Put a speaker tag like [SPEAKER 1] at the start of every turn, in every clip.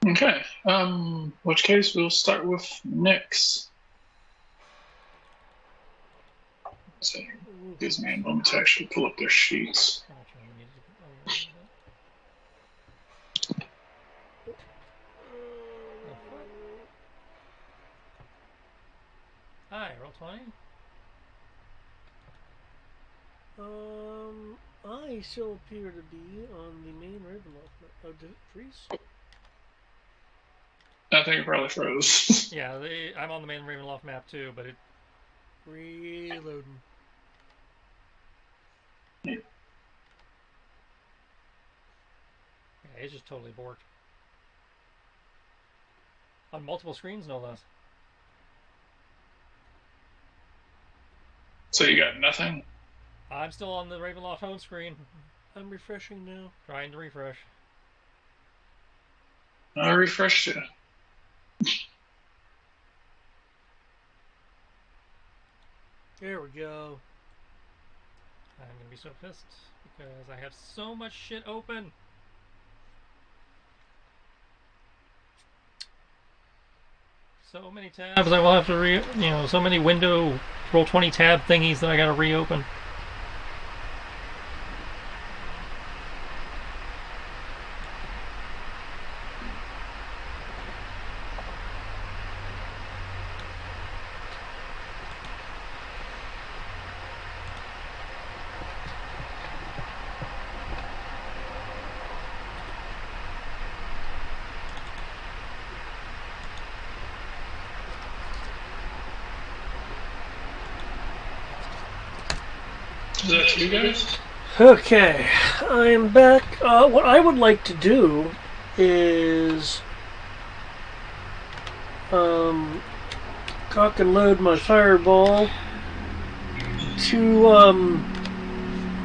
[SPEAKER 1] Okay. Which case we'll start with Nyx. So, gives me a moment to actually pull up their sheets.
[SPEAKER 2] I'll turn the music a little bit. The fuck? Hi, roll 20.
[SPEAKER 3] I still appear to be on the main Ravenloft map. Oh, did it freeze?
[SPEAKER 1] I think it probably froze.
[SPEAKER 2] Yeah, I'm on the main Ravenloft map too, but it.
[SPEAKER 3] Reloading.
[SPEAKER 2] Yeah, it's just totally borked. On multiple screens, no less.
[SPEAKER 1] So you got nothing?
[SPEAKER 2] I'm still on the Ravenloft home screen.
[SPEAKER 3] I'm refreshing now.
[SPEAKER 2] Trying to refresh.
[SPEAKER 1] I refreshed it.
[SPEAKER 3] There we go.
[SPEAKER 2] I'm gonna be so pissed because I have so much shit open. So many tabs I will have to so many window roll 20 tab thingies that I gotta reopen.
[SPEAKER 1] Is that you guys?
[SPEAKER 3] Okay, I'm back. What I would like to do is cock and load my fireball to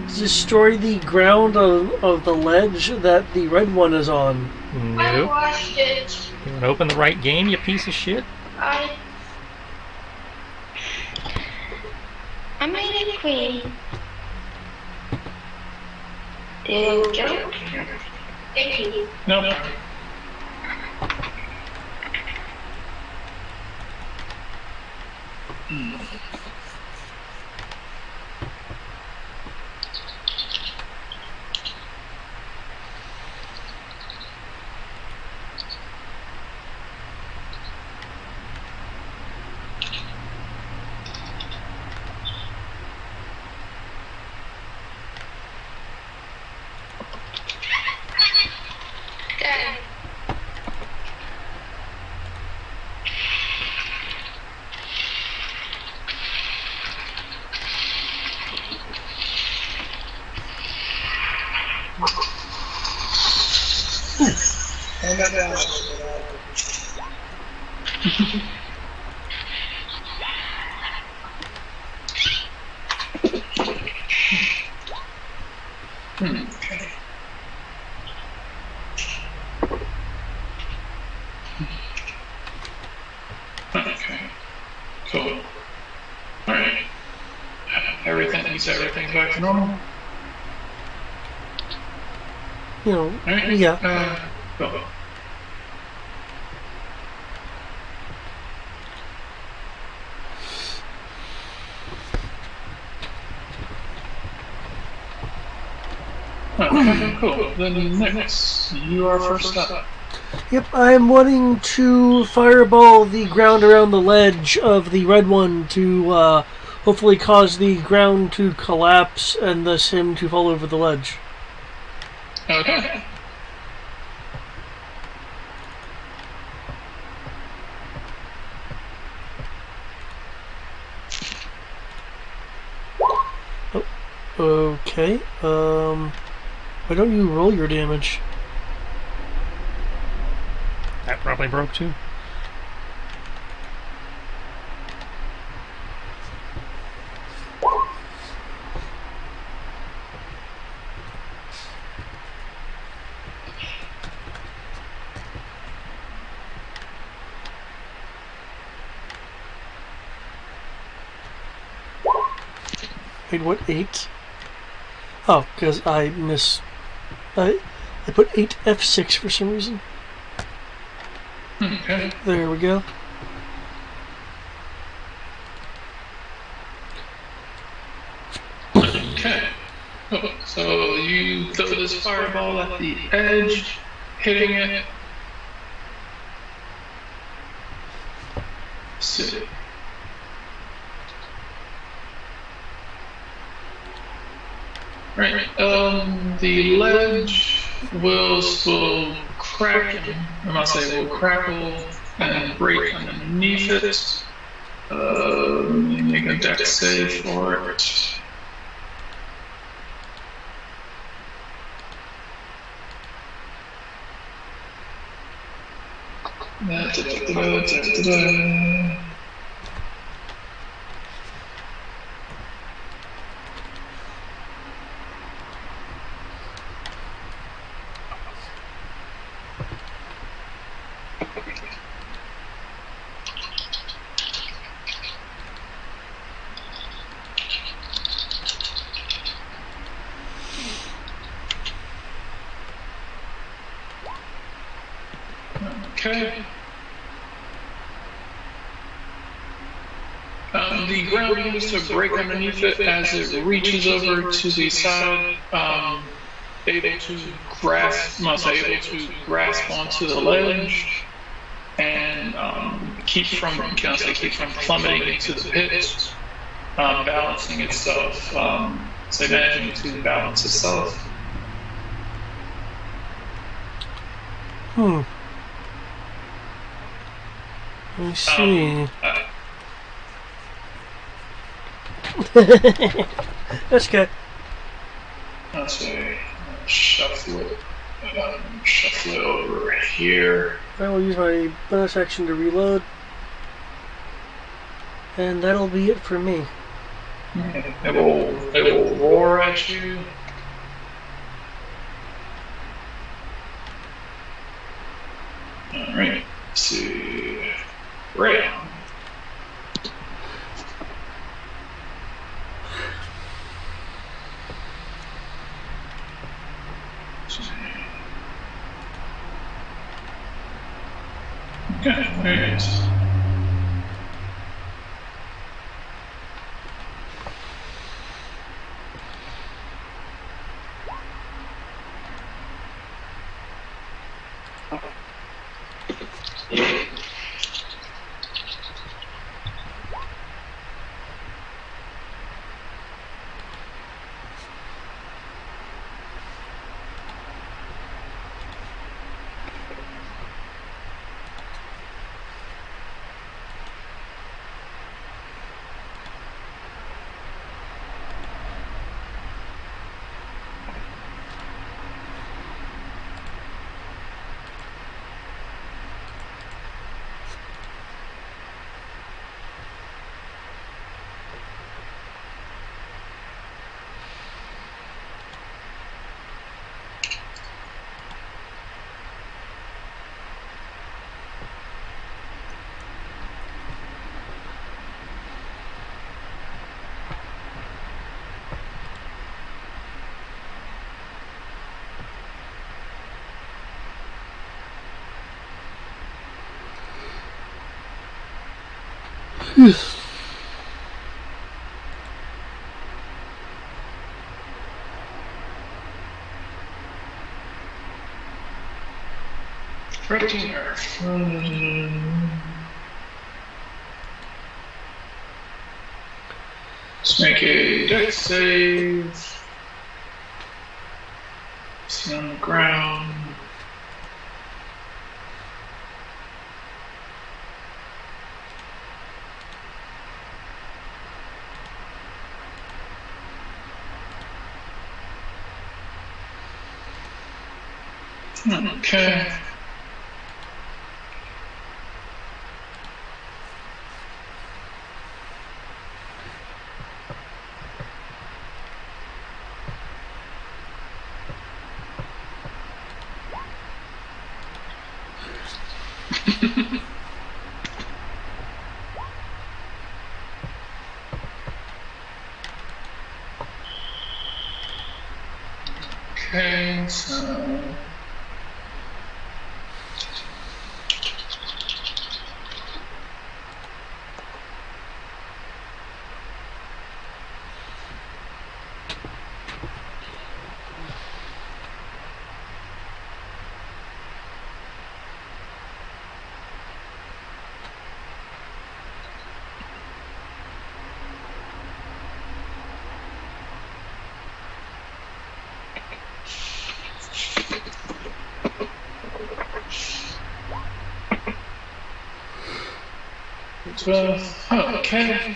[SPEAKER 3] destroy the ground of the ledge that the red one is on.
[SPEAKER 2] Nope. You wanna open the right game, you piece of shit?
[SPEAKER 4] I made a queen. There you go. Thank you.
[SPEAKER 1] No.
[SPEAKER 4] Dad.
[SPEAKER 1] Okay. Okay. Cool. Alright. Everything's back to normal?
[SPEAKER 3] Yeah.
[SPEAKER 1] Cool. Okay, cool. Then next, you are first up.
[SPEAKER 3] Yep, I'm wanting to fireball the ground around the ledge of the red one to hopefully cause the ground to collapse and thus him to fall over the ledge.
[SPEAKER 1] Okay.
[SPEAKER 3] Okay, why don't you roll your damage?
[SPEAKER 2] That probably broke too.
[SPEAKER 3] Wait, what, 8? Oh, because I put 8 F6 for some reason.
[SPEAKER 1] Okay.
[SPEAKER 3] There we go.
[SPEAKER 1] Okay. Oh, so you throw this fireball at the edge, hitting it. See. Right. The ledge will crack and I must say will crackle and break underneath it. Let me make a deck save for it. Okay. The ground begins to break underneath it as it reaches over to the side, able to grasp, must say, able to grasp onto the ledge and can I say, keep from plummeting into the pit, balancing itself, say, managing to balance itself.
[SPEAKER 3] Let me see. That's good.
[SPEAKER 1] Let's say, shuffle it over here.
[SPEAKER 3] I will use my bonus action to reload. And that'll be it for me.
[SPEAKER 1] It will roar at you. Alright, let's see. Right. Okay, there it is. Correcting Earth. Let's make a deck save. See on the ground. Okay. Okay, so 12. Okay.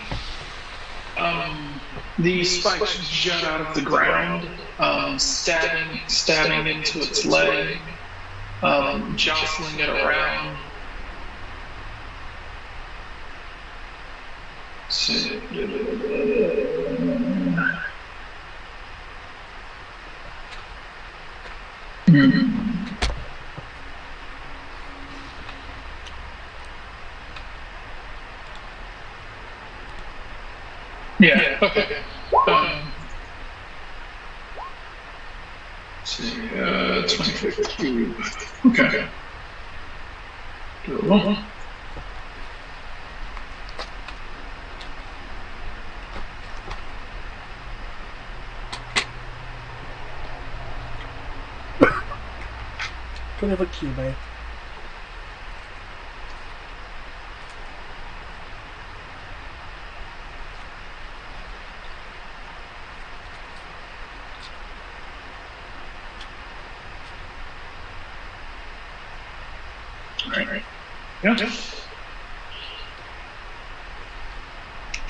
[SPEAKER 1] The spikes jut out of the ground, stabbing into its leg, jostling it around. Yeah, okay. Let's see, 25 cube. Okay. Cool.
[SPEAKER 3] Don't have a cube, eh?
[SPEAKER 1] Right. Yeah.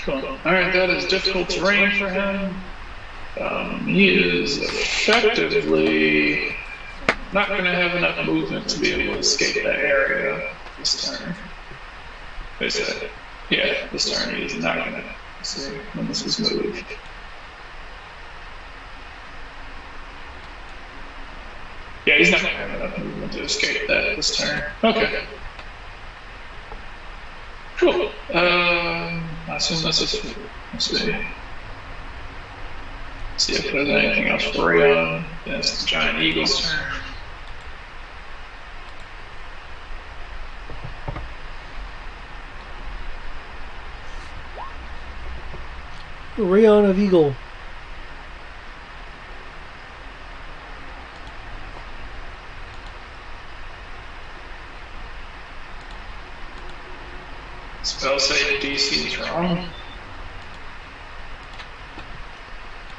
[SPEAKER 1] Cool. Alright, that is difficult terrain for him. He is effectively not going to have enough movement to be able to escape that area this turn. They said, yeah, this turn he is not going to see when this is moved. Yeah, he's not going to have enough movement to escape that this turn. Okay. Cool. I assume that's it. Let's see. See if there's anything else for Rayon. That's the giant eagle's turn.
[SPEAKER 3] Rayon of Eagle.
[SPEAKER 1] Spell save DC is wrong.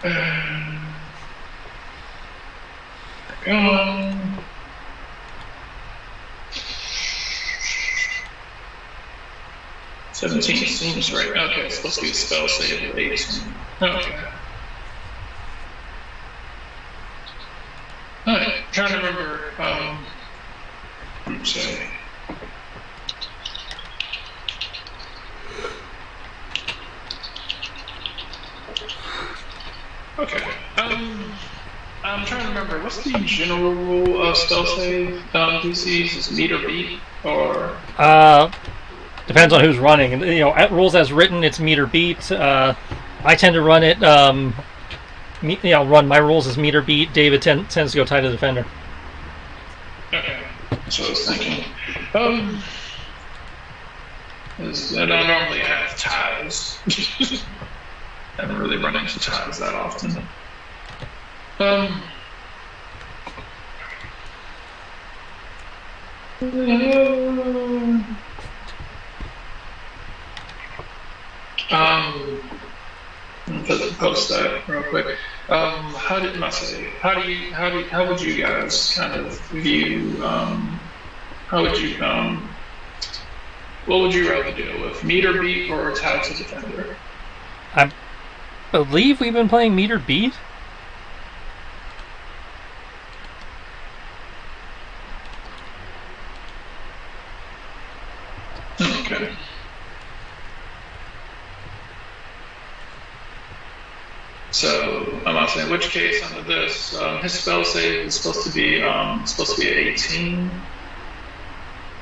[SPEAKER 1] There we go. $17 seems right. Okay, it's supposed to be a spell save of 18. Okay. Alright, trying to remember, say. Okay. I'm trying to remember. What's the general rule of spell save DCs? Is meet or beat, or?
[SPEAKER 2] Depends on who's running. You know, at rules as written, it's meet or beat. I tend to run it. Run my rules as meet or beat. David tends to go tie to defender.
[SPEAKER 1] Okay. That's what I was thinking. I don't normally have ties. I haven't really run into ties that often. Post that real quick. How would you guys kind of view? How would you what would you rather deal with, meet or beat or tie to defender?
[SPEAKER 2] I believe we've been playing meet or beat.
[SPEAKER 1] Okay. So I'm not saying which case under this. His spell save is supposed to be 18.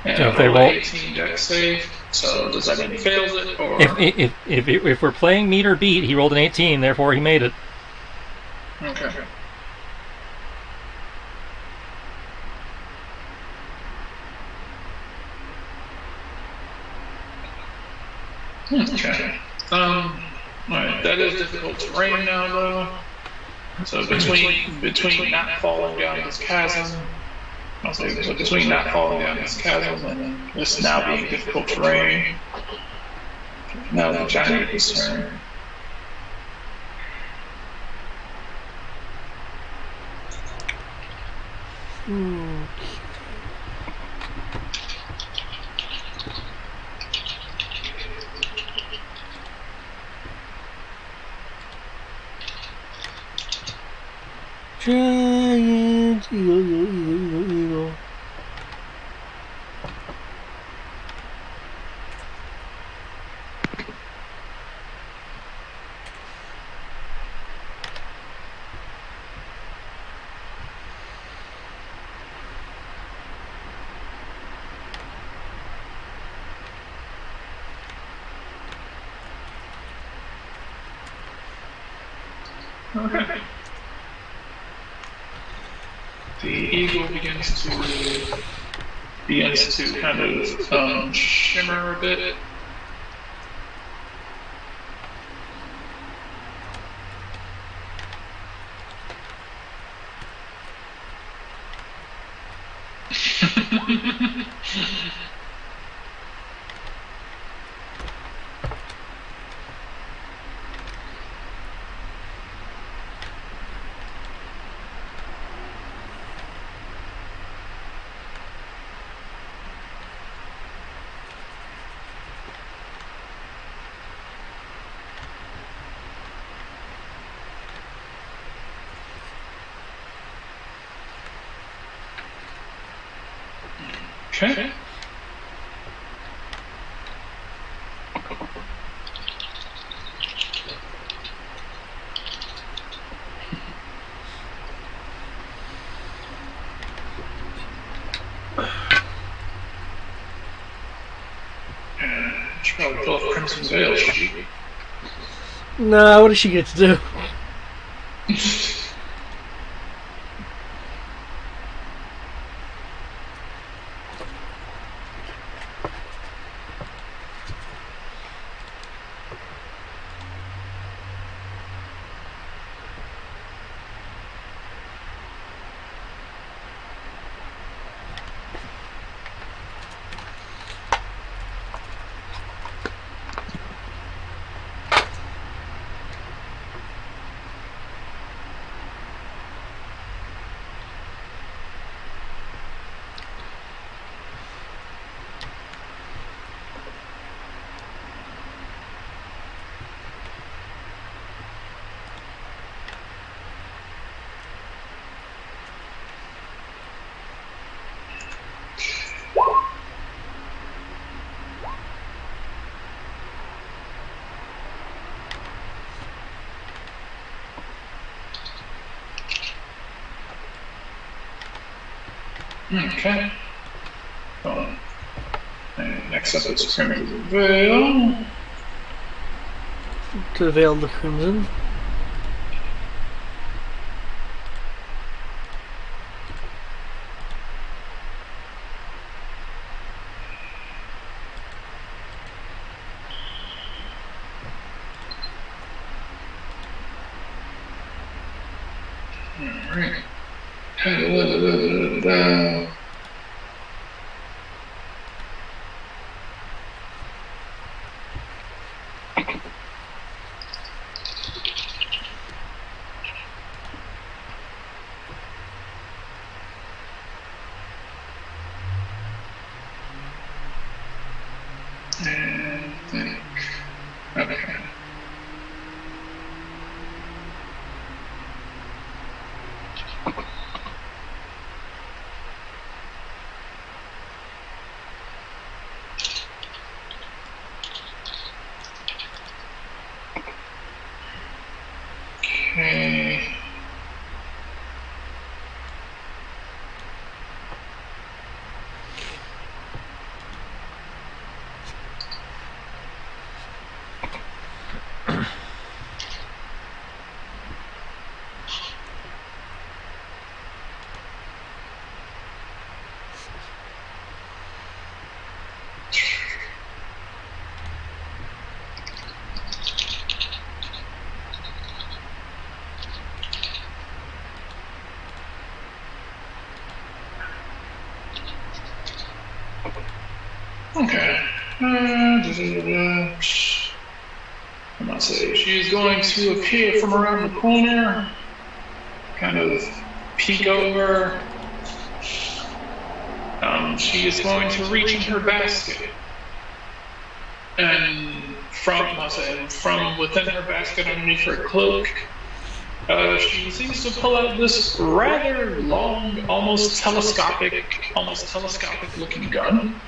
[SPEAKER 1] And
[SPEAKER 2] So if they roll
[SPEAKER 1] 18 dex save, so does that mean he fails it? Or
[SPEAKER 2] if we're playing meet or beat, he rolled an 18, therefore he made it.
[SPEAKER 1] Okay. Okay. Alright, that is difficult terrain now though. So between not falling down this chasm, I'll say so between not falling down this chasm and this now being difficult terrain, now the giant is turn. Okay. The eagle begins to kind of shimmer a bit. Okay. She probably pull up Crimson Veil, should she?
[SPEAKER 3] Nah, what does she get to do?
[SPEAKER 1] Okay. And next up is Crimson Veil.
[SPEAKER 3] To the Veil of the Crimson.
[SPEAKER 1] Alright. And think. Okay. Okay. Okay. I'm not saying she's going to appear from around the corner, kind of peek over. She is going to reach in her basket, and from within her basket, underneath her cloak, she seems to pull out this rather long, almost telescopic looking gun.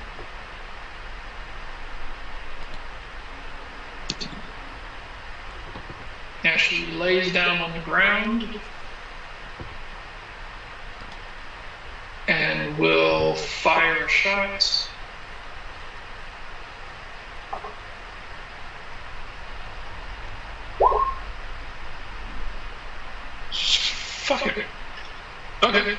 [SPEAKER 1] As she lays down on the ground and will fire a shot. Fuck it. Okay.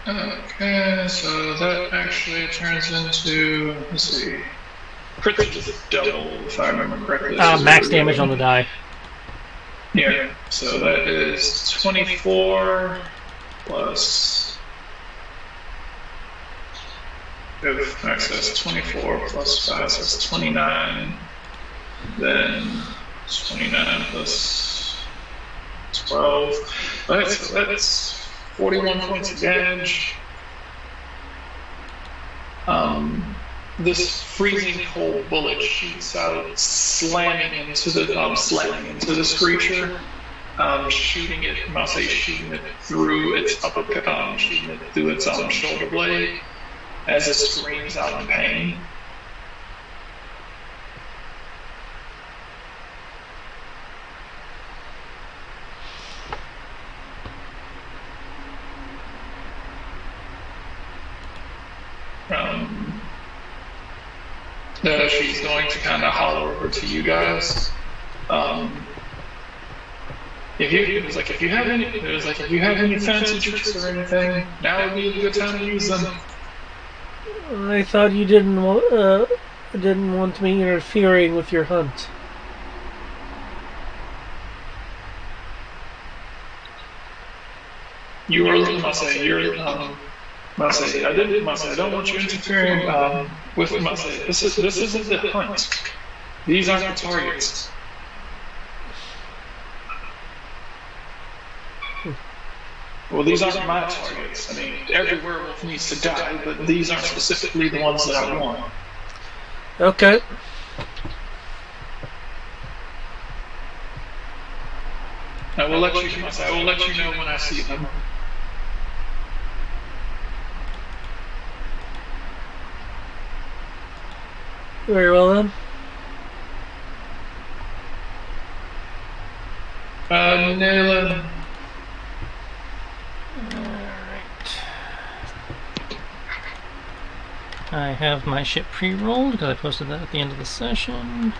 [SPEAKER 1] Okay, so that actually turns into, let's see, crit is double, if I remember correctly.
[SPEAKER 2] Max damage on the die.
[SPEAKER 1] Yeah, so that is 24 plus. Access 24 plus 5, so that's 29. Then 29 plus 12. Alright, so that's 41 points of damage. This freezing cold bullet shoots out, slamming into this creature, shooting it through its upper, shooting it through its shoulder blade as it screams out in pain. She's going to kind of holler over to you guys. If you have any fancy tricks or anything, now would be a good time to use them.
[SPEAKER 3] I thought you didn't want me interfering with your hunt.
[SPEAKER 1] You are, Masay, I don't want you interfering with Masay. This isn't the hunt. These aren't the targets. Well, these aren't my targets. I mean, every werewolf needs to die, but these aren't specifically the ones that I want.
[SPEAKER 3] Okay.
[SPEAKER 1] I will let you know when I see them.
[SPEAKER 3] Very well then.
[SPEAKER 1] Nayla.
[SPEAKER 2] I have my ship pre-rolled because I posted that at the end of the session.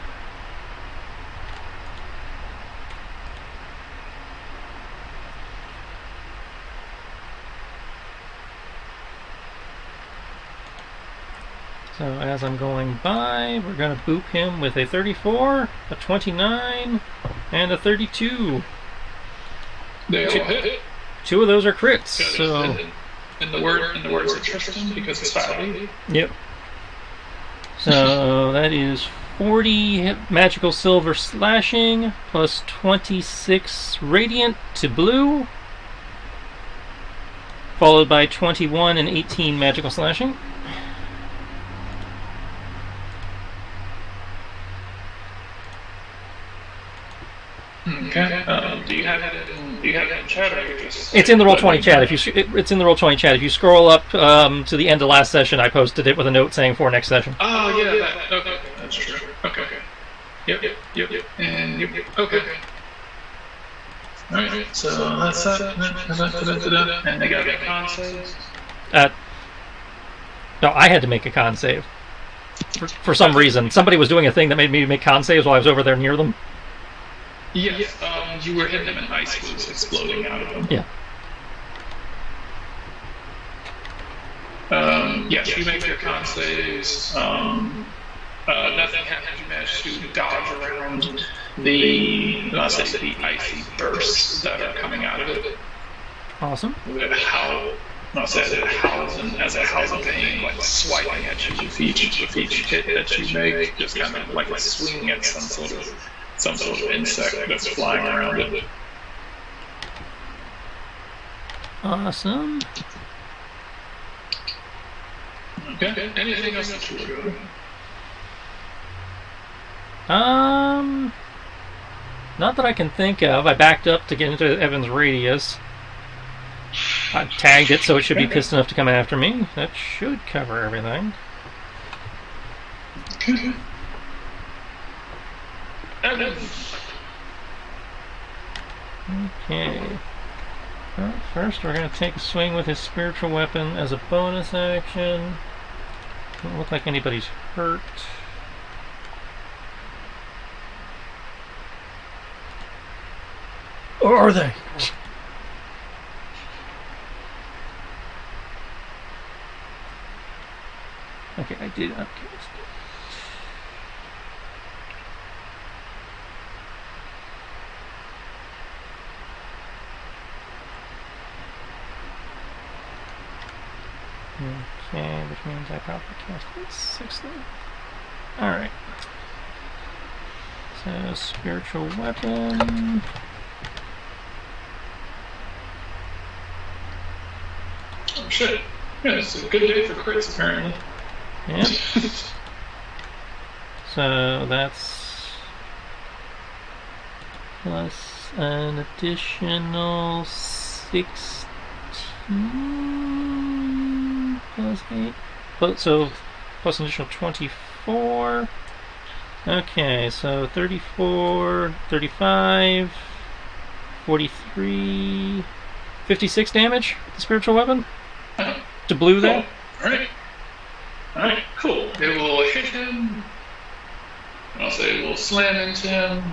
[SPEAKER 2] So as I'm going by, we're going to boop him with a 34, a 29, and a 32.
[SPEAKER 1] They all hit.
[SPEAKER 2] Two of those are crits. So.
[SPEAKER 1] And the words are Tristan because it's 5e.
[SPEAKER 2] Yep. So that is 40 magical silver slashing plus 26 radiant to blue, followed by 21 and 18 magical slashing.
[SPEAKER 1] Okay. Do you have it in chat, or you just?
[SPEAKER 2] It's in the Roll20 chat. It's in the Roll20 chat. If you scroll up to the end of last session, I posted it with a note saying for next session.
[SPEAKER 1] Oh yeah. Okay. That's true. Okay. Yep. And okay. All right. So that's that. And they got to make con saves.
[SPEAKER 2] No, I had to make a con save. For some reason, somebody was doing a thing that made me make con saves while I was over there near them.
[SPEAKER 1] Yes, you were hitting them and ice was exploding out of them.
[SPEAKER 2] Yeah.
[SPEAKER 1] Yes, you make your con saves. Nothing happens. You manage to dodge around the icy bursts that are coming out of it.
[SPEAKER 2] Awesome.
[SPEAKER 1] It howls in pain, like swiping at you with each hit that you make, just kind of like swinging at some sort of insect that's flying around it.
[SPEAKER 2] Awesome.
[SPEAKER 1] Okay. Anything else that you were doing?
[SPEAKER 2] Not that I can think of. I backed up to get into Evan's radius. I tagged it so it should be pissed enough to come after me. That should cover everything.
[SPEAKER 1] Okay.
[SPEAKER 2] Okay. Well, first, we're going to take a swing with his spiritual weapon as a bonus action. Doesn't look like anybody's hurt.
[SPEAKER 3] Or are they?
[SPEAKER 2] Okay, I did upcast it. Okay, which means I probably cast it 6th level. Alright. So, spiritual weapon.
[SPEAKER 1] Oh shit. Yeah, it's a good day for crits apparently.
[SPEAKER 2] Yep. So that's plus an additional 16 plus 8. So plus an additional 24. Okay, so 34, 35, 43, 56 damage with the spiritual weapon to blue there.
[SPEAKER 1] Alright. Alright, cool. It will hit him. I'll say it will slam into him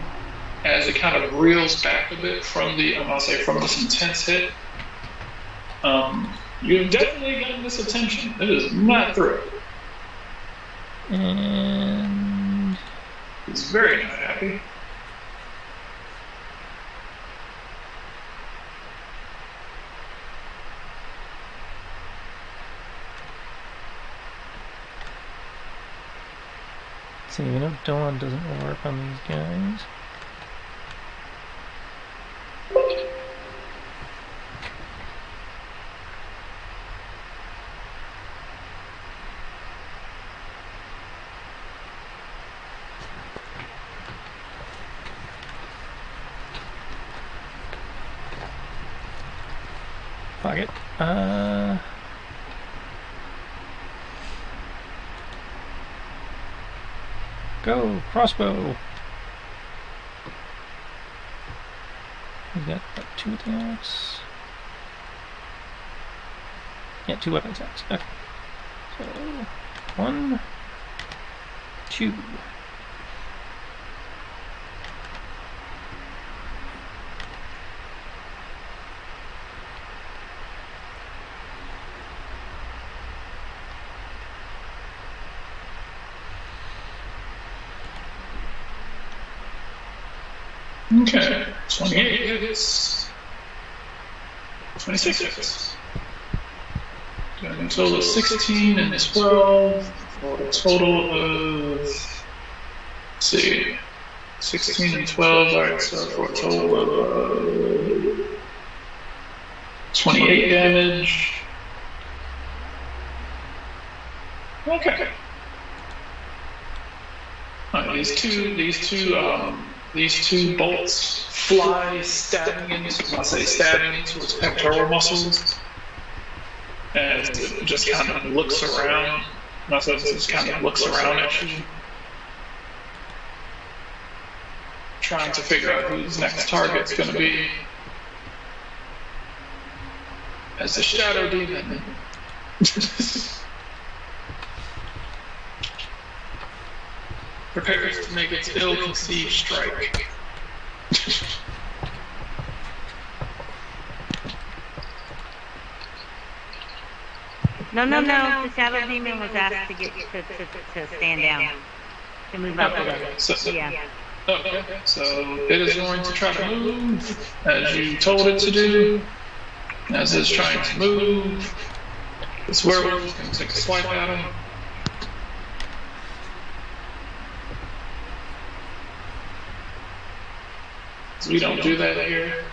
[SPEAKER 1] as it kind of reels back a bit from from this intense hit. You've definitely gotten this attention. It is not through.
[SPEAKER 2] And
[SPEAKER 1] he's very not happy.
[SPEAKER 2] see, Dawn doesn't work on these guys. Fuck it. Go, crossbow. He's got what, 2 attacks. Yeah, 2 weapon attacks. Okay. So 1, 2.
[SPEAKER 1] Okay, 28 hits. 26 hits. Got a total of 16 and 12 for a total of, let's see, 16 and 12, alright, so for a total of 28 damage. Okay. Alright, these two bolts fly, stabbing into his pectoral muscles, and it just kind of looks around. Just kind of looks around at you, trying to figure out who his next target's going to be. As the shadow demon prepares to make its ill-conceived strike.
[SPEAKER 5] No. The shadow demon was asked to get to stand down, to move up a little. Yeah.
[SPEAKER 1] Okay. So it is going to try to move as you told it to do. As it's trying to move, this werewolf is going to take a swipe at him. We don't do that here.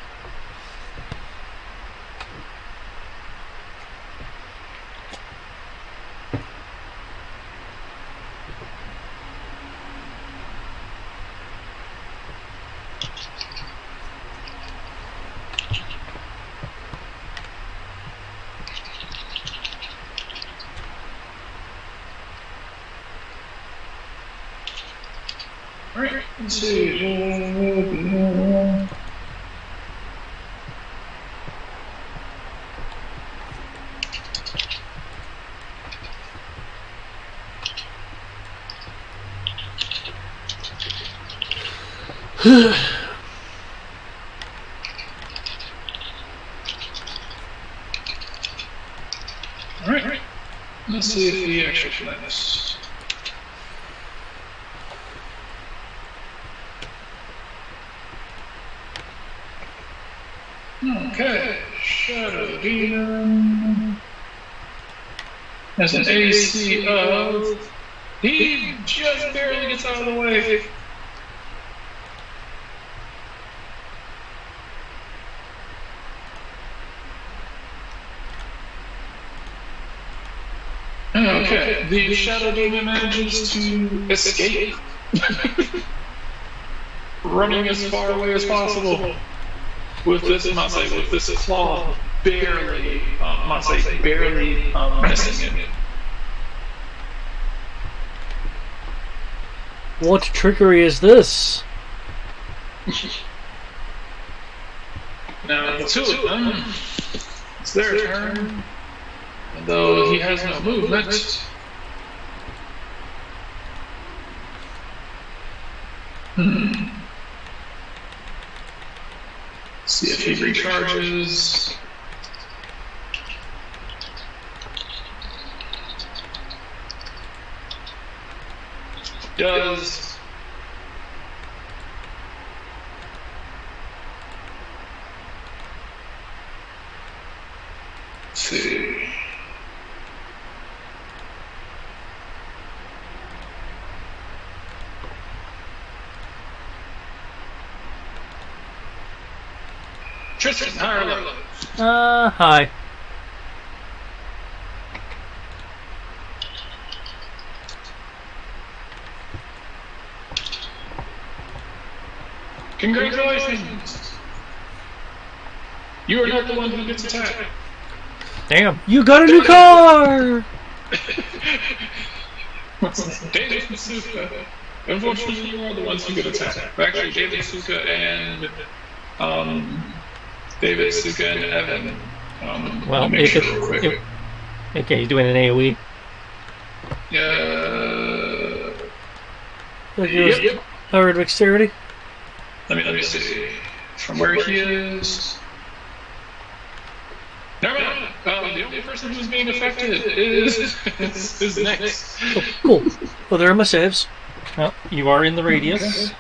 [SPEAKER 1] All right, let's see. Alright. Let's see if he actually connects. Okay, Shadow Demon has an AC of... He just barely gets out of the way. Okay, the Shadow Demon manages to escape, running as far away as possible with this, with this claw barely, missing it.
[SPEAKER 3] What trickery is this?
[SPEAKER 1] Now, the two of them, it's their turn. Though he has no movement, see if he recharges. Does. Let's see. Tristan, higher level.
[SPEAKER 2] Hi.
[SPEAKER 1] Congratulations! You are not the one who gets attacked.
[SPEAKER 2] Damn.
[SPEAKER 3] You got a new car!
[SPEAKER 1] David and Suka. Unfortunately, you are the ones who get attacked. Actually, David, Suka, and David, Suka, and Evan.
[SPEAKER 2] Well,
[SPEAKER 1] make sure real quick.
[SPEAKER 2] Okay, he's doing an AoE.
[SPEAKER 1] Yep.
[SPEAKER 3] Power and dexterity?
[SPEAKER 1] Let me see. From where he is. Never mind. The only person who's being affected is next.
[SPEAKER 3] Oh, cool. Well, there are my saves.
[SPEAKER 2] Well, you are in the radius.
[SPEAKER 1] Okay.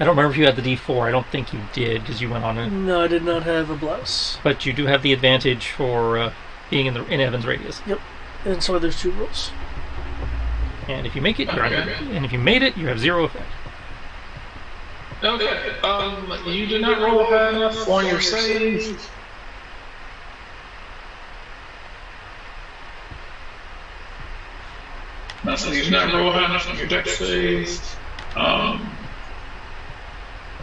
[SPEAKER 2] I don't remember if you had the D4. I don't think you did because you went on it.
[SPEAKER 3] No, I did not have a blouse.
[SPEAKER 2] But you do have the advantage for being in Evan's radius.
[SPEAKER 3] Yep. And so there's 2 rules.
[SPEAKER 2] And if you make it, you're
[SPEAKER 1] Okay.
[SPEAKER 2] and if you made it, you have 0 effect.
[SPEAKER 1] Okay. You did not roll high enough on your save. So you did not roll high enough on your dex save.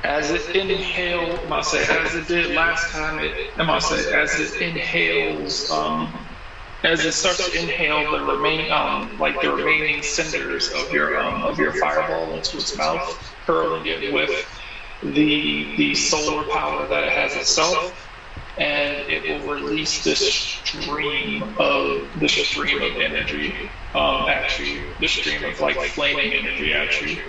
[SPEAKER 1] As it inhaled, as it did last time, as it inhales, as it starts to inhale the remaining cinders of your fireball into its mouth, hurling it with the solar power that it has itself, and it will release this stream of energy at you, this stream of flaming energy at you.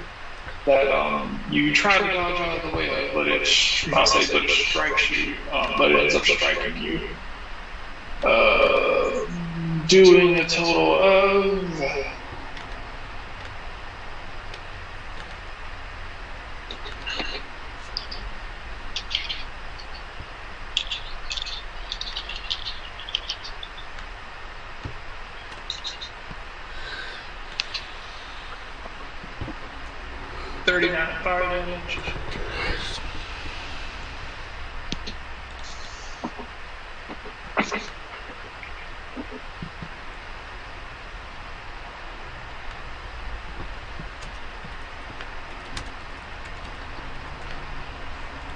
[SPEAKER 1] That you try to dodge out of the way of, but it strikes you, but it ends up striking you. Doing a total of 39 fire damage.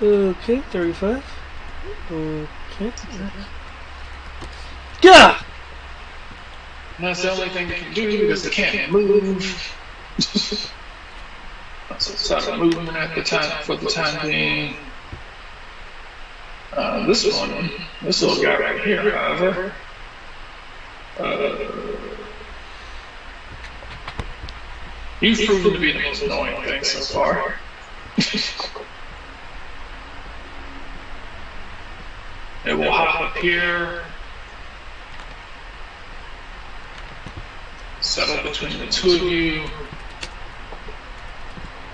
[SPEAKER 3] Okay, 35. Okay. Gah!
[SPEAKER 1] And that's the only thing they can do because they can't move. So stop movement at the time for the time being. This little guy right here, however, you've proven to be the most annoying thing so far. It will hop up here, settle between the two of you.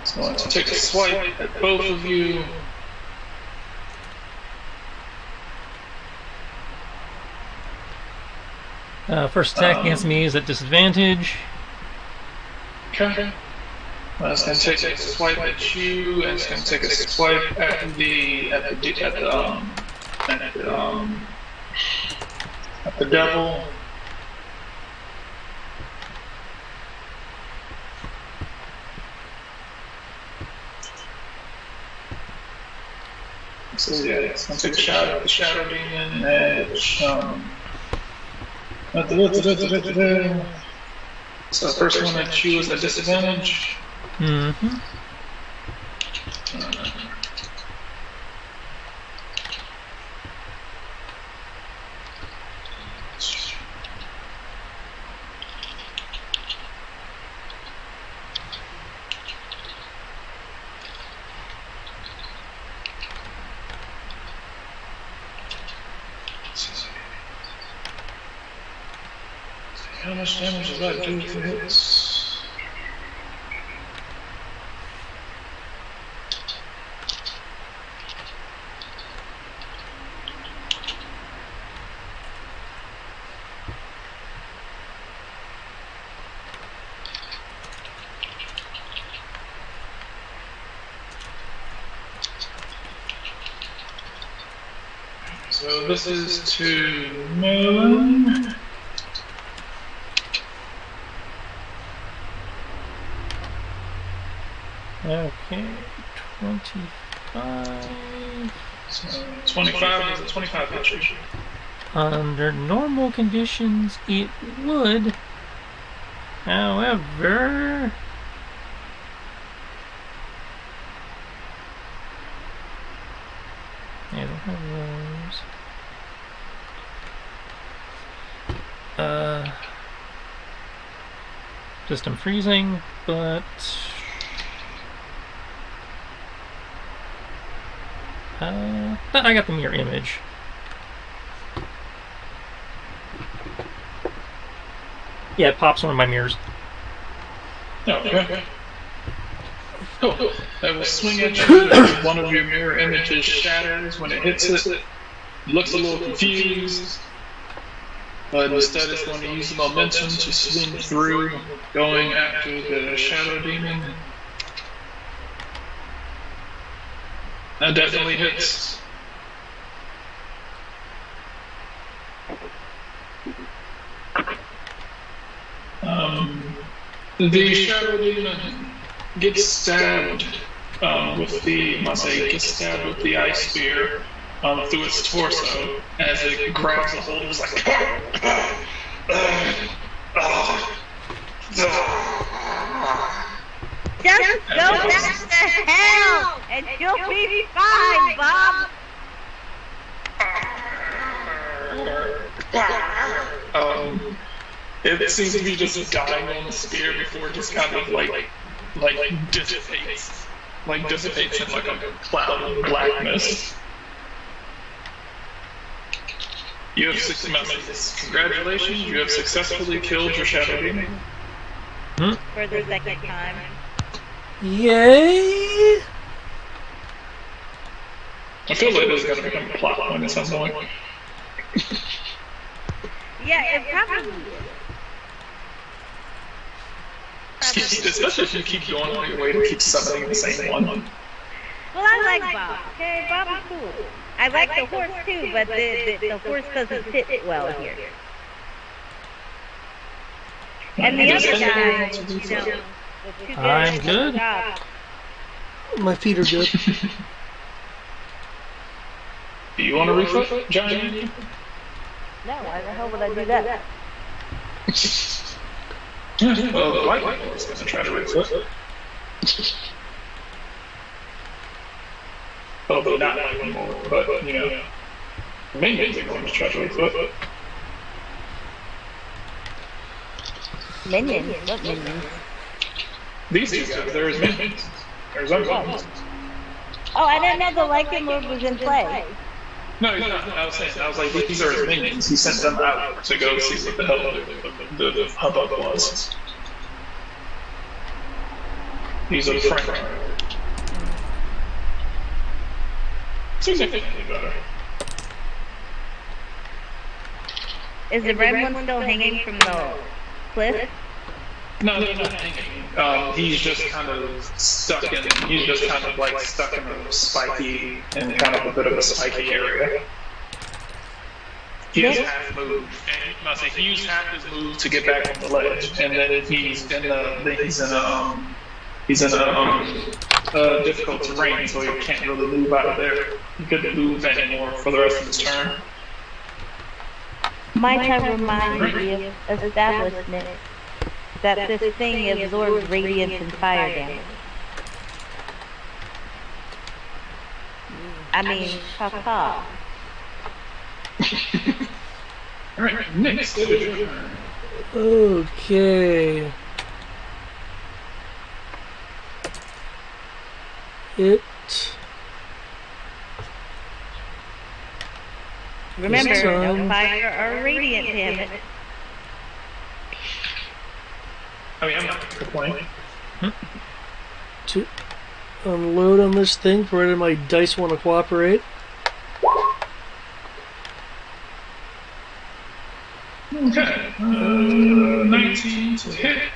[SPEAKER 1] It's going to take a swipe at both of you.
[SPEAKER 2] First attack against me is at disadvantage.
[SPEAKER 1] Okay. Well, it's going to take a swipe at you, and it's going to take a swipe at the devil. So yeah, it's going to take a shot at the shadow demon edge. So the first one that you is at disadvantage.
[SPEAKER 2] Mm-hmm.
[SPEAKER 1] How much damage does that do if it hits? So this is to Moon.
[SPEAKER 2] Okay, 25.
[SPEAKER 1] So 25 is a 25 hit you.
[SPEAKER 2] Under normal conditions, it would. However, I don't have those. System freezing, but I got the mirror image. Yeah, it pops one of my mirrors.
[SPEAKER 1] Oh, okay. Cool. I will swing at you. One of your mirror images shatters when it hits it. Looks a little confused, but instead it's going to use the momentum to swing through, going after the shadow demon. That definitely hits. The shadow demon gets stabbed with the ice spear through its torso as it grabs a hold. It's like,
[SPEAKER 5] just go back to hell, and you'll be fine, Bob.
[SPEAKER 1] It seems to be just dying on the spear before it just kind of like dissipates in like a cloud of blackness. You have 6 messages. Congratulations, you have successfully killed your shadow demon.
[SPEAKER 5] For the second time.
[SPEAKER 3] Yay!
[SPEAKER 1] I feel like this is going to become a plot point at some point.
[SPEAKER 5] Yeah, it probably is.
[SPEAKER 1] Especially if you keep going on your way to keep summoning the same one.
[SPEAKER 5] Well, I like Bob. Okay, Bob is cool. I like the horse too, but the horse doesn't fit well here. And the other guy, was too good.
[SPEAKER 2] I'm good.
[SPEAKER 3] My feet are good.
[SPEAKER 1] Do you want to reflect, Johnny?
[SPEAKER 5] No, why the hell would I do that?
[SPEAKER 1] Well, the white one is going to try to reflect. Although not anymore, but, you know, the minions are going to try to reflect.
[SPEAKER 5] Minions? What minions?
[SPEAKER 1] These two guys, there's minions. There's other ones.
[SPEAKER 5] Oh, I didn't know the Lycan mode was in play.
[SPEAKER 1] No, he's not. I was saying, I was like, these are his minions. He sent them out to go see what the hell the hubbub was. These are the front. Significantly better.
[SPEAKER 5] Is the red one still hanging from the cliff?
[SPEAKER 1] No, they're not hanging. He's just kind of stuck in. He's just kind of like stuck in a spiky and kind of a bit of a spiky area. He has half moved, and I say he used half his move to get back on the ledge, and then he's in a difficult terrain, so he can't really move out of there. He couldn't move anymore for the rest of his turn.
[SPEAKER 5] Might have reminded me of establishment that this thing absorbs radiance and fire damage. I mean, caw.
[SPEAKER 1] Alright, next it is your turn.
[SPEAKER 3] Okay. It.
[SPEAKER 5] Remember, no fire or radiant damage.
[SPEAKER 1] I mean, I'm not complaining.
[SPEAKER 3] To unload on this thing, provided my dice want to cooperate.
[SPEAKER 1] Okay, 19 to hit.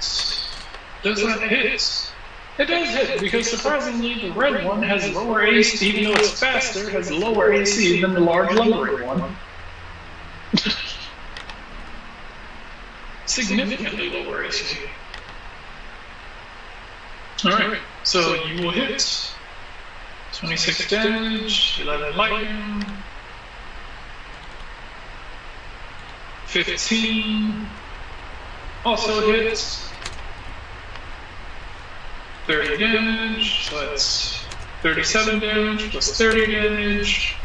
[SPEAKER 1] Does that hit? It does hit, because surprisingly the red one has lower AC, even though it's faster, has lower AC than the large lumbering one. Significantly lower AC. Alright, so you will hit 26 damage, 11 lightning, 15 also hits, 30 damage, so that's 37 damage plus 30 damage,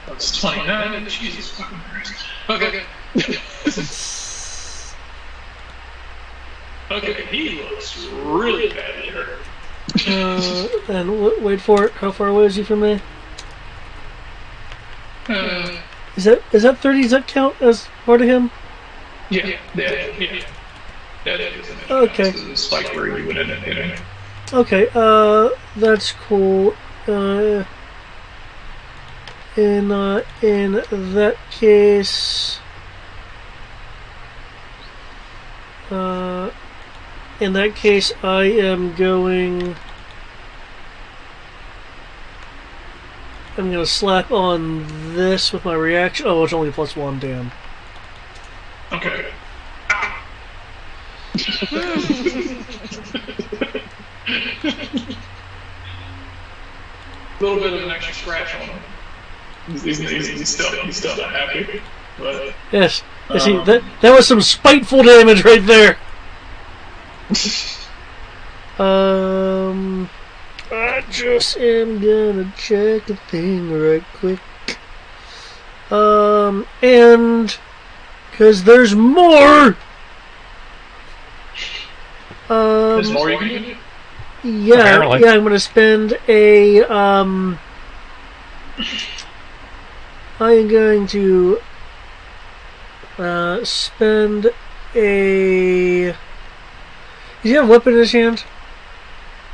[SPEAKER 1] that's 29, Jesus fucking Christ. Okay. Okay, he looks really badly hurt.
[SPEAKER 3] And wait for it. How far away is he from me? Is that 30? Does that count as part of him?
[SPEAKER 1] Yeah. That is an
[SPEAKER 3] okay.
[SPEAKER 1] It's like where you would end up hitting.
[SPEAKER 3] Okay, that's cool. In that case, I am going. I'm gonna slap on this with my reaction. Oh, it's only +1. Damn.
[SPEAKER 1] Okay. A little bit of an extra scratch on him. He's still not happy. But,
[SPEAKER 3] yes. See, that was some spiteful damage right there. I just am gonna check the thing right quick. And because there's more.
[SPEAKER 1] there's more you can do?
[SPEAKER 3] Yeah,
[SPEAKER 2] Apparently.
[SPEAKER 3] yeah, I'm gonna spend a I am going to spend a. Does he have a weapon in his hand?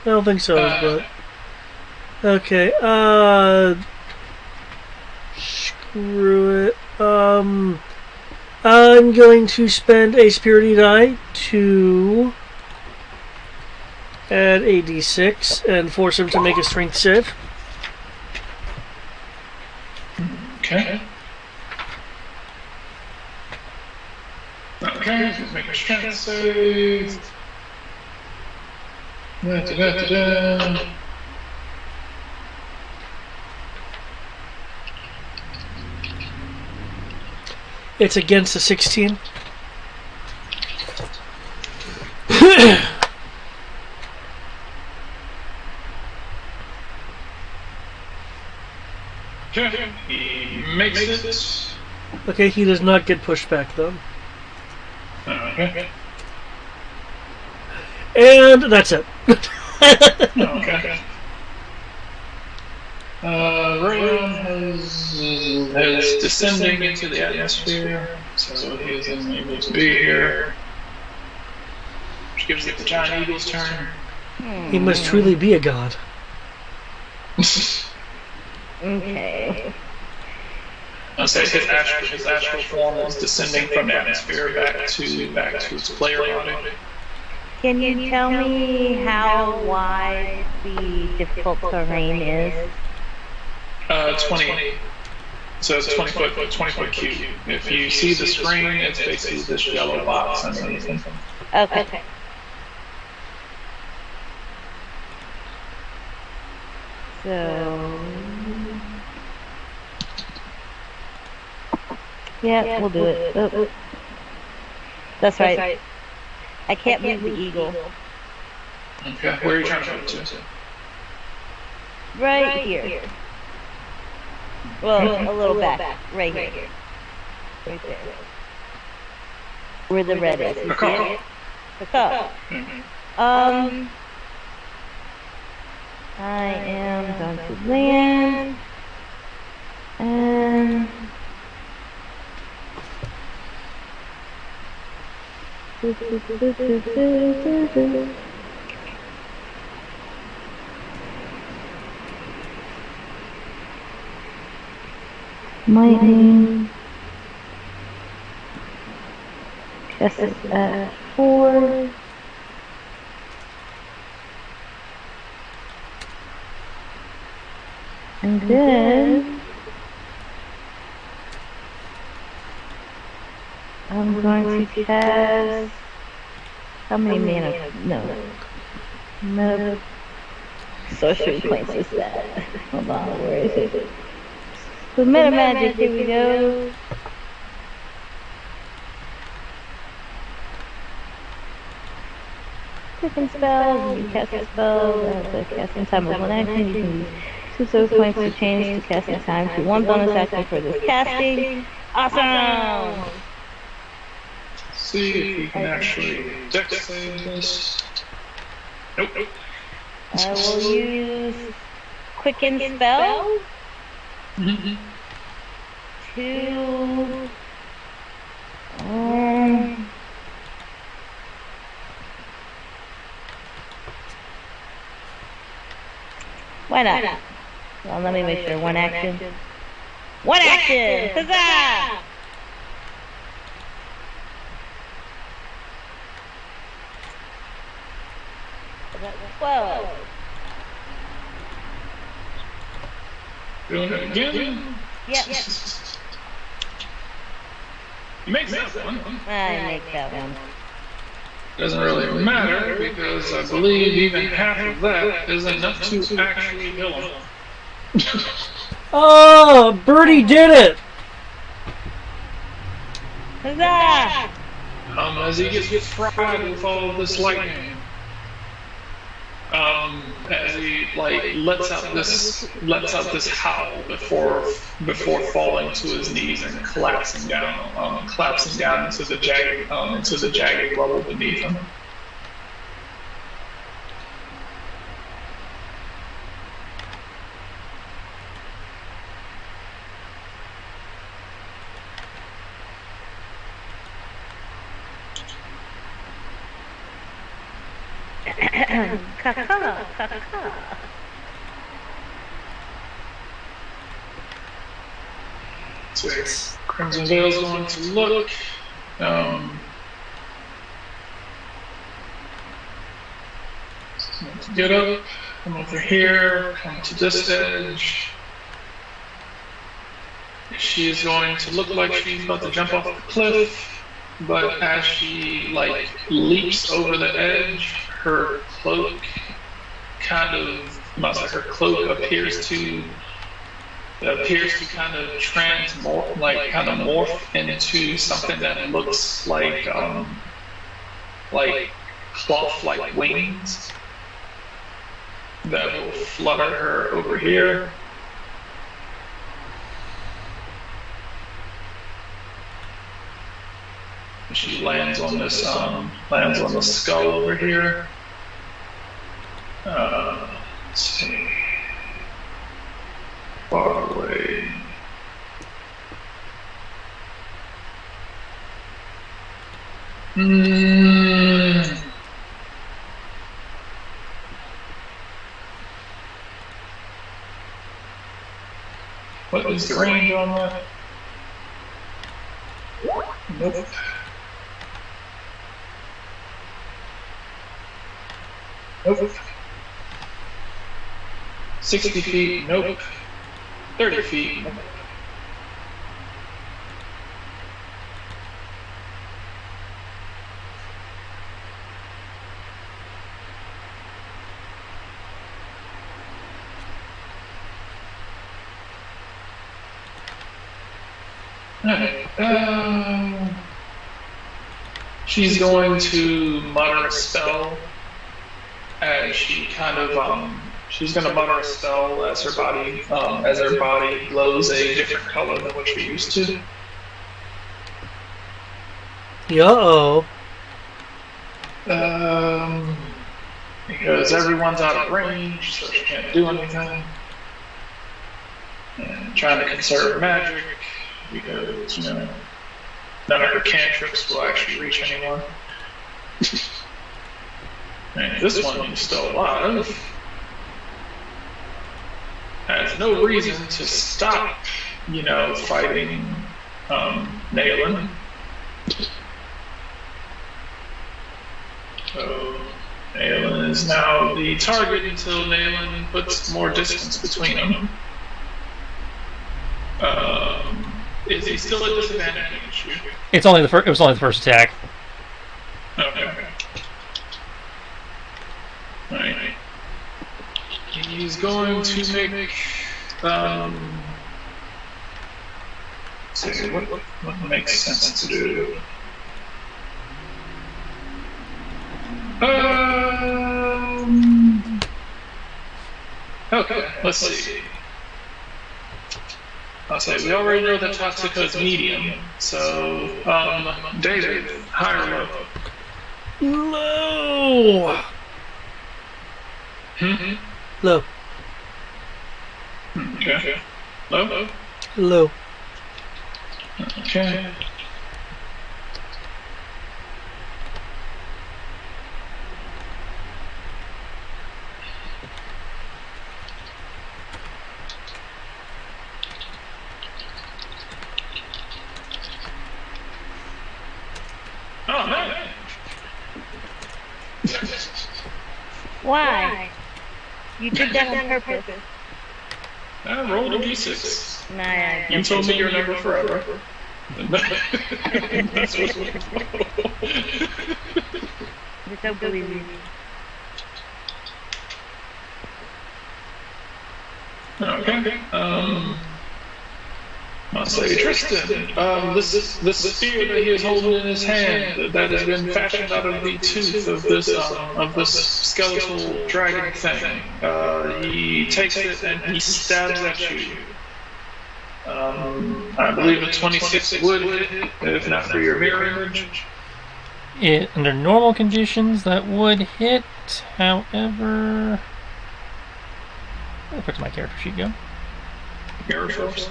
[SPEAKER 3] I don't think so, but okay. Screw it. I'm going to spend a security die to add a d6 and force him to make a strength save.
[SPEAKER 1] Okay. Okay, let's make a strength save. Da-da-da-da-da.
[SPEAKER 3] It's against a 16.
[SPEAKER 1] Okay, he makes it.
[SPEAKER 3] Okay, he does not get pushed back though.
[SPEAKER 1] Okay.
[SPEAKER 3] And that's it.
[SPEAKER 1] Okay. Rayon has descending into the atmosphere, so he is unable to be here. Which gives it the giant eagle's turn.
[SPEAKER 3] He must truly be a god.
[SPEAKER 5] Okay.
[SPEAKER 1] I'll say his astral form is descending from the atmosphere back to its player body.
[SPEAKER 5] Can you tell me how wide the difficult terrain is?
[SPEAKER 1] 20. So it's 20 foot cube. If you see the screen, it's basically this yellow box underneath it.
[SPEAKER 5] Okay. So, yeah, we'll do it. Oh. That's right. I can't move the eagle.
[SPEAKER 1] Okay, where are you trying to move to?
[SPEAKER 5] Right here. Well, a little back. Right here. Right there. Where the red is. You see it? The cup. I am going to land. And my aim. Guess it's at 4. And then I'm going to cast. How many mana? No. Sorcery points is that? Hold on, where is it? So meta magic, here we go. Different spells, you cast a spell, the casting time of 1 action, you can use 2 soul points to change the casting time to 1 bonus action for this casting. Awesome!
[SPEAKER 1] See if we can actually dex save this. Nope.
[SPEAKER 5] I will use Quicken Spell to why not? Well, let me make sure. 1 action. 1 action! Huzzah! That's 12.
[SPEAKER 1] Doing it again.
[SPEAKER 5] Yep.
[SPEAKER 1] You make that one.
[SPEAKER 5] I make that one.
[SPEAKER 1] Doesn't really matter because I believe even half of that is enough to actually kill him.
[SPEAKER 3] Oh, Birdie did it!
[SPEAKER 5] Huzzah!
[SPEAKER 1] As he gets fried with all of this lightning. As he lets out this howl before falling to his knees and collapsing down into the jagged rubble beneath him.
[SPEAKER 5] Caca.
[SPEAKER 1] So Crimson Veil's going to look. Get up, come over here, come to this edge. She is going to look like she's about to jump off the cliff, but as she leaps over the edge, her cloak appears to kind of morph into something that looks like cloth-like wings that will flutter her over here. She lands on this skull over here. Let's see. far away? What is the range on that? Nope. Nope. 60 feet, nope. 30 feet, nope. Alright, she's going to mutter a spell as she kind of, she's going to mutter a spell as her body glows a different color than what you're used to.
[SPEAKER 3] Uh-oh.
[SPEAKER 1] Because everyone's out of range, so she can't do anything. And trying to conserve magic, because, you know, none of her cantrips will actually reach anyone. And this one who's still alive has no reason to stop, you know, fighting Naylin. So Naylin is now the target until Naylin puts more distance between them. Is he still at disadvantage against you?
[SPEAKER 2] It's only the first. It was only the first attack.
[SPEAKER 1] Okay. Alright. He's going to make see what makes sense to do. Okay, let's see. I'll say we already know that Toxica is medium, so David, high or low?
[SPEAKER 3] Low. Low.
[SPEAKER 1] Okay. Low?
[SPEAKER 3] Low.
[SPEAKER 1] Okay. Oh, man.
[SPEAKER 5] Why? You did that on purpose.
[SPEAKER 1] I rolled a d6.
[SPEAKER 5] Nah, yeah,
[SPEAKER 1] You told me your number forever. That's what
[SPEAKER 5] I don't believe you.
[SPEAKER 1] Okay. I'll say Tristan. This spear that he is holding in his hand that has been fashioned out of the tooth of this skeletal dragon thing. He takes it and he stabs at you. I believe a 26 would hit, if not for your mirror image.
[SPEAKER 2] Under normal conditions, that would hit. However, where the fuck does my character sheet go?
[SPEAKER 1] Mirror force.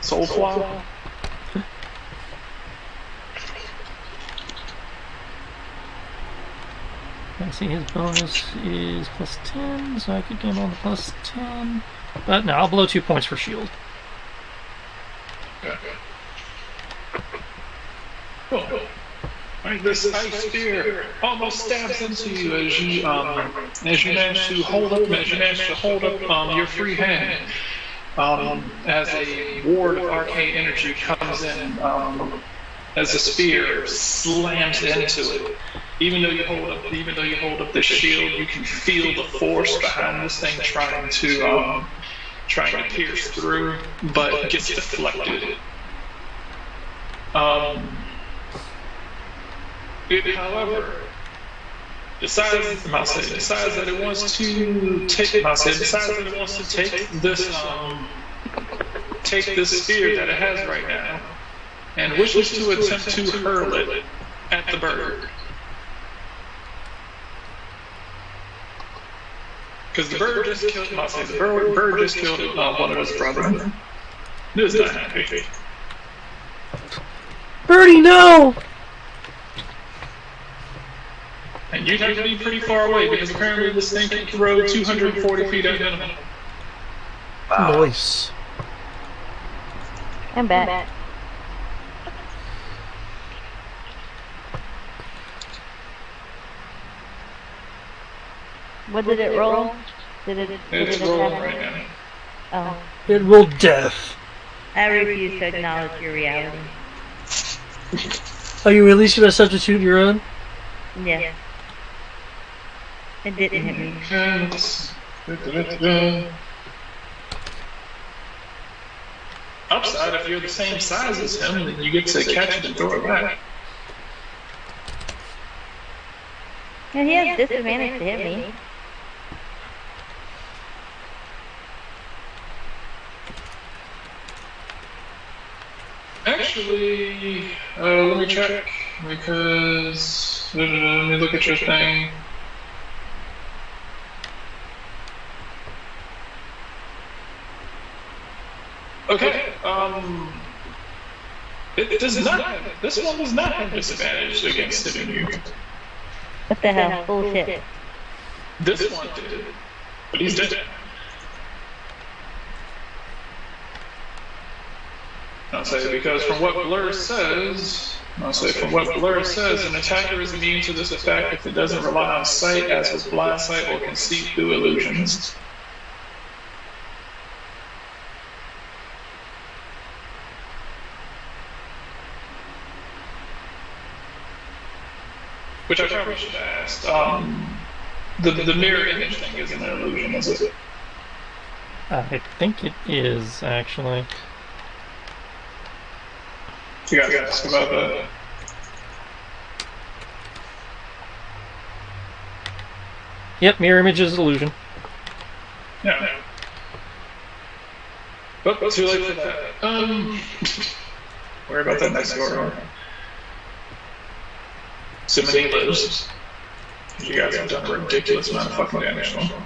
[SPEAKER 1] Soulflower.
[SPEAKER 2] I see his bonus is plus 10, so I could get him on the plus 10. But no, I'll blow 2 points for shield.
[SPEAKER 1] Okay. Cool. Right, this ice spear almost stabs into you as you manage to hold up your free hand as a ward of arcane energy comes in as the spear slams into it. Even though you hold up the shield, you can feel the force behind this thing trying to pierce through, but it gets deflected. It, however, decides that it wants to take this spear that it has right now and wishes to attempt to hurl it at the bird. Because the bird just killed, bird just killed one of his brothers. This is not happy.
[SPEAKER 3] Birdie, no!
[SPEAKER 1] And you'd have to be pretty far away because apparently this thing can throw 240 feet at minimum.
[SPEAKER 3] Nice.
[SPEAKER 5] I'm back. What did it roll?
[SPEAKER 1] It's rolling right now.
[SPEAKER 5] Oh.
[SPEAKER 3] It rolled death.
[SPEAKER 5] I refuse to acknowledge your reality.
[SPEAKER 3] Are you at least going to substitute your own?
[SPEAKER 5] Yeah. It didn't hit me.
[SPEAKER 1] Upside, if you're the same size as him, then you get to catch it and throw it back.
[SPEAKER 5] Yeah, he has disadvantage to hit me.
[SPEAKER 1] Actually, let me check, because, let me look at your thing. Okay, it does not have, this one does not have disadvantage against hitting you.
[SPEAKER 5] What the hell? Bullshit.
[SPEAKER 1] This one did, but he's dead. I'll say because from what Blur says, an attacker is immune to this effect if it doesn't rely on sight, as with blind sight, or can see through illusions. Which I probably should have asked. The mirror image thing isn't an illusion, is it?
[SPEAKER 2] I think it is, actually.
[SPEAKER 1] You gotta ask about that.
[SPEAKER 2] Yep, mirror image is illusion.
[SPEAKER 1] Yeah. But too late for that. Worry about that next go around. Simony lives. You guys have done a ridiculous amount of fucking damage to him.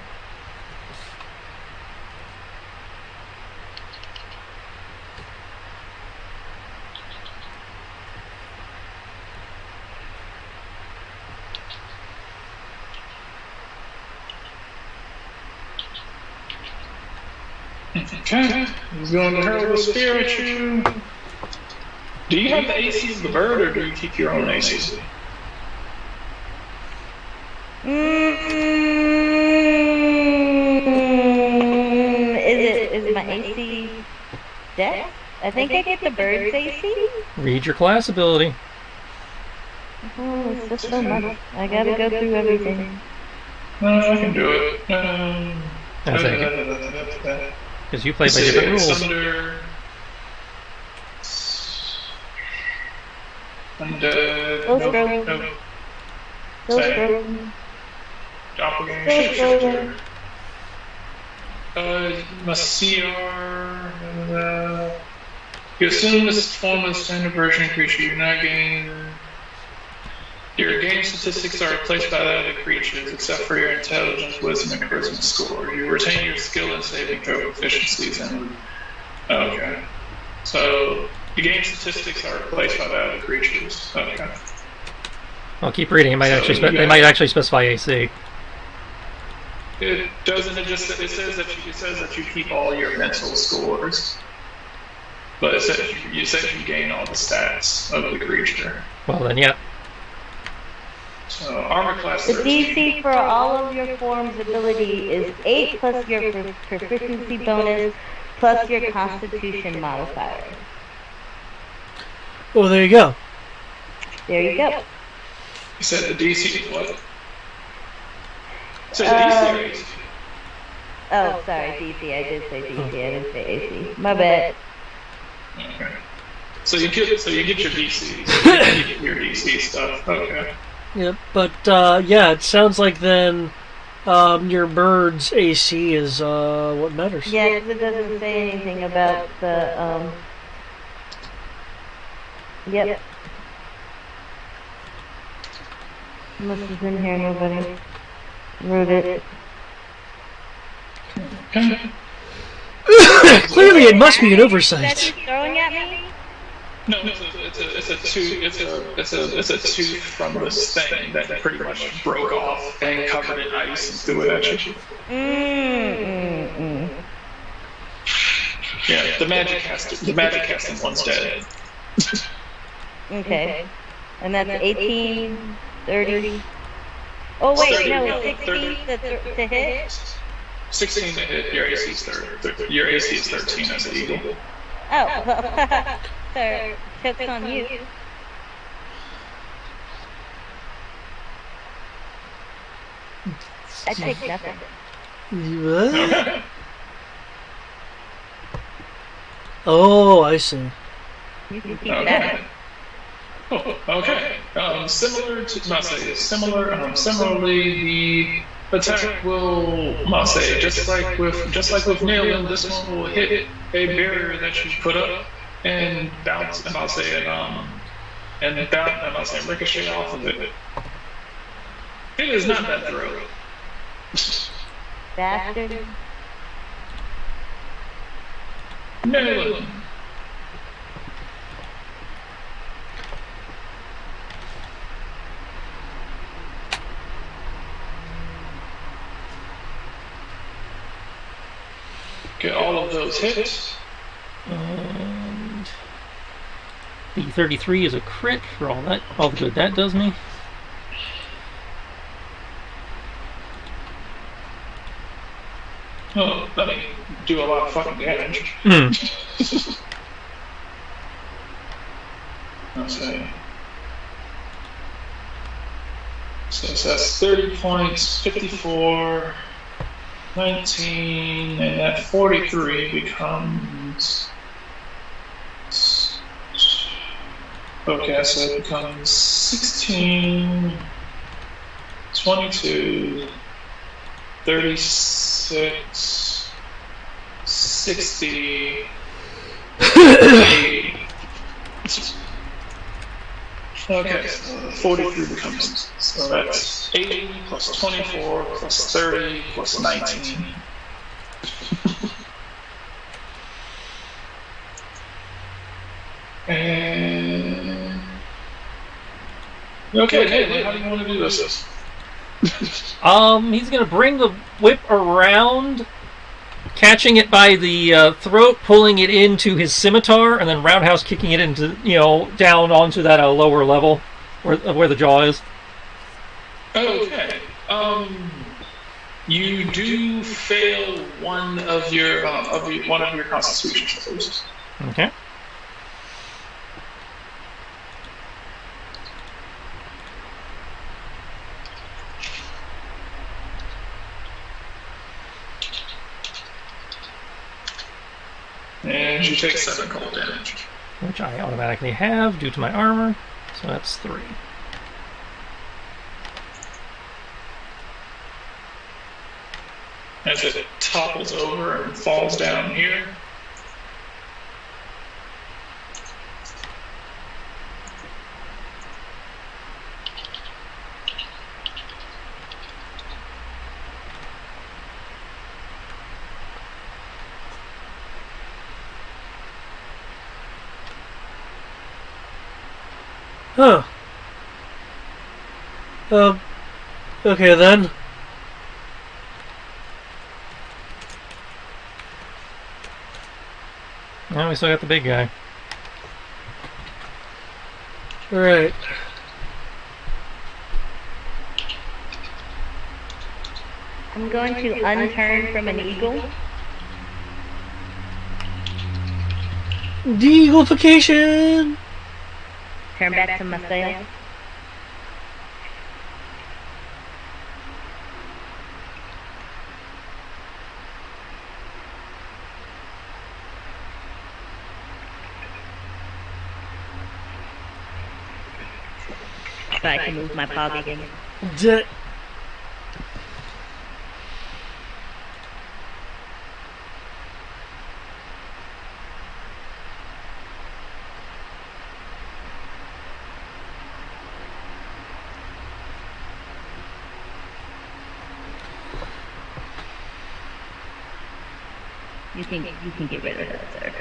[SPEAKER 1] Okay, he's going to hurl the spear at you. Do you have the AC of the bird, or do you keep your own AC?
[SPEAKER 5] Is my AC dex? I think I get the bird's AC.
[SPEAKER 2] Read your class ability.
[SPEAKER 5] Oh, it's just so much. I gotta go through everything.
[SPEAKER 1] I can do it.
[SPEAKER 2] Because you play by different rules.
[SPEAKER 1] Undead. Doppelganger. Shapeshifter. Messiar. You assume this form of standard version creature. You're not gaining. Your game statistics are replaced by that of the creatures, except for your intelligence, wisdom, and charisma score. You retain your skill and saving throw proficiencies. And okay, so your game statistics are replaced by that of the creatures. Okay.
[SPEAKER 2] I'll keep reading. It might they might actually specify AC.
[SPEAKER 1] It doesn't. It says that you keep all your mental scores, but it says you gain all the stats of the creature.
[SPEAKER 2] Well then, yeah.
[SPEAKER 1] So armor class.
[SPEAKER 5] The DC for all of your forms ability is 8 plus your proficiency bonus plus your Constitution modifier.
[SPEAKER 3] Oh, there you go.
[SPEAKER 5] There you go.
[SPEAKER 1] You said the DC is what? So DC or AC?
[SPEAKER 5] Oh, sorry, DC. I did say DC. I didn't say AC. My bad.
[SPEAKER 1] Okay. So you get your DC. So you get your DC stuff. Okay.
[SPEAKER 3] Yep, but yeah, it sounds like then your bird's AC is what matters.
[SPEAKER 5] Yeah, because it doesn't say anything about the Yep. Unless it's in here, nobody wrote it.
[SPEAKER 1] Okay.
[SPEAKER 3] Clearly, it must be an
[SPEAKER 4] That
[SPEAKER 3] oversight.
[SPEAKER 4] he's throwing at me?
[SPEAKER 1] No, it's a tooth from this thing that pretty much broke off and covered in ice and threw it at you. Yeah, the magic casting one's dead.
[SPEAKER 5] Okay. And that's 18, 30. Oh, wait,
[SPEAKER 1] 30,
[SPEAKER 5] no,
[SPEAKER 1] no,
[SPEAKER 5] it's 16 to hit?
[SPEAKER 1] 16 to hit. Your AC is your AC is 13 as an eagle.
[SPEAKER 5] Oh, well, so, joke's on you. I take nothing.
[SPEAKER 3] What?
[SPEAKER 1] Okay.
[SPEAKER 3] Oh, I see.
[SPEAKER 5] You can keep that.
[SPEAKER 1] Okay. Oh, okay. Similarly, the attack will, must say, just like with Neilin, this one will hit a barrier that you put up and bounce, and ricochet off of it. It is not that throw.
[SPEAKER 5] Bastard.
[SPEAKER 1] Neilin. Get all of those hits.
[SPEAKER 2] And the 33 is a crit for all the good that does me.
[SPEAKER 1] Oh, let me do a lot of fucking damage. Let's see. So that's 30 points, 54, 19, and that 43 becomes... Okay, so it becomes 16, 22, 36, 60, 80. Okay, so 43 becomes, so that's 80 plus 24 plus 30 plus 19. And... Okay, Caitlin, how do you want to do this?
[SPEAKER 2] He's gonna bring the whip around, catching it by the throat, pulling it into his scimitar, and then roundhouse kicking it into, down onto that lower level where the jaw is.
[SPEAKER 1] Okay. You do fail one of your constitution saves.
[SPEAKER 2] Okay.
[SPEAKER 1] And you take 7 cold damage.
[SPEAKER 2] Which I automatically have due to my armor, so that's 3.
[SPEAKER 1] As it topples over and falls down here.
[SPEAKER 3] Huh. Okay then.
[SPEAKER 2] Now we still got the big guy.
[SPEAKER 3] Alright.
[SPEAKER 5] I'm going to unturn from an eagle.
[SPEAKER 3] Deagleification!
[SPEAKER 5] Turn back to myself. So I can move my paw again. You can get rid of that,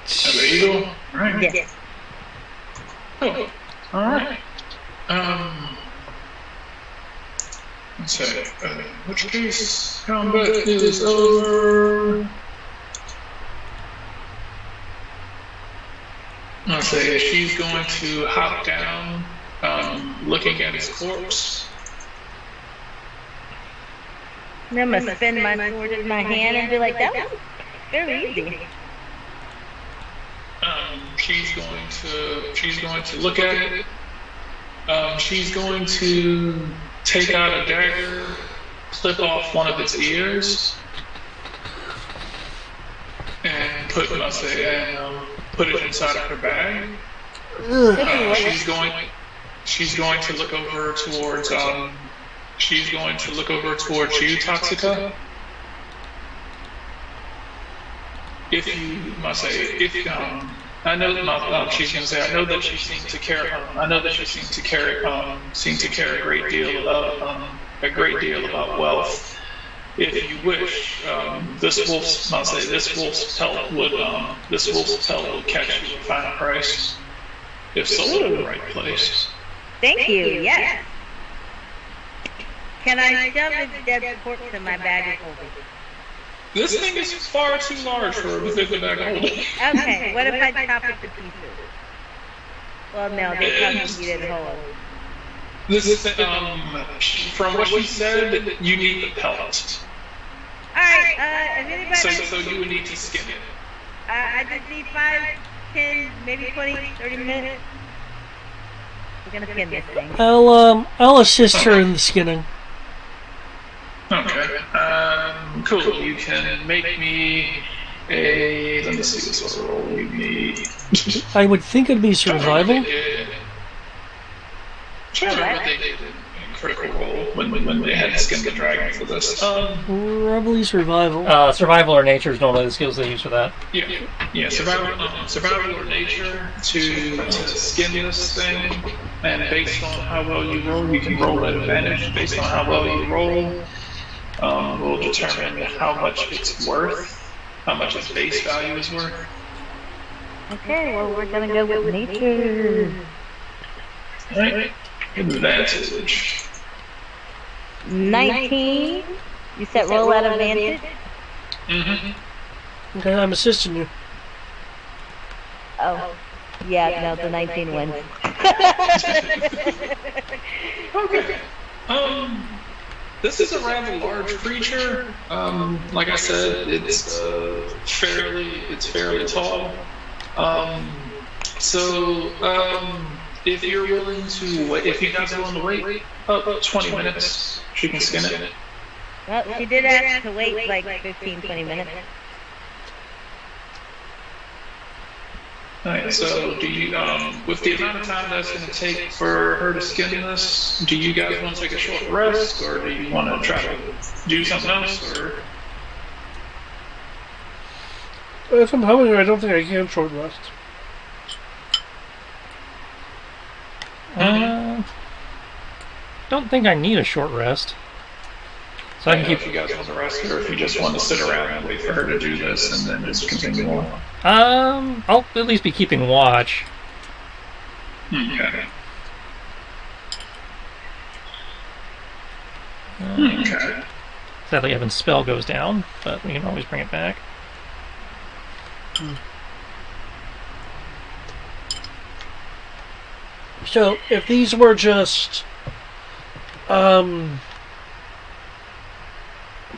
[SPEAKER 5] sir.
[SPEAKER 1] There you go. All right.
[SPEAKER 5] Yes.
[SPEAKER 1] Oh, all right. Let's say, in which case, combat is over. Let's say she's going to hop down, looking at his corpse.
[SPEAKER 5] I'm gonna spin my sword in my hand and be like, that was very easy.
[SPEAKER 1] She's going to look at it. She's going to take out a dagger, clip off one of its ears, and put it inside of her bag. She's going to look over towards you, Toxica. I know that she's going to say. I know that she seemed to care. I know that she seemed to care a great deal about wealth. If you wish, this wolf's pelt would catch you a fine price if sold in the right place.
[SPEAKER 5] Thank you, yes. Can I shove its dead corpse in my bag of holding?
[SPEAKER 1] This thing is far too large for a particular bag of holding.
[SPEAKER 5] Okay, what if I chop it to pieces? Well, no, they probably didn't hold.
[SPEAKER 1] From what she said, you need the pelt.
[SPEAKER 5] Alright, if anybody...
[SPEAKER 1] So you would need to skin it.
[SPEAKER 5] I just need 5, 10, maybe 20, 30 minutes. We're gonna skin this thing.
[SPEAKER 3] I'll assist her in the skinning.
[SPEAKER 1] Okay. Cool. You can make me a. Let me see what sort of roll you need.
[SPEAKER 3] I would think it'd be survival.
[SPEAKER 1] I'm trying to remember what they did in Critical Role when they had to skin the dragon for this.
[SPEAKER 3] Probably survival.
[SPEAKER 2] Survival or nature is normally the skills they use for that.
[SPEAKER 1] Yeah. Survival or nature to skin this thing, and based on how well you roll, you can roll at advantage. Based on how well you roll, will determine how much it's worth, how much its base value is worth.
[SPEAKER 5] Okay, well, we're gonna go with nature.
[SPEAKER 1] Alright, advantage.
[SPEAKER 5] 19. You said roll at advantage?
[SPEAKER 1] Mm-hmm.
[SPEAKER 3] Okay, I'm assisting you.
[SPEAKER 5] Oh. Yeah, no, the 19 wins.
[SPEAKER 1] Okay. This is a rather large creature. Like I said, it's fairly tall. If you're willing to wait, if you guys are willing to wait about 20 minutes, she can skin it.
[SPEAKER 5] Well, she did ask to wait like 15, 20 minutes.
[SPEAKER 1] Alright, so do you, with the amount of time that's going to take for her to skin this, do you guys want to take a short rest, or do you want to try to do something else, or?
[SPEAKER 3] If I'm hungry, I don't think I can short rest.
[SPEAKER 2] Don't think I need a short rest. So I can keep.
[SPEAKER 1] If you guys want to rest, or if you just want to sit around and wait for her to do this and then just continue on.
[SPEAKER 2] I'll at least be keeping watch.
[SPEAKER 1] Okay. Okay.
[SPEAKER 2] Sadly, Evan's spell goes down, but we can always bring it back.
[SPEAKER 3] So, if these were just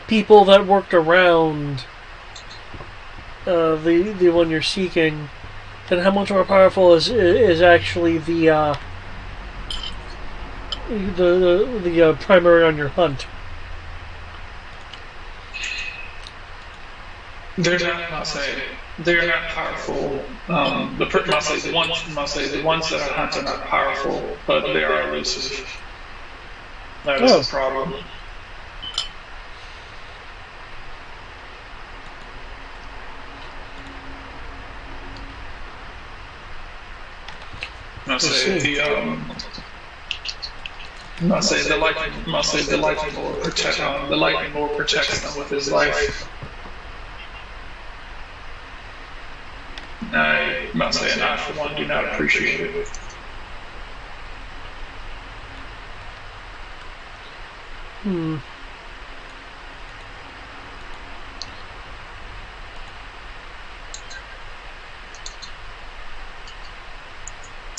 [SPEAKER 3] people that worked around the one you're seeking, then how much more powerful is actually the primary on your hunt?
[SPEAKER 1] They're not powerful. The ones that are hunt are not powerful, but they are elusive. That is the problem. The lightning lord protects them with his life. I must say, and I, for one, do not appreciate it.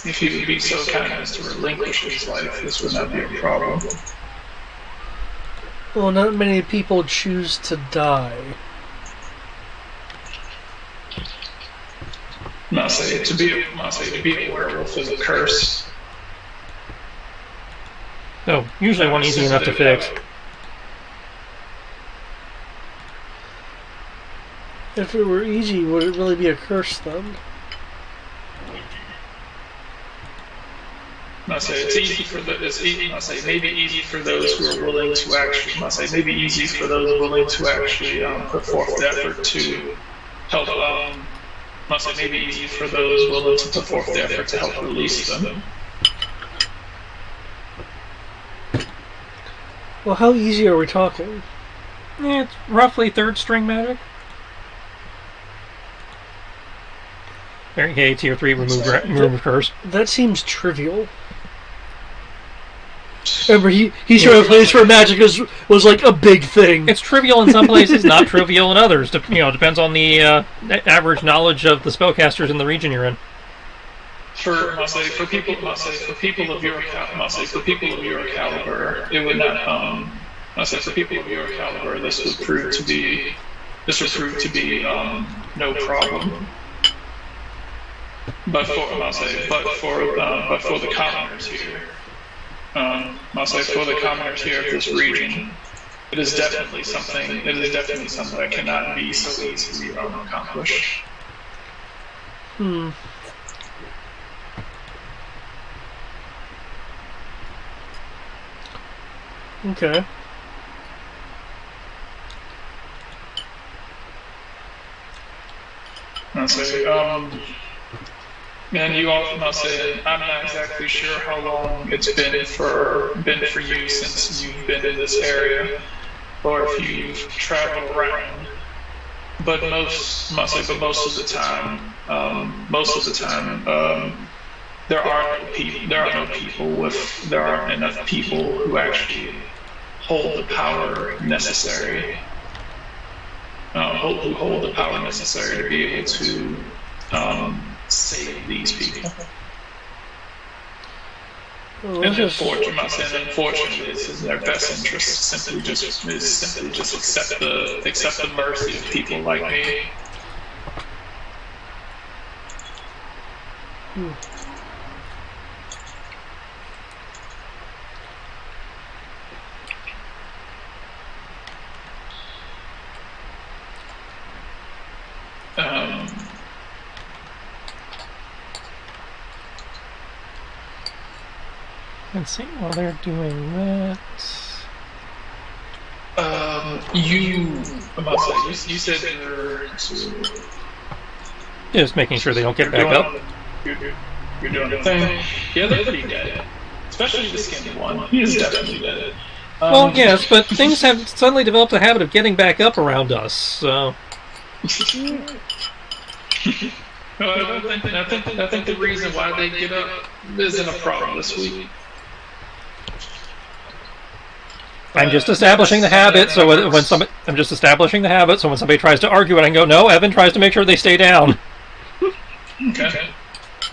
[SPEAKER 1] If he would be so kind as to relinquish his life, this would not be a problem.
[SPEAKER 3] Well, not many people choose to die.
[SPEAKER 1] Must say to be a werewolf is a curse.
[SPEAKER 2] No, usually one easy enough to fix.
[SPEAKER 3] If it were easy, would it really be a curse then?
[SPEAKER 1] Must say it's easy for the must say maybe easy for those who are willing to actually maybe easy for those willing to actually put forth the effort to help must say maybe easy for those willing to put forth the effort to help release them.
[SPEAKER 3] Well, how easy are we talking?
[SPEAKER 2] Yeah, it's roughly third string magic. Okay, tier 3, remove curse.
[SPEAKER 3] That seems trivial. Remember, he showed a place where magic was like a big thing.
[SPEAKER 2] It's trivial in some places, not trivial in others. Depends on the average knowledge of the spellcasters in the region you're in.
[SPEAKER 1] For people of your caliber, it would not. For people of your caliber, this would prove to be no problem. But for the commoners here, for the commoners here of this region, it is definitely something that cannot be so easily accomplished.
[SPEAKER 3] Okay.
[SPEAKER 1] And you also must say, I'm not exactly sure how long it's been for you since you've been in this area, or if you've traveled around. But most of the time, there aren't enough people who actually hold the power necessary. Who hold the power necessary to be able to save these people.
[SPEAKER 3] Well,
[SPEAKER 1] And unfortunately, it's in their best interest simply just accept the mercy of people like me.
[SPEAKER 2] Let's see, while they're doing that...
[SPEAKER 1] You said you're
[SPEAKER 2] Just making sure they don't get back up.
[SPEAKER 1] You're doing the thing. Yeah, they're pretty dead. Especially the skinny one. He is definitely dead.
[SPEAKER 2] Well, yes, but things have suddenly developed a habit of getting back up around us, so...
[SPEAKER 1] I think the reason why they get up isn't a problem this week.
[SPEAKER 2] I'm just establishing the habit, so when somebody tries to argue it, I can go, no, Evan tries to make sure they stay down.
[SPEAKER 1] Okay.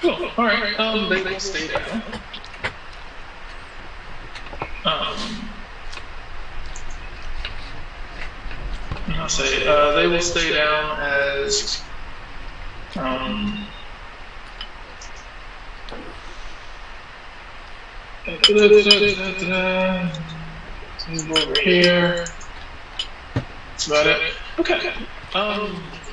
[SPEAKER 1] Cool. All right. They will stay down. I'll say they will stay down as over here. That's about it. Okay.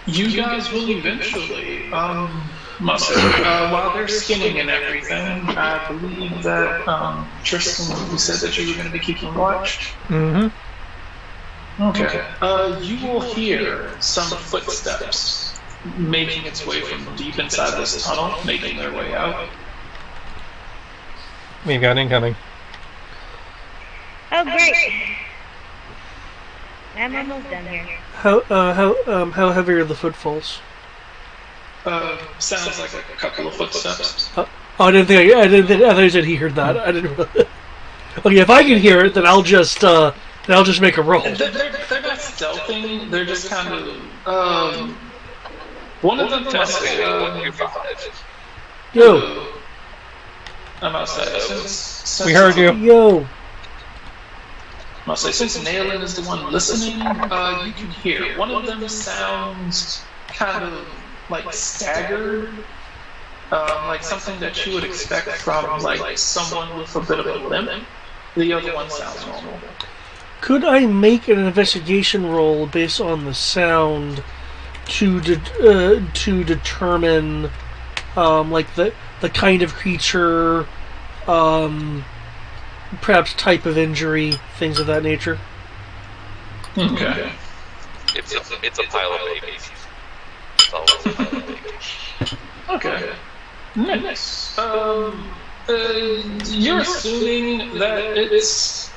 [SPEAKER 1] You guys will eventually, while they're skinning and everything, I believe that, Tristan, you said that you were going to be keeping watch?
[SPEAKER 2] Mm-hmm.
[SPEAKER 1] Okay. You will hear some footsteps making its way from deep inside this tunnel, making their way out.
[SPEAKER 2] We've got incoming.
[SPEAKER 5] Oh, great. I'm almost done here.
[SPEAKER 3] How heavy are the footfalls?
[SPEAKER 1] Sounds like a couple of footsteps.
[SPEAKER 3] I didn't think. I thought you said he heard that. I didn't. Okay, if I can hear it, then I'll just make a roll.
[SPEAKER 1] They're not stealthing. They're just kind of. One of them must say,
[SPEAKER 3] Yo.
[SPEAKER 1] I must say, since
[SPEAKER 2] We heard you.
[SPEAKER 3] Yo.
[SPEAKER 1] I must say, since Nailin is the one listening, you can hear. One of them sounds kind of like staggered, like something that you would expect from like someone with a bit of a limp. The other one sounds normal.
[SPEAKER 3] Could I make an investigation roll based on the sound to determine like the kind of creature, perhaps type of injury, things of that nature?
[SPEAKER 1] Okay.
[SPEAKER 6] It's a pile of babies. It's always a pile of babies.
[SPEAKER 1] Okay. Nice. You're assuming that it's.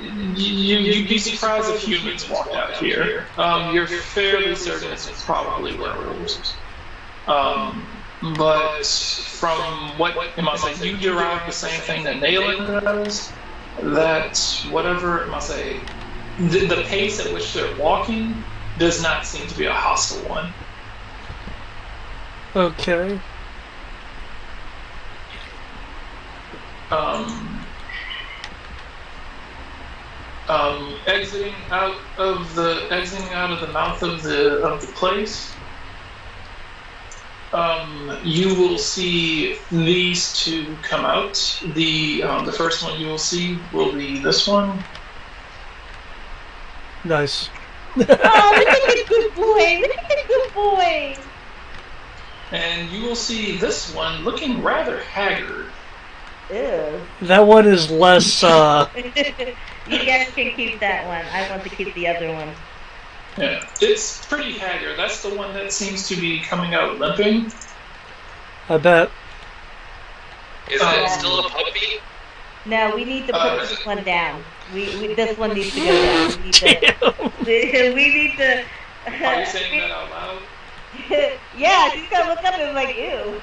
[SPEAKER 1] You'd be surprised if humans walked out here. You're fairly certain it's probably werewolves. But from what am I saying, you derive the same thing that Nailin does. That whatever am I say, the pace at which they're walking does not seem to be a hostile one.
[SPEAKER 3] Okay.
[SPEAKER 1] Exiting out of the mouth of the place, you will see these two come out. The first one you will see will be this one.
[SPEAKER 3] Nice.
[SPEAKER 5] Oh, look at the good boy! Look at the good boy!
[SPEAKER 1] And you will see this one looking rather haggard.
[SPEAKER 5] Ew.
[SPEAKER 3] That one is less.
[SPEAKER 5] You guys can keep that one. I want to keep the other one.
[SPEAKER 1] Yeah, it's pretty haggard. That's the one that seems to be coming out limping.
[SPEAKER 3] I bet.
[SPEAKER 6] Is it still a puppy?
[SPEAKER 5] No, we need to put this one down. We this one needs to go down. We need to. We need to.
[SPEAKER 1] Are you saying that out loud?
[SPEAKER 5] Yeah, she's gonna look up and be like, ew.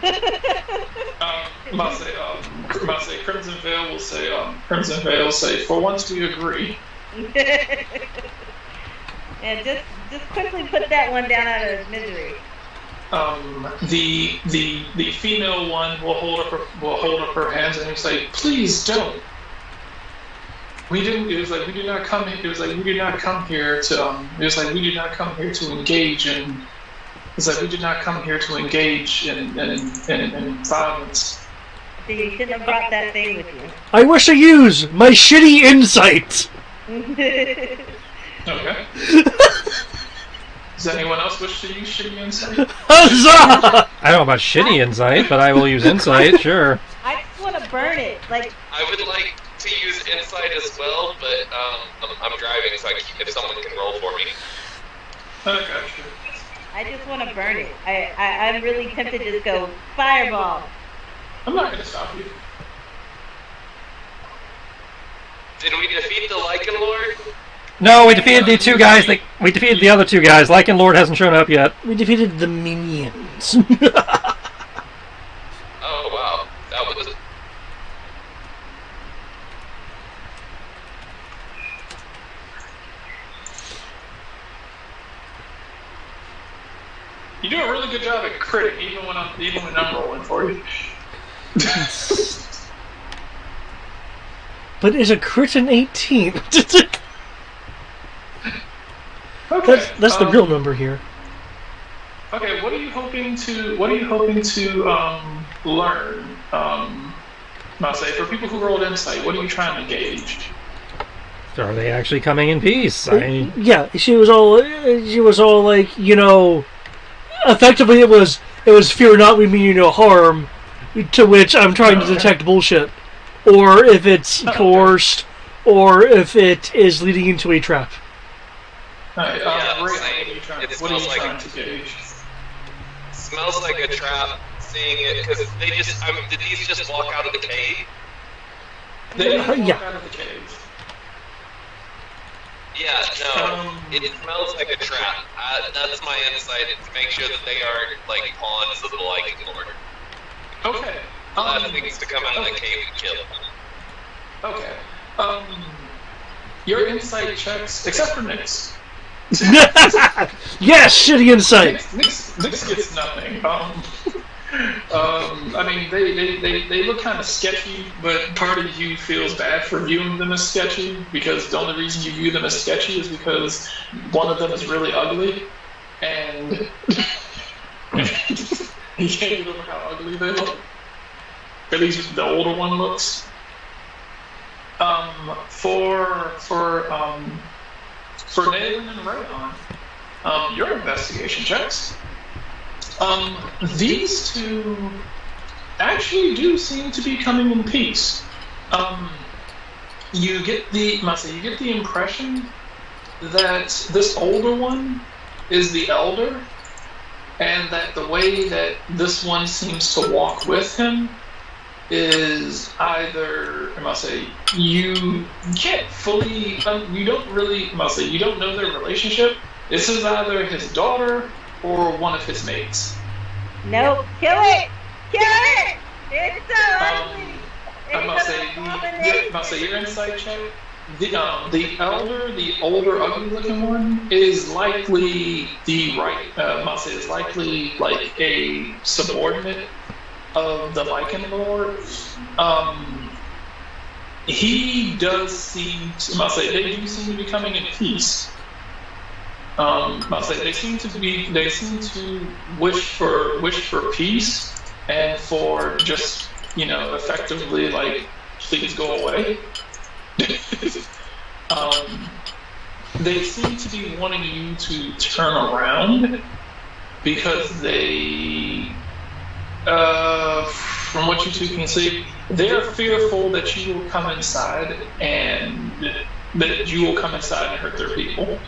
[SPEAKER 1] Must say, Crimson Veil will say, for once we agree.
[SPEAKER 5] And just quickly put that one down out of misery.
[SPEAKER 1] The female one will hold up her hands and say, please don't. We didn't. It was like we did not come. It was like we did not come here to. It was like we did not come here to engage in. It's like we did not come here to engage in violence.
[SPEAKER 5] So you shouldn't have brought that thing with you.
[SPEAKER 3] I wish to use my shitty insight.
[SPEAKER 1] Okay. Does anyone else wish to use shitty insight?
[SPEAKER 3] Huzzah!
[SPEAKER 2] I don't know about shitty insight, but I will use insight, sure.
[SPEAKER 5] I just want to burn it. Like,
[SPEAKER 6] I would like to use insight as well, but I'm driving, so if someone can roll for me.
[SPEAKER 1] I got you.
[SPEAKER 5] I just want to burn it. I'm really tempted to just go fireball.
[SPEAKER 1] I'm not going to stop you.
[SPEAKER 6] Did we defeat the Lycan Lord?
[SPEAKER 2] No, we defeated the two guys. We defeated the other two guys. Lycan Lord hasn't shown up yet.
[SPEAKER 3] We defeated the minions.
[SPEAKER 6] Oh wow, that was.
[SPEAKER 1] You do a really good job at critting, even when I'm rolling for you.
[SPEAKER 3] But is a crit an 18?
[SPEAKER 1] Okay.
[SPEAKER 3] That's the real number here.
[SPEAKER 1] Okay, what are you hoping to learn? I'll say for people who rolled insight, what are you trying to gauge?
[SPEAKER 2] Are they actually coming in peace?
[SPEAKER 3] Yeah, she was all like, you know, effectively it was fear not, we mean you no harm, to which I'm trying to detect bullshit, or if it's coerced, or if it is leading into a trap.
[SPEAKER 1] Alright,
[SPEAKER 6] same.
[SPEAKER 1] What are you trying to gauge?
[SPEAKER 6] Smells like a trap. Seeing it because they just. Did these just walk out of the cave?
[SPEAKER 1] They didn't walk
[SPEAKER 3] Yeah.
[SPEAKER 1] out of the cave.
[SPEAKER 6] Yeah, no,
[SPEAKER 1] Um,
[SPEAKER 6] it smells like a trap. That's my insight, is to make sure that they are, like, pawns of the Viking Lord.
[SPEAKER 1] okay.
[SPEAKER 6] Last things to come out of the cave and kill.
[SPEAKER 1] Okay. Your insight checks, except for Nyx.
[SPEAKER 3] Yes, shitty insight.
[SPEAKER 1] Nyx gets nothing. I mean, they look kind of sketchy, but part of you feels bad for viewing them as sketchy, because the only reason you view them as sketchy is because one of them is really ugly, and you can't get over how ugly they look. At least the older one looks. For Nalen and Rayon, your investigation checks. These two actually do seem to be coming in peace. You get the impression that this older one is the elder, and that the way that this one seems to walk with him is either, you can't fully, you don't really, you don't know their relationship. This is either his daughter or one of his mates.
[SPEAKER 5] Nope, kill it! Kill it! It's so ugly!
[SPEAKER 1] I must say, your insight check, the elder, the older, ugly-looking one, is likely is likely like a subordinate of the Viking Lord. He does seem to, they do seem to be coming in peace. They seem to wish for peace, and for just, effectively, like, please go away. They seem to be wanting you to turn around, because they, from what you two can see, they're fearful that you will come inside and hurt their people.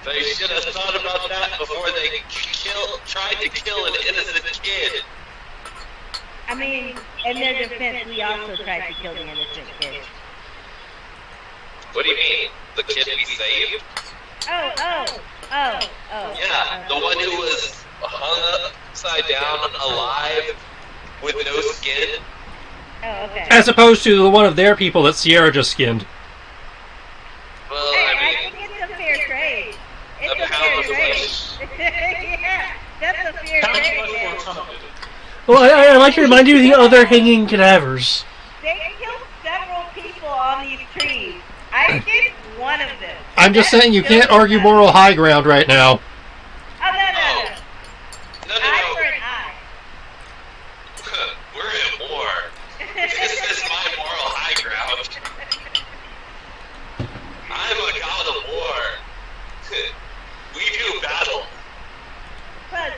[SPEAKER 6] They should have thought about that before they tried to kill an innocent kid.
[SPEAKER 5] I mean, in their defense, we also tried to kill the innocent kid.
[SPEAKER 6] What do you mean? The kid we saved?
[SPEAKER 5] Oh.
[SPEAKER 6] Yeah, the one who was hung upside down, alive, with no skin.
[SPEAKER 5] Oh, okay.
[SPEAKER 2] As opposed to the one of their people that Sierra just skinned.
[SPEAKER 6] Well,
[SPEAKER 5] Hey,
[SPEAKER 6] I
[SPEAKER 5] I think it's a fair trade. It's
[SPEAKER 6] a
[SPEAKER 5] a
[SPEAKER 6] pound
[SPEAKER 5] fair
[SPEAKER 6] of
[SPEAKER 5] trade.
[SPEAKER 6] flesh.
[SPEAKER 5] Yeah, that's a fair
[SPEAKER 1] How much
[SPEAKER 5] trade.
[SPEAKER 1] for a
[SPEAKER 5] Yeah.
[SPEAKER 1] ton of it?
[SPEAKER 3] Well, I like to remind you of the other hanging cadavers.
[SPEAKER 5] They killed several people on these trees. I did one of them.
[SPEAKER 2] I'm just
[SPEAKER 5] That's
[SPEAKER 2] saying you
[SPEAKER 5] still
[SPEAKER 2] can't argue
[SPEAKER 5] bad.
[SPEAKER 2] moral high ground right now.
[SPEAKER 5] Oh, no.
[SPEAKER 6] No.
[SPEAKER 5] Eye for an eye.
[SPEAKER 6] We're at war. This is my moral high ground. I'm a god of war. We do battle.
[SPEAKER 5] Plus,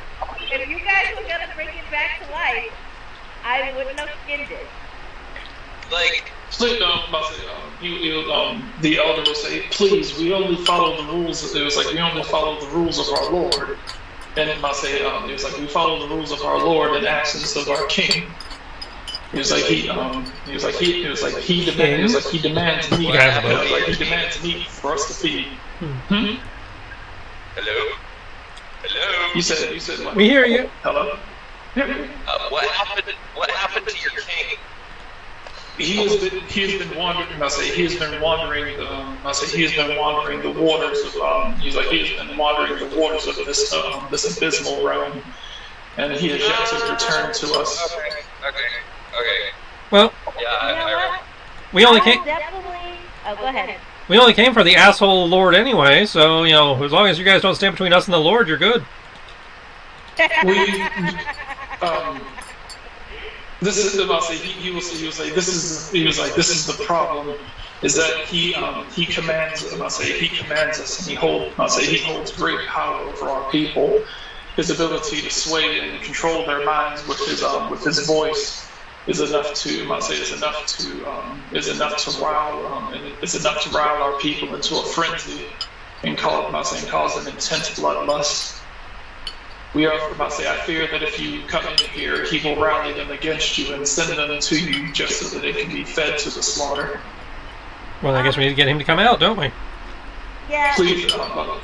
[SPEAKER 5] if you guys were gonna bring it back to life, I wouldn't have skinned it.
[SPEAKER 6] Like,
[SPEAKER 1] The elder will say, "Please, we only follow the rules." It was like, "We only follow the rules of our Lord." And it must say, it was like, "We follow the rules of our Lord and actions of our King." He demands meat. He demands meat for us to feed.
[SPEAKER 6] hello? Hello?
[SPEAKER 1] You said what?
[SPEAKER 2] We hear you.
[SPEAKER 1] Hello?
[SPEAKER 6] What happened to your king?
[SPEAKER 1] He has been wandering. He has been wandering the waters of. He has been wandering the waters of this abysmal realm, and he has yet to return to us.
[SPEAKER 6] Okay.
[SPEAKER 2] Well,
[SPEAKER 6] Yeah,
[SPEAKER 5] You know what?
[SPEAKER 2] we only
[SPEAKER 5] I will
[SPEAKER 2] came.
[SPEAKER 5] definitely... Oh, go ahead.
[SPEAKER 2] We only came for the asshole Lord anyway, so as long as you guys don't stand between us and the Lord, you're good.
[SPEAKER 1] This is he will say this is the problem, is that he commands us, and he holds great power over our people. His ability to sway and control their minds with his voice is enough to rile our people into a frenzy and cause an intense bloodlust. I fear that if you come in here, he will rally them against you and send them to you just so that they can be fed to the slaughter.
[SPEAKER 2] Well, I guess we need to get him to come out, don't we?
[SPEAKER 5] Yeah.
[SPEAKER 1] Please, I'll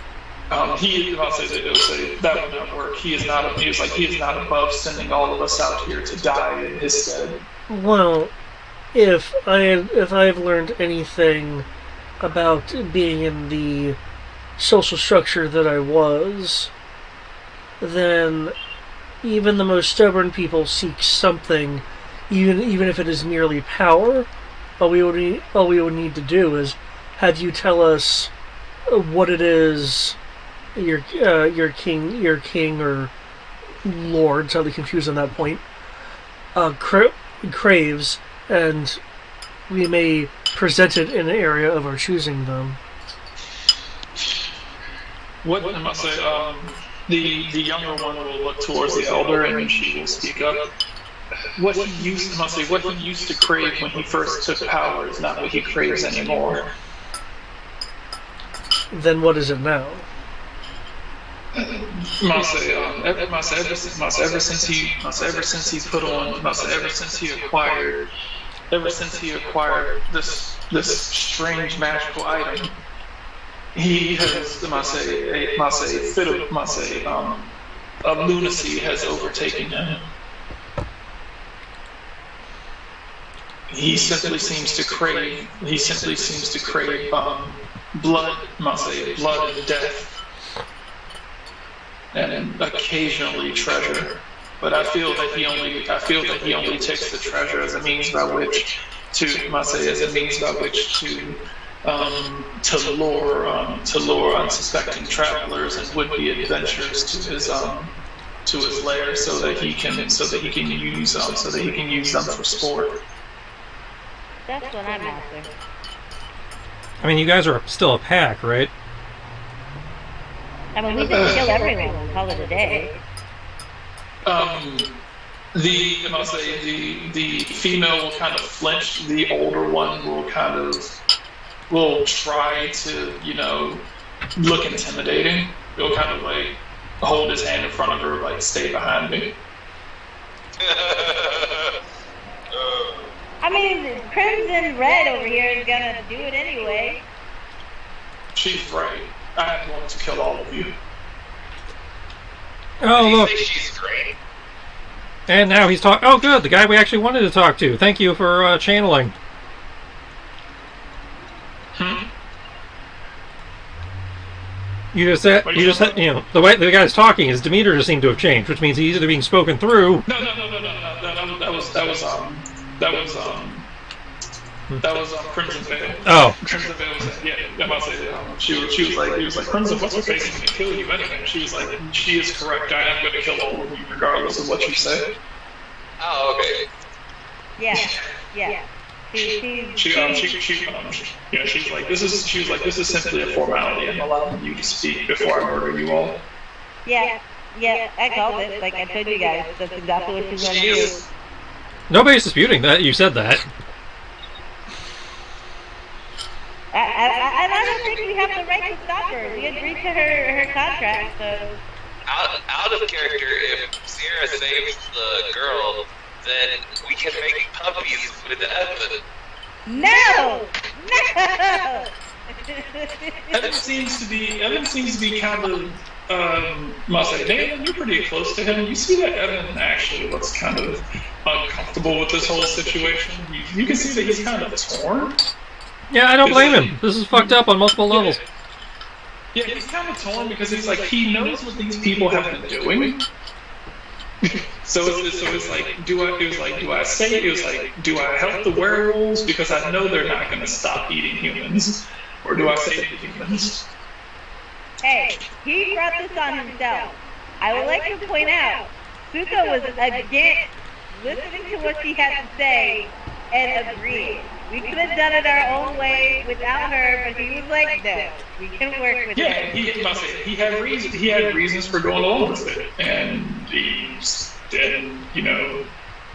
[SPEAKER 1] say that it'll say that would not work. He is not. He is not above sending all of us out here to die in his stead.
[SPEAKER 3] Well, if I've learned anything about being in the social structure that I was, then even the most stubborn people seek something, even if it is merely power. All we would need to do is have you tell us what it is your king or lord, slightly confused on that point, craves, and we may present it in an area of our choosing them.
[SPEAKER 1] What I must say, the younger one will look towards the elder and she will speak up. What he used to crave when he first took power is not what he craves anymore.
[SPEAKER 3] Then what is it now?
[SPEAKER 1] Ever since he acquired this strange magical item, he has a fit of lunacy has overtaken him. He simply seems to crave blood and death, and occasionally treasure. But I feel that he only takes the treasure as a means by which to lure unsuspecting travelers and would-be adventurers to his lair, so that he can use them for sport.
[SPEAKER 5] That's what I'm after.
[SPEAKER 2] I mean, you guys are still a pack, right?
[SPEAKER 5] I mean, we just kill everyone and call it a day.
[SPEAKER 1] The female will kind of flinch. The older one will try to, look intimidating. He'll kind of like hold his hand in front of her, like, stay behind me.
[SPEAKER 5] I mean, Crimson Red over here is gonna do it anyway.
[SPEAKER 1] She's right. I am going to kill all of you.
[SPEAKER 2] Oh, look.
[SPEAKER 6] She's great.
[SPEAKER 2] And now he's talking. Oh, good. The guy we actually wanted to talk to. Thank you for channeling. You just said, the way the guy's talking, his demeanor just seemed to have changed, which means he's either being spoken through.
[SPEAKER 1] No. That was Crimson Veil.
[SPEAKER 2] Oh.
[SPEAKER 1] Crimson Veil was, I'm about to say, he was like, Crimson, what's her face going to kill you anyway? She was like, she is correct, I am going to kill all of you regardless of what you say.
[SPEAKER 6] Oh, okay.
[SPEAKER 5] Yeah.
[SPEAKER 1] She's like, this is simply a formality. I'm allowing you to speak before I murder you all.
[SPEAKER 5] Yeah, I called it. Like I told you guys, that's exactly what she's going to do.
[SPEAKER 2] Nobody's disputing that. You said that.
[SPEAKER 5] I don't think we have the right to stop her. We agreed to her contract, so...
[SPEAKER 6] Out of character, if Sierra saves the girl, then we can make puppies with Evan.
[SPEAKER 5] No!
[SPEAKER 1] Evan seems to be kind of, must say, Damon, you're pretty close to him. You see that Evan actually looks kind of uncomfortable with this whole situation. You can see that he's kind of torn.
[SPEAKER 2] Yeah, I don't blame him. This is fucked up on multiple levels.
[SPEAKER 1] Yeah, he's kind of torn because it's like he knows what these people have been doing. So it's like, do I help the werewolves because I know they're not going to stop eating humans, or do I save the humans?
[SPEAKER 5] Hey, he brought this on himself. I would like to point out, Suka was again listening to what she had to say and agreeing. We could have done it our own way without her, but he was like, no, we can work with
[SPEAKER 1] it. He had reasons for going along with it, and as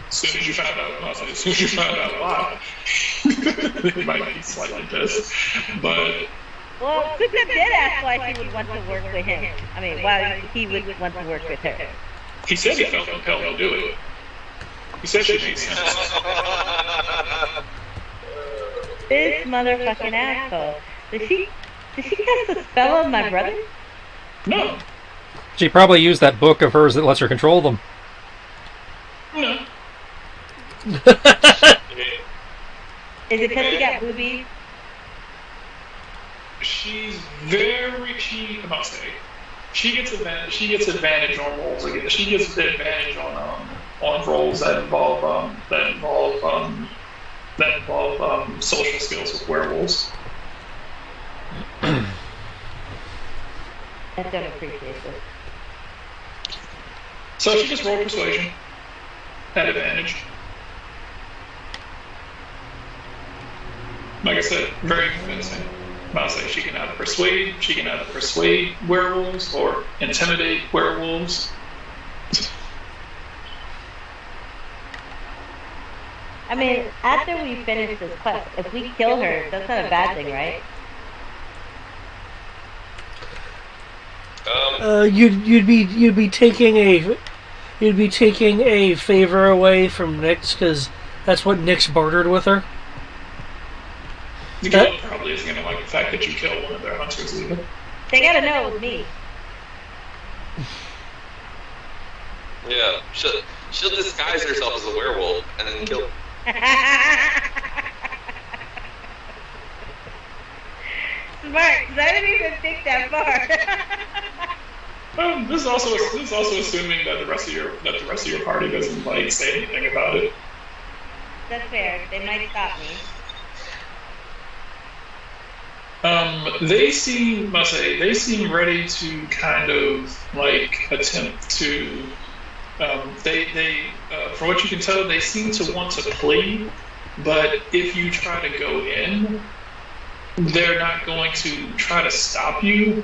[SPEAKER 1] soon as you found out why, it might be slightly pissed. But
[SPEAKER 5] well, Suka did ask why she would want to work with him. I mean, why he would want to work with her.
[SPEAKER 1] He said he felt compelled to do it. He said she made sense.
[SPEAKER 5] This motherfucking asshole. Did she cast a spell on my brother?
[SPEAKER 1] No.
[SPEAKER 2] She probably used that book of hers that lets her control them.
[SPEAKER 1] No.
[SPEAKER 5] Is it because she got boobies?
[SPEAKER 1] She's very. She gets advantage. She gets advantage on rolls. She gets advantage on rolls that involve social skills with werewolves.
[SPEAKER 5] I don't appreciate this.
[SPEAKER 1] So she just rolled persuasion at advantage. Like I said, very convincing. I'll say she can either persuade werewolves or intimidate werewolves.
[SPEAKER 5] I mean, after we finish this quest, if we kill her, that's not a bad thing, right?
[SPEAKER 3] You'd be taking a favor away from Nyx because that's what Nyx bartered with her.
[SPEAKER 1] The guild probably isn't gonna like the fact that you killed one of their hunters either.
[SPEAKER 5] They gotta know it was me.
[SPEAKER 6] Yeah, she'll disguise herself as a werewolf and then kill.
[SPEAKER 5] Smart, because I didn't even think that far.
[SPEAKER 1] This is also assuming that the rest of your party doesn't like say anything about it.
[SPEAKER 5] That's fair. They might stop me.
[SPEAKER 1] They seem ready to kind of like attempt to. From what you can tell, they seem to want to plead, but if you try to go in, they're not going to try to stop you.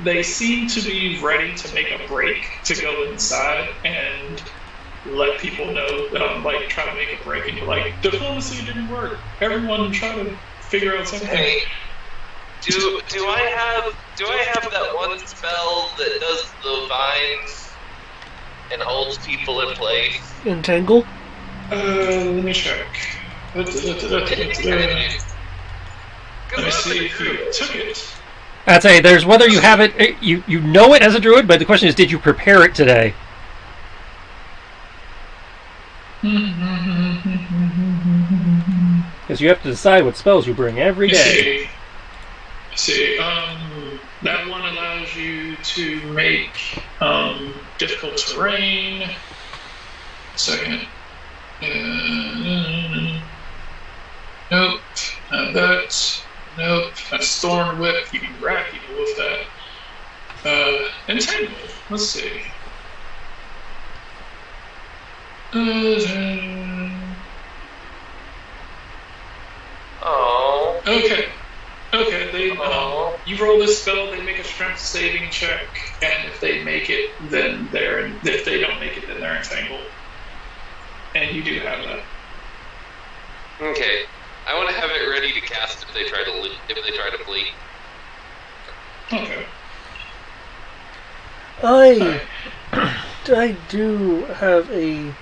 [SPEAKER 1] They seem to be ready to make a break to go inside and let people know, like try to make a break, and you're like, diplomacy didn't work. Everyone try to figure out something.
[SPEAKER 6] Hey, do I have that one spell that does the vines and holds people in place?
[SPEAKER 3] Entangle?
[SPEAKER 1] Let me check. Let me see if you took it.
[SPEAKER 2] I'd say there's whether you have it, you know it as a druid, but the question is, did you prepare it today? Because you have to decide what spells you bring every day.
[SPEAKER 1] That one allows you to make difficult terrain. Second. Nope. Not that. Nope. That's Thorn Whip. You can grab people with that. Entangle. Let's see.
[SPEAKER 6] Oh.
[SPEAKER 1] Okay. You roll this spell, they make a strength saving check, and if they make it, then if they don't make it, then they're entangled. And you do have that.
[SPEAKER 6] Okay. I want to have it ready to cast if they try to flee.
[SPEAKER 3] I
[SPEAKER 1] Okay.
[SPEAKER 3] I do have a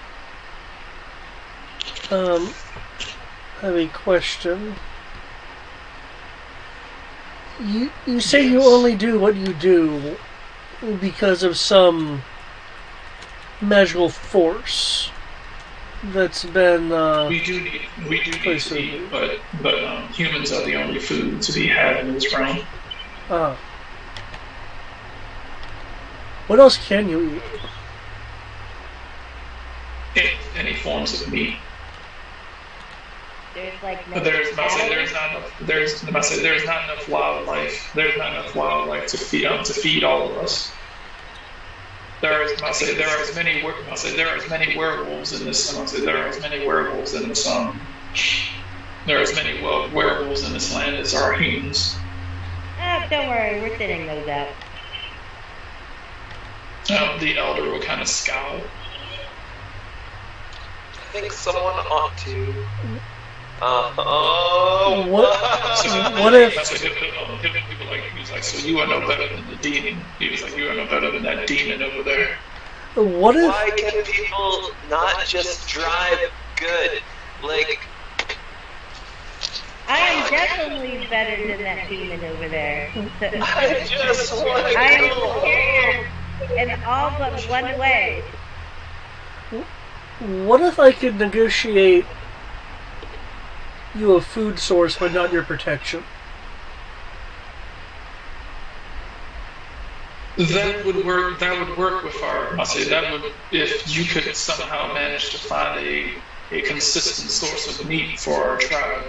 [SPEAKER 3] question. You say you only do what you do because of some magical force that's been
[SPEAKER 1] we do need to eat, but humans are the only food to be had in this realm.
[SPEAKER 3] What else can you eat?
[SPEAKER 1] Any forms of meat.
[SPEAKER 5] There's like no
[SPEAKER 1] There's not enough wildlife. There's not enough wildlife to feed all of us. There are as many werewolves in this. There are as many werewolves in this. There are as many werewolves in this land as are humans.
[SPEAKER 5] Don't worry, we're thinning those out.
[SPEAKER 1] The elder will kind of scowl.
[SPEAKER 6] I think someone ought to.
[SPEAKER 3] What if?
[SPEAKER 1] He's like, so you are no better than the demon. He was like, you are no better than that demon over there.
[SPEAKER 3] What if?
[SPEAKER 6] Why can people not just drive good? Like,
[SPEAKER 5] I am definitely better than that demon over there. So,
[SPEAKER 6] I just want to
[SPEAKER 5] I am
[SPEAKER 6] go
[SPEAKER 5] superior
[SPEAKER 6] home.
[SPEAKER 5] in all but one way.
[SPEAKER 3] What if I could negotiate you a food source, but not your protection?
[SPEAKER 1] That would work. That would work with our. I say that would if you could somehow manage to find a consistent source of meat for our tribe.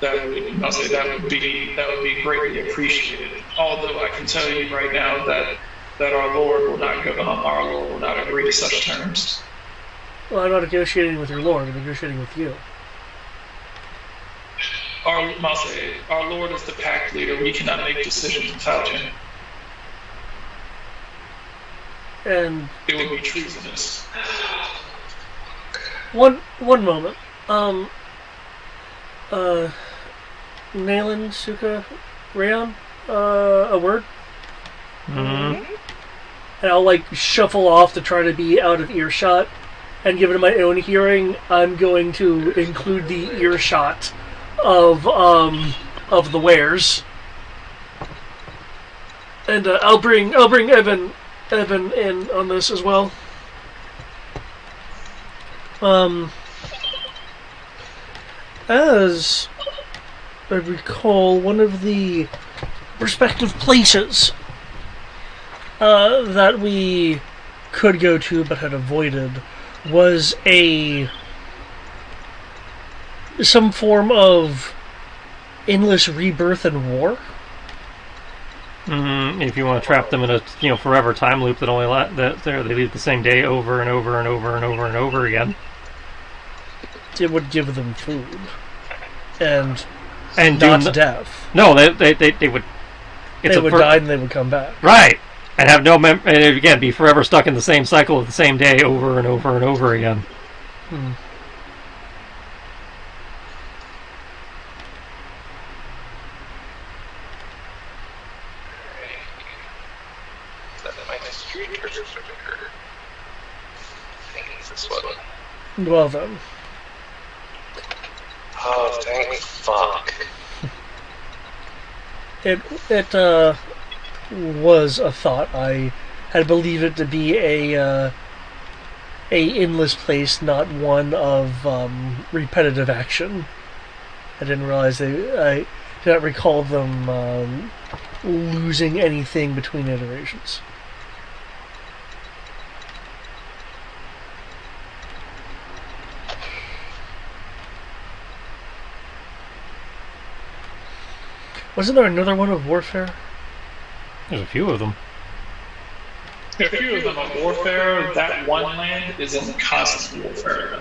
[SPEAKER 1] That would. I say that would be greatly appreciated. Although I can tell you right now that our Lord will not go. Our Lord will not agree to such terms.
[SPEAKER 3] Well, I'm not negotiating with your lord. I'm negotiating with you.
[SPEAKER 1] Our Lord is the pack leader. We cannot make decisions without him.
[SPEAKER 3] And
[SPEAKER 1] It would be treasonous.
[SPEAKER 3] one moment. Nayland, Suka, Rayon, a word?
[SPEAKER 2] Mm-hmm.
[SPEAKER 3] And I'll like shuffle off to try to be out of earshot. And given my own hearing, I'm going to include the earshot of the wares. And I'll bring Evan in on this as well. As I recall, one of the respective places that we could go to but had avoided was some form of endless rebirth and war.
[SPEAKER 2] Mm-hmm. If you want to trap them in a forever time loop that only they leave the same day over and over and over and over and over again.
[SPEAKER 3] It would give them food and
[SPEAKER 2] not
[SPEAKER 3] death.
[SPEAKER 2] No, they would.
[SPEAKER 3] They would die and they would come back.
[SPEAKER 2] Right, and have and again be forever stuck in the same cycle of the same day over and over and over again.
[SPEAKER 3] Hmm. Well then.
[SPEAKER 6] Oh, thank fuck.
[SPEAKER 3] It was a thought. I had believed it to be a endless place, not one of repetitive action. I didn't realize I did not recall them losing anything between iterations. Wasn't there another one of warfare?
[SPEAKER 2] There's a few of them.
[SPEAKER 1] A few of them are warfare. That one land is in constant warfare.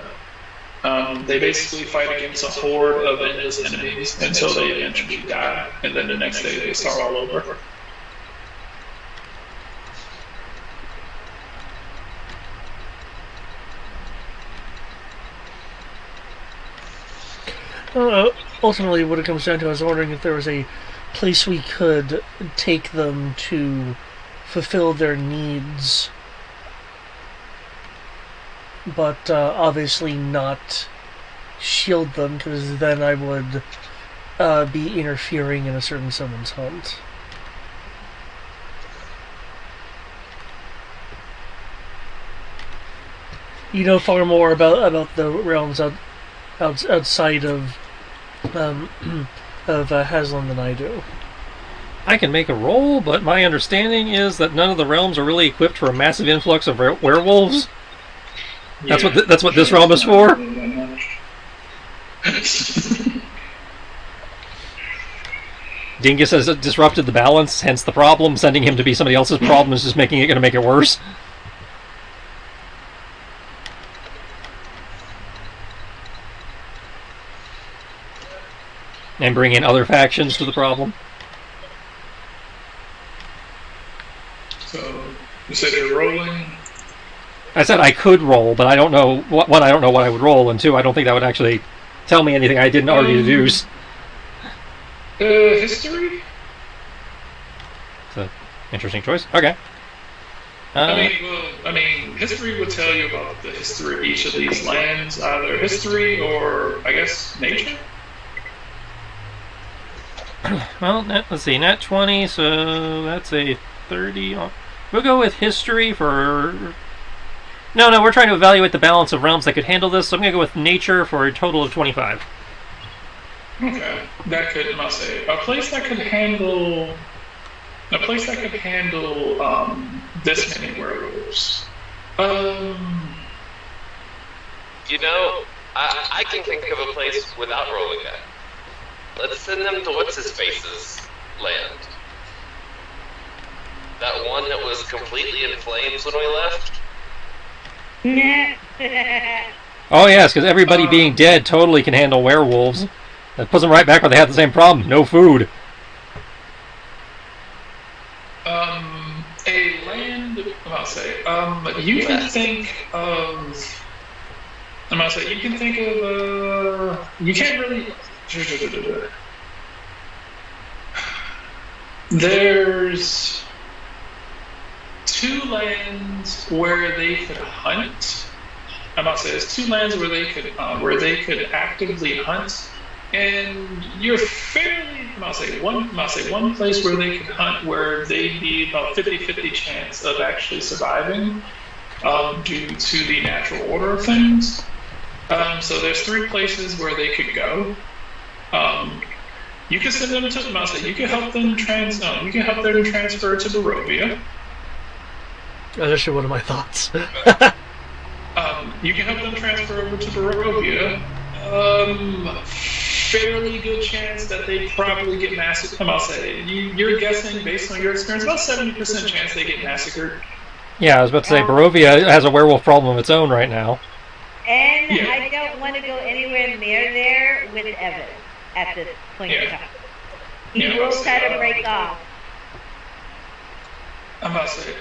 [SPEAKER 1] They basically fight against a horde of endless enemies until they eventually die, and then the next day they start all over.
[SPEAKER 3] Ultimately, what it comes down to, I was wondering if there was a place we could take them to fulfill their needs, but obviously not shield them, because then I would be interfering in a certain someone's hunt. You know far more about the realms outside of Haslam than I do.
[SPEAKER 2] I can make a roll, but my understanding is that none of the realms are really equipped for a massive influx of werewolves. That's what this realm is for. Dingus has disrupted the balance, hence the problem. Sending him to be somebody else's problem is just going to make it worse. And bring in other factions to the problem.
[SPEAKER 1] So, you said you're rolling?
[SPEAKER 2] I said I could roll, but I don't know. One, I don't know what I would roll, and two, I don't think that would actually tell me anything I didn't already deduce.
[SPEAKER 1] History?
[SPEAKER 2] It's an interesting choice. Okay.
[SPEAKER 1] I mean, history would tell you about the history of each of these lands, either history or, I guess, nature?
[SPEAKER 2] Well, let's see, nat 20, so that's a 30. We'll go with history for. No, we're trying to evaluate the balance of realms that could handle this, so I'm going to go with nature for a total of 25.
[SPEAKER 1] Okay, that could, I must say, a place that could handle this many werewolves.
[SPEAKER 6] You know, I can think of a place without rolling that. Let's send them to what's-his-face's land. That one that was completely in flames when we left?
[SPEAKER 2] Oh, yes, because everybody being dead totally can handle werewolves. That puts them right back where they had the same problem. No food.
[SPEAKER 1] A land, I'll say, you can think of, you can think of, you can't really, there's 2 lands where they could hunt. There's 2 lands where they could actively hunt, and you're fairly, one place where they could hunt where they'd be about 50-50 chance of actually surviving, due to the natural order of things. So there's 3 places where they could go. You can send them to you can help them transfer to Barovia.
[SPEAKER 3] That's actually one of my thoughts.
[SPEAKER 1] You can help them transfer over to Barovia. Fairly good chance that they probably get massacred. You're guessing based on your experience, about 70% chance they get massacred.
[SPEAKER 2] Yeah, I was about to say, Barovia has a werewolf problem of its own right now.
[SPEAKER 5] And yeah. I don't want to go anywhere near there with Evan at this point in time. He will try to break off.
[SPEAKER 1] I'm about to say,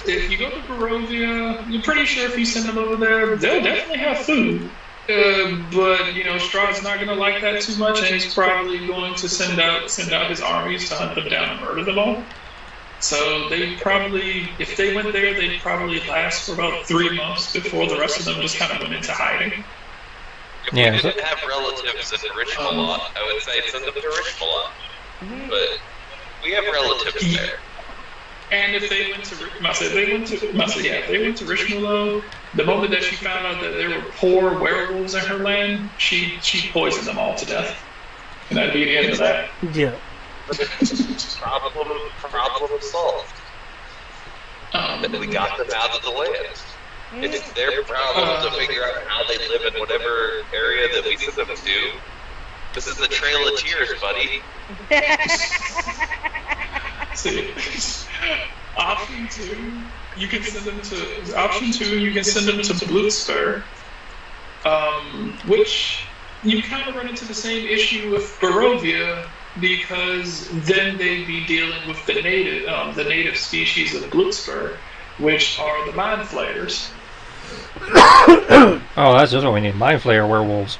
[SPEAKER 1] if you go to Barovia, you're pretty sure if you send them over there, they'll definitely have food. But Strahd's not going to like that too much, and he's probably going to send out his armies to hunt them down and murder them all. So they probably, if they went there, they'd probably last for about 3 months before the rest of them just kind of went into hiding.
[SPEAKER 6] If we didn't have relatives in Richmalot, I would say send them to Richmalot. But we have relatives there.
[SPEAKER 1] And if they went to Richmalot, the moment that she found out that there were poor werewolves in her land, she poisoned them all to death. And that'd be the end of that.
[SPEAKER 3] Yeah.
[SPEAKER 6] Problem solved. We got them out of the land. It's their problem to figure out how they live in whatever area that we send them to. This is the Trail of Tears, buddy.
[SPEAKER 1] See, option 2, you can send them to Blutzspur, which you kind of run into the same issue with Barovia, because then they'd be dealing with the native species of Blutzspur, which are the Mind Flayers.
[SPEAKER 2] Oh, that's just what we need. Mind Flayer werewolves.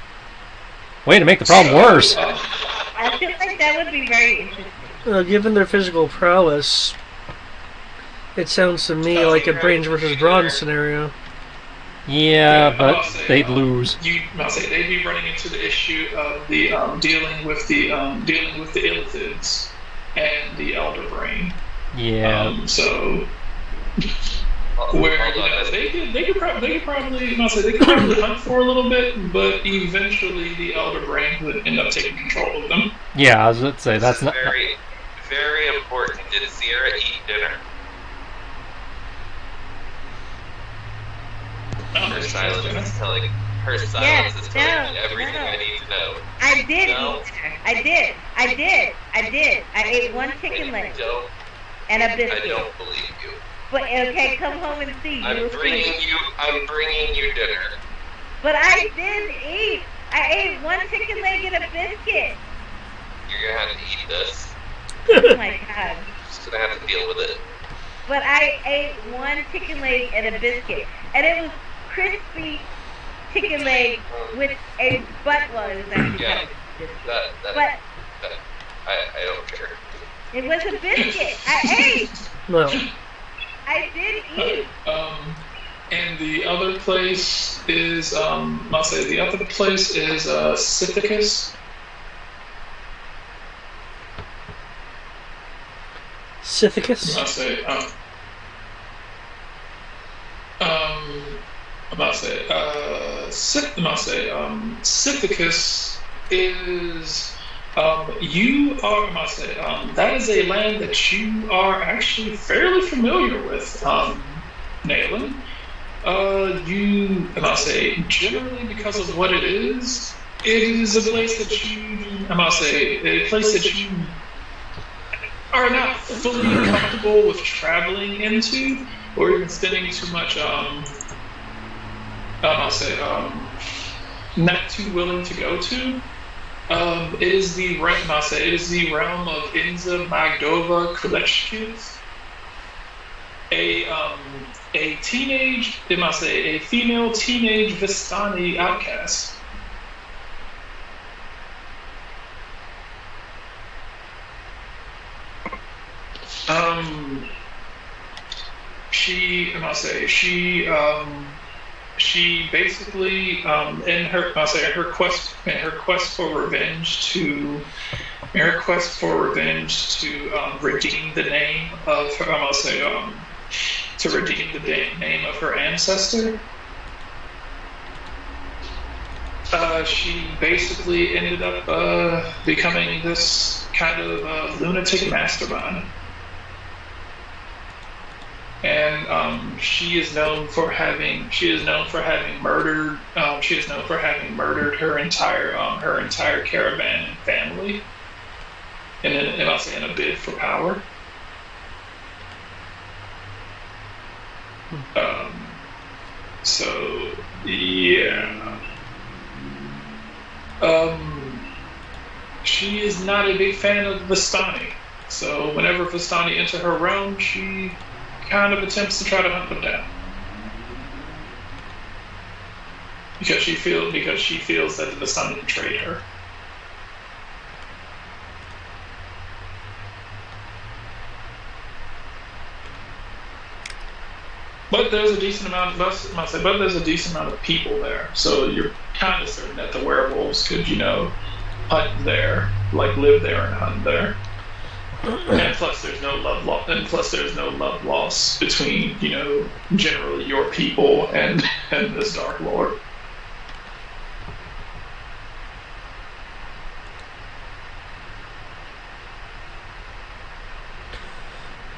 [SPEAKER 2] Way to make the problem worse.
[SPEAKER 5] I feel like that would be very interesting.
[SPEAKER 3] Given their physical prowess, it sounds to me like a brains versus brawn scenario.
[SPEAKER 2] Yeah, but they'd lose.
[SPEAKER 1] They'd be running into the issue of the dealing with the Illithids and the Elder Brain.
[SPEAKER 2] Yeah.
[SPEAKER 1] Where they could probably hunt for a little bit, but eventually the Elder Brain would end up taking control of them.
[SPEAKER 2] Yeah, I was going to say that's not
[SPEAKER 6] very, very important. Did Sierra eat dinner? Her silence is telling everything I need to know.
[SPEAKER 5] I did eat dinner. I did. I ate 1 chicken leg and a biscuit.
[SPEAKER 6] I don't believe you.
[SPEAKER 5] But okay, come home and see.
[SPEAKER 6] I'm bringing you dinner.
[SPEAKER 5] But I did eat. I ate 1 chicken leg and a biscuit.
[SPEAKER 6] You're gonna have to eat this.
[SPEAKER 5] Oh my god.
[SPEAKER 6] Just gonna have to deal with it.
[SPEAKER 5] But I ate 1 chicken leg and a biscuit, and it was crispy chicken leg with a butt. Well, it was actually
[SPEAKER 6] I don't care.
[SPEAKER 5] It was a biscuit. I ate.
[SPEAKER 3] Well.
[SPEAKER 5] I did eat.
[SPEAKER 1] And the other place is, Scythicus.
[SPEAKER 3] Scythicus.
[SPEAKER 1] I say, I'm about to say, Scythicus is, you are, I'm about to say, that is a land that you are actually fairly familiar with, Nayland. I'm about to say, generally because of what it is a place that I'm about to say, a place that you are not fully comfortable with traveling into, or even spending too much, I'll say, not too willing to go to. It is the I'll say, it is the realm of Inza Magdova Kuleshkiz, a teenage, I must say, a female teenage Vistani outcast. I must say, she basically, in her, I'll say, in her quest for revenge to, redeem the name of her, I'll say, to redeem the name of her ancestor. She basically ended up becoming this kind of lunatic mastermind, and she is known for having murdered her entire caravan and family, and I'll say in a bid for power. So yeah. She is not a big fan of Vistani, so whenever Vistani enter her realm, she kind of attempts to try to hunt them down. Because she feels that the Vistani betrayed her. But there's a decent amount of people there, so you're kind of certain that the werewolves could, hunt there, like live there and hunt there. And plus, there's no love loss between, generally your people and this Dark Lord.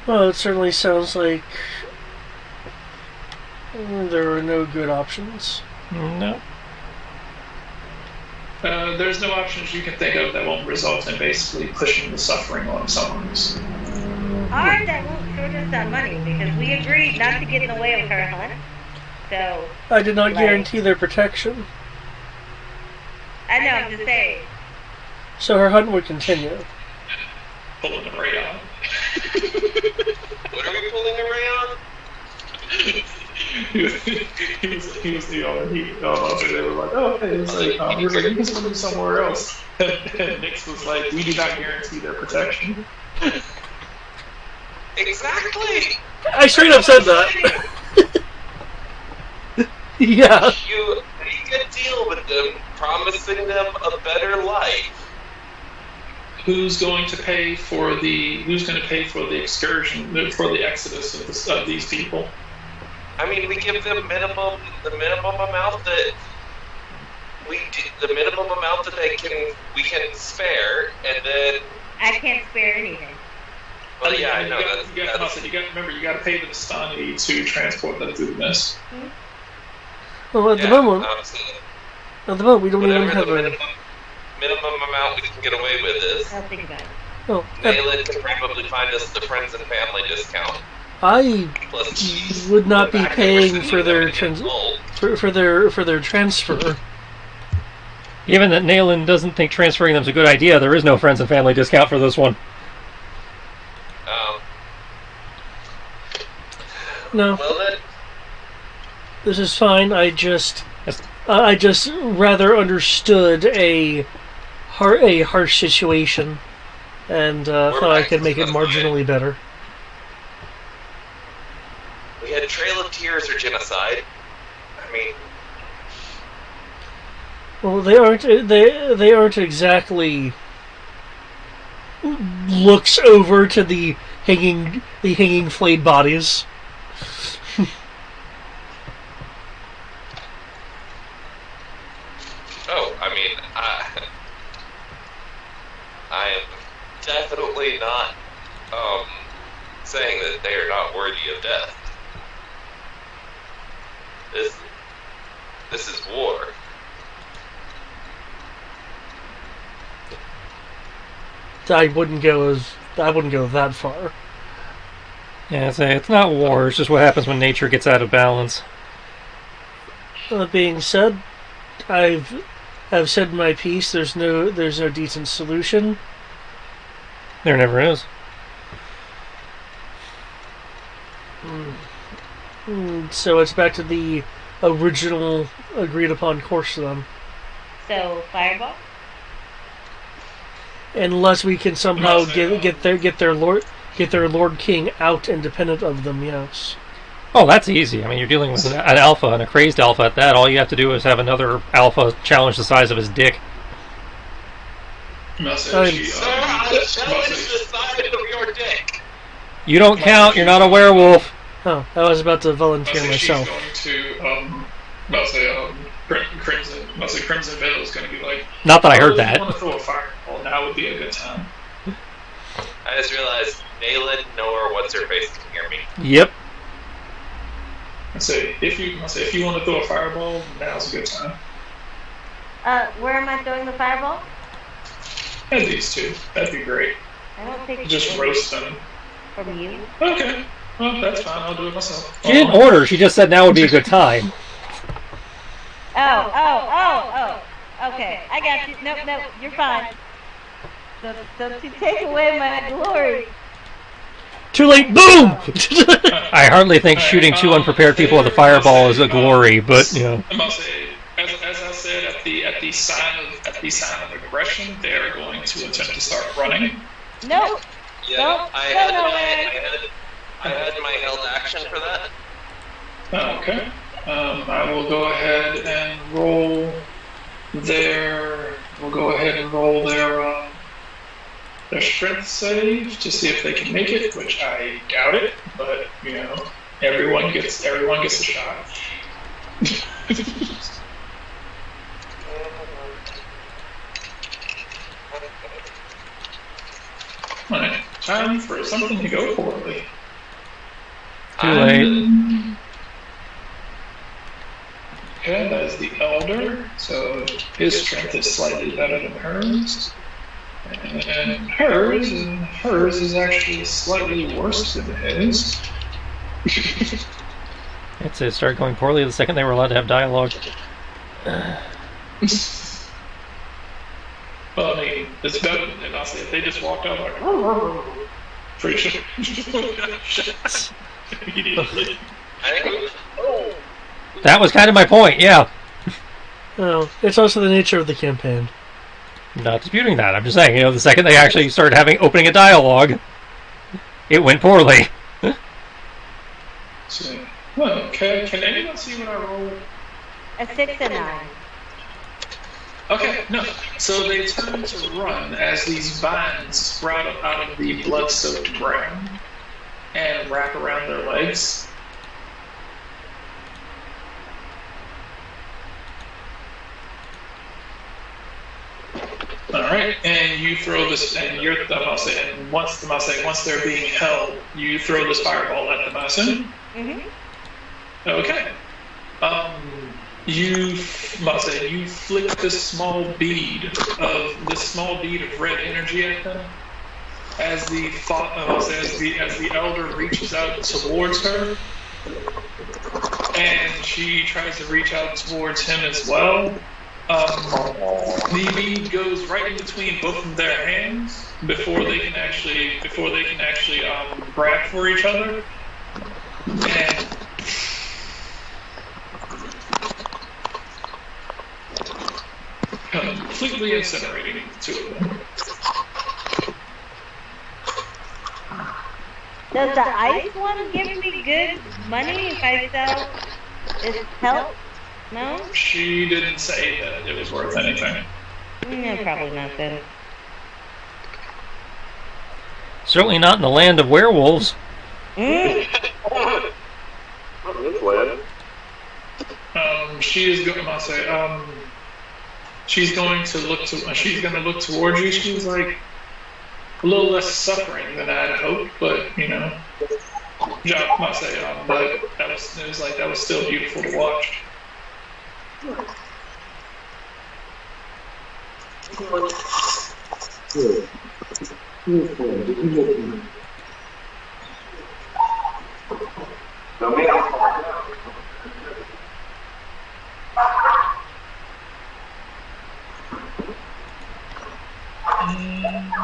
[SPEAKER 3] Well, it certainly sounds like there are no good options.
[SPEAKER 2] No.
[SPEAKER 1] There's no options you can think of that won't result in basically pushing the suffering on someone else.
[SPEAKER 5] Or that won't short us on money, because we agreed not to get in the way of her hunt. So
[SPEAKER 3] I did not guarantee their protection.
[SPEAKER 5] I know, I'm just saying.
[SPEAKER 3] So her hunt would continue.
[SPEAKER 1] Pulling a rayon.
[SPEAKER 6] What are we pulling a rayon?
[SPEAKER 1] He was the owner. They were like, oh, hey, it's like, he was like, you can swim somewhere else. And Nix was like, we do not guarantee their protection.
[SPEAKER 6] Exactly.
[SPEAKER 3] I straight up said that. Yeah.
[SPEAKER 6] You make a deal with them, promising them a better life.
[SPEAKER 1] Who's going to pay for the excursion, for the exodus of these people?
[SPEAKER 6] I mean, we give them the minimum amount that we can spare, and then
[SPEAKER 5] I can't spare anything.
[SPEAKER 6] Well, yeah, I know.
[SPEAKER 1] You got to pay the Vistani to transport them through the mist.
[SPEAKER 3] Well, at the moment, we don't even have
[SPEAKER 6] the minimum amount we can get away with is.
[SPEAKER 5] I'll think about it.
[SPEAKER 3] Well,
[SPEAKER 6] Nayland can probably find us the friends and family discount.
[SPEAKER 3] I
[SPEAKER 6] Plus,
[SPEAKER 3] would not be
[SPEAKER 6] the fact that
[SPEAKER 3] paying
[SPEAKER 6] we're
[SPEAKER 3] for their
[SPEAKER 6] sending them
[SPEAKER 3] for their transfer.
[SPEAKER 2] Given that Nayland doesn't think transferring them is a good idea, there is no friends and family discount for this one.
[SPEAKER 3] No,
[SPEAKER 6] Well then,
[SPEAKER 3] this is fine. I just rather understood a harsh situation, and thought I could make it marginally better.
[SPEAKER 6] we had Trail of Tears or genocide. I mean,
[SPEAKER 3] Well, they aren't exactly looks over to the hanging flayed bodies.
[SPEAKER 6] Oh, I mean, I am definitely not saying that they are not worthy of death. This is war.
[SPEAKER 3] I wouldn't go that far.
[SPEAKER 2] Yeah, it's not war. It's just what happens when nature gets out of balance.
[SPEAKER 3] That being said, I've said my piece. There's no decent solution.
[SPEAKER 2] There never is.
[SPEAKER 3] So it's back to the original agreed upon course then.
[SPEAKER 5] So, fireball?
[SPEAKER 3] Unless we can somehow get their Lord King out independent of them, yes.
[SPEAKER 2] Oh, that's easy. I mean, you're dealing with an alpha and a crazed alpha at that. All you have to do is have another alpha challenge the size of his dick.
[SPEAKER 6] Challenge the size of your dick.
[SPEAKER 2] You don't count. You're not a werewolf.
[SPEAKER 3] Oh, I was about to volunteer myself.
[SPEAKER 1] She's going to, Crimson Veil is going to be like...
[SPEAKER 2] Not that I heard that.
[SPEAKER 1] I want to throw a fireball. Now would be a good time.
[SPEAKER 6] I just realized Malin, nor what's-her-face can hear me.
[SPEAKER 2] Yep.
[SPEAKER 1] If you want to throw a fireball, now's a good time.
[SPEAKER 5] Where am I throwing the fireball?
[SPEAKER 1] And these two. That'd be great.
[SPEAKER 5] I don't think
[SPEAKER 1] Just roast them.
[SPEAKER 5] from you.
[SPEAKER 1] Okay. Well, that's fine. I'll do it myself.
[SPEAKER 2] She didn't order. She just said now would be a good time.
[SPEAKER 5] Oh. Okay, I got you. No, you're fine. Don't you take away my glory.
[SPEAKER 3] Too late. Boom!
[SPEAKER 2] I hardly think shooting two unprepared people with a fireball is a glory, but you know.
[SPEAKER 1] I must say, as I said, at the sign of aggression, they are going to attempt to start running.
[SPEAKER 5] No.
[SPEAKER 6] Yeah,
[SPEAKER 5] Don't
[SPEAKER 6] I had my held action for that.
[SPEAKER 1] Okay. I will go ahead and roll their. We'll go ahead and roll their strength save to see if they can make it, which I doubt it. But you know, everyone gets a shot. Alright, time for something to go poorly.
[SPEAKER 2] Too late.
[SPEAKER 1] Okay, that is the Elder, so his strength is slightly better than hers. And hers is actually slightly worse than his.
[SPEAKER 2] It started going poorly the second they were allowed to have dialogue.
[SPEAKER 1] Well, I mean, it's better than I'll say if they just walked out like, pretty sure. Immediately.
[SPEAKER 2] That was kind of my point, yeah.
[SPEAKER 3] Oh, it's also the nature of the campaign.
[SPEAKER 2] Not disputing that. I'm just saying, you know, the second they actually started opening a dialogue, it went poorly.
[SPEAKER 1] So, well, can anyone see what I rolled?
[SPEAKER 5] A 6 and 9.
[SPEAKER 1] Okay, no. So they turn to run as these vines sprout up out of the blood-soaked ground and wrap around their legs. All right, and you throw this, and you're the mouse. And once they're being held, you throw this fireball at the mouse.
[SPEAKER 5] Mm-hmm.
[SPEAKER 1] Okay. You flick this small bead of red energy at them as the elder reaches out towards her, and she tries to reach out towards him as well. The bead goes right in between both of their hands before they can actually grab for each other, and completely incinerating the two of them.
[SPEAKER 5] Does the ice one give me good money if I sell this help? No?
[SPEAKER 1] She didn't say that it was worth anything.
[SPEAKER 5] No, probably not then.
[SPEAKER 2] Certainly not in the land of werewolves.
[SPEAKER 6] Not in this land.
[SPEAKER 1] She is going. I say, she's going to look to. She's going to look towards you. She's like a little less suffering than I'd hoped, but you know, I say, but it was like that was still beautiful to watch.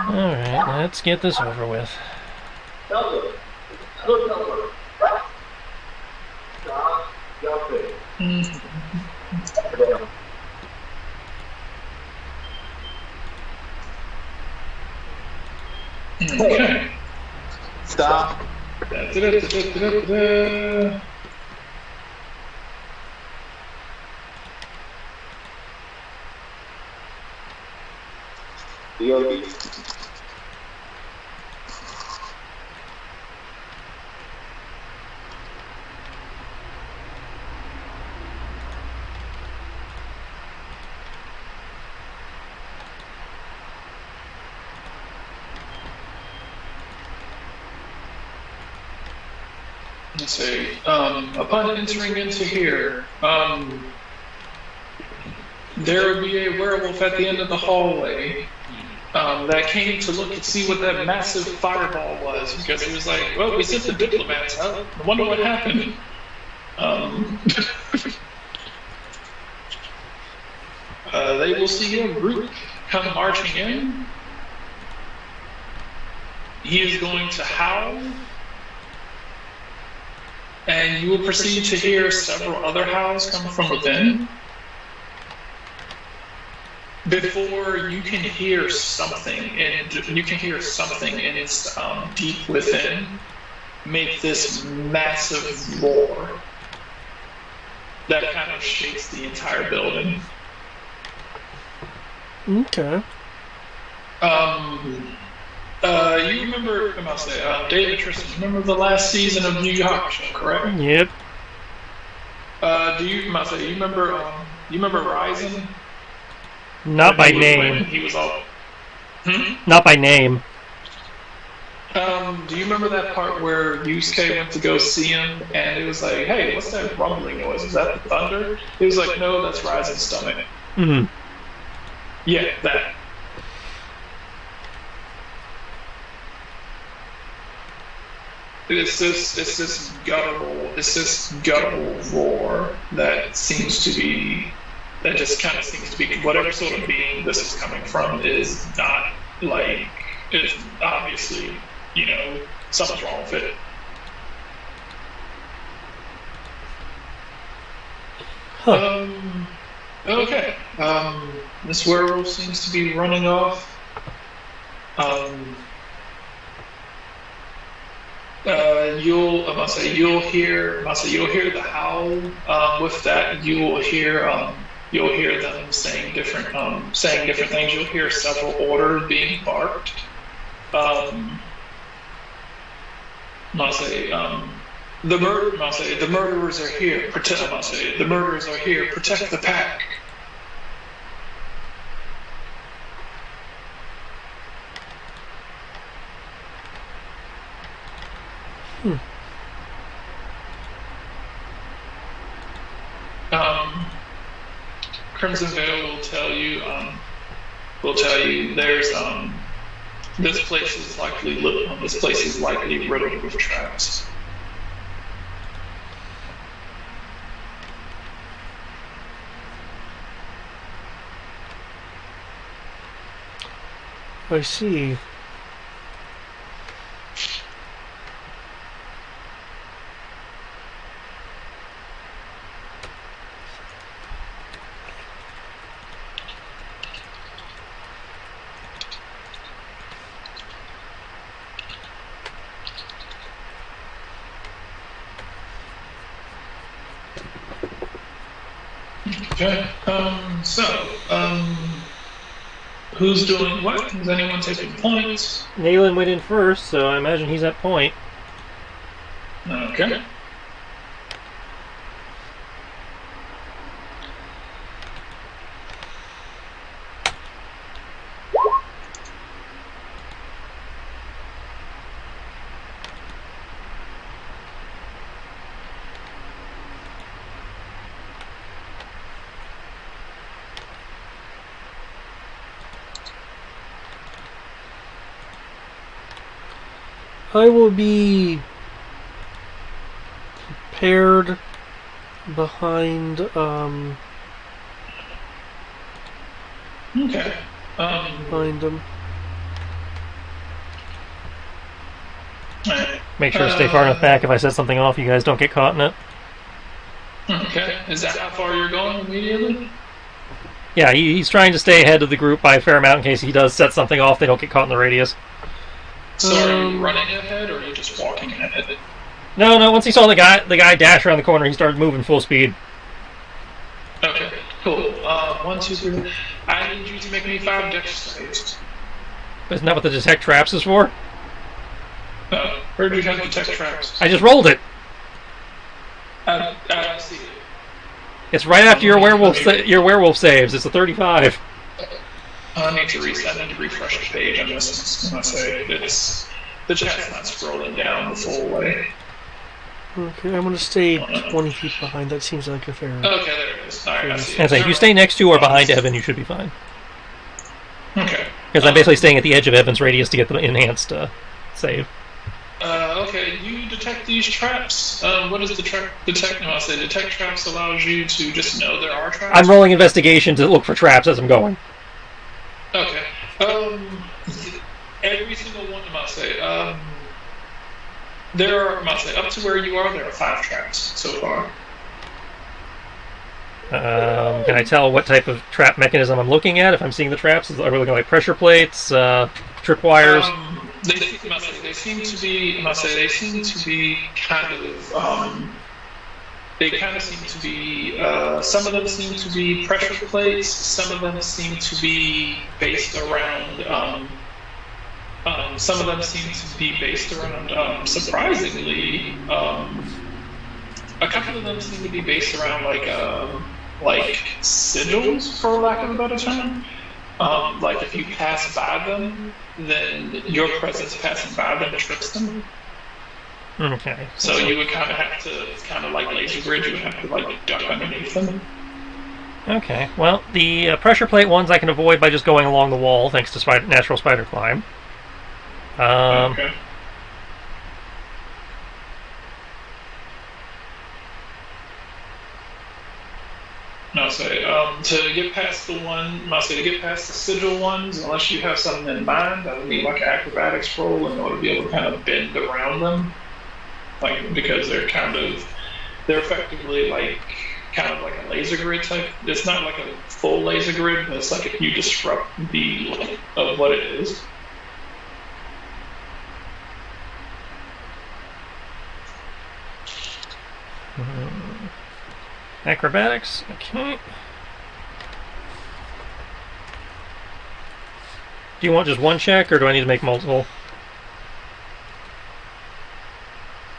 [SPEAKER 2] Alright, let's get this over with.
[SPEAKER 1] Okay.
[SPEAKER 6] Stop.
[SPEAKER 1] Da-da-da-da-da-da.
[SPEAKER 6] DRB.
[SPEAKER 1] Let's see. Upon entering into here, there would be a werewolf at the end of the hallway that came to look and see what that massive fireball was, because he was like, well, we sent the diplomats out. I wonder what happened. They will see a group come marching in. He is going to howl, and you will proceed to hear several other howls come from within. Before you can hear something, and you can hear something in its deep within make this massive roar that kind of shakes the entire building.
[SPEAKER 3] Okay.
[SPEAKER 1] You remember, I must say, David Tristan, remember the last season of New York Show, correct?
[SPEAKER 2] Yep.
[SPEAKER 1] You remember Ryzen?
[SPEAKER 2] Not by
[SPEAKER 1] When
[SPEAKER 2] name.
[SPEAKER 1] he was all.
[SPEAKER 2] Not by name.
[SPEAKER 1] Do you remember that part where Yusuke went to go see him, and it was like, hey, what's that rumbling noise? Is that the thunder? He was like, no, that's Ryzen's stomach.
[SPEAKER 2] Hmm.
[SPEAKER 1] Yeah, that. It's this guttural roar that seems to be, that just kind of seems to be, whatever sort of being this is coming from is not like, it's obviously, you know, something's wrong with it.
[SPEAKER 3] Huh.
[SPEAKER 1] Okay. This werewolf seems to be running off. You'll hear the howl. With that, you'll hear them saying different things. You'll hear several orders being barked. The murderers are here. The murderers are here. Protect the pack. Crimson Veil will tell you. There's this place is likely riddled with traps.
[SPEAKER 3] I see.
[SPEAKER 1] Okay. Who's doing what? Is anyone taking points?
[SPEAKER 2] Nayland went in first, so I imagine he's at point.
[SPEAKER 1] Okay.
[SPEAKER 3] I will be paired behind
[SPEAKER 1] Okay.
[SPEAKER 3] behind them.
[SPEAKER 1] Alright.
[SPEAKER 2] Make sure to stay far enough back if I set something off, you guys don't get caught in it.
[SPEAKER 1] Okay. Is that how far you're going immediately?
[SPEAKER 2] Yeah, he's trying to stay ahead of the group by a fair amount in case he does set something off, they don't get caught in the radius.
[SPEAKER 1] So are you running ahead, or are you just walking ahead?
[SPEAKER 2] No, once he saw the guy dash around the corner, he started moving full speed.
[SPEAKER 1] Okay, cool. 1, 2, 3. I need you to make me 5 dex saves.
[SPEAKER 2] Isn't that what the detect traps is for?
[SPEAKER 1] Where do you have detect traps?
[SPEAKER 2] I just rolled it.
[SPEAKER 1] I don't see it.
[SPEAKER 2] It's right after your werewolf saves. It's a 35.
[SPEAKER 1] I need to reset and refresh the page. I'm just gonna say it's the chat's not scrolling down the full way.
[SPEAKER 3] Okay, I'm gonna stay 20 feet behind. That seems like a fair.
[SPEAKER 1] Okay, there it is. Alright, I see
[SPEAKER 2] And say, if you stay next to or behind Evan, you should be fine.
[SPEAKER 1] Okay.
[SPEAKER 2] Because I'm basically staying at the edge of Evan's radius to get the enhanced save.
[SPEAKER 1] Okay, you detect these traps. What does detect? No, I say detect traps allows you to just know there are traps.
[SPEAKER 2] I'm rolling investigation to look for traps as I'm going.
[SPEAKER 1] Okay. Every single one of them, there are, up to where you are, there are 5 traps so far.
[SPEAKER 2] Can I tell what type of trap mechanism I'm looking at? If I'm seeing the traps, are we looking like pressure plates, tripwires?
[SPEAKER 1] They seem to be kind of, they kind of seem to be, some of them seem to be pressure plates, some of them seem to be based around, surprisingly, a couple of them seem to be based around like sigils, for lack of a better term. Like if you pass by them, then your presence passing by them trips them.
[SPEAKER 2] Okay.
[SPEAKER 1] So you would kind of have to, like laser grid, you would have to like duck underneath them.
[SPEAKER 2] Okay. Well, the pressure plate ones I can avoid by just going along the wall, thanks to natural spider climb.
[SPEAKER 1] Okay. No, say to get past the sigil ones, unless you have something in mind, I would need like an acrobatics roll in order to be able to kind of bend around them, like because they're effectively like kind of like a laser grid type. It's not like a full laser grid, but it's like if you disrupt the light of what it is.
[SPEAKER 2] Acrobatics, okay. Do you want just one check, or do I need to make multiple?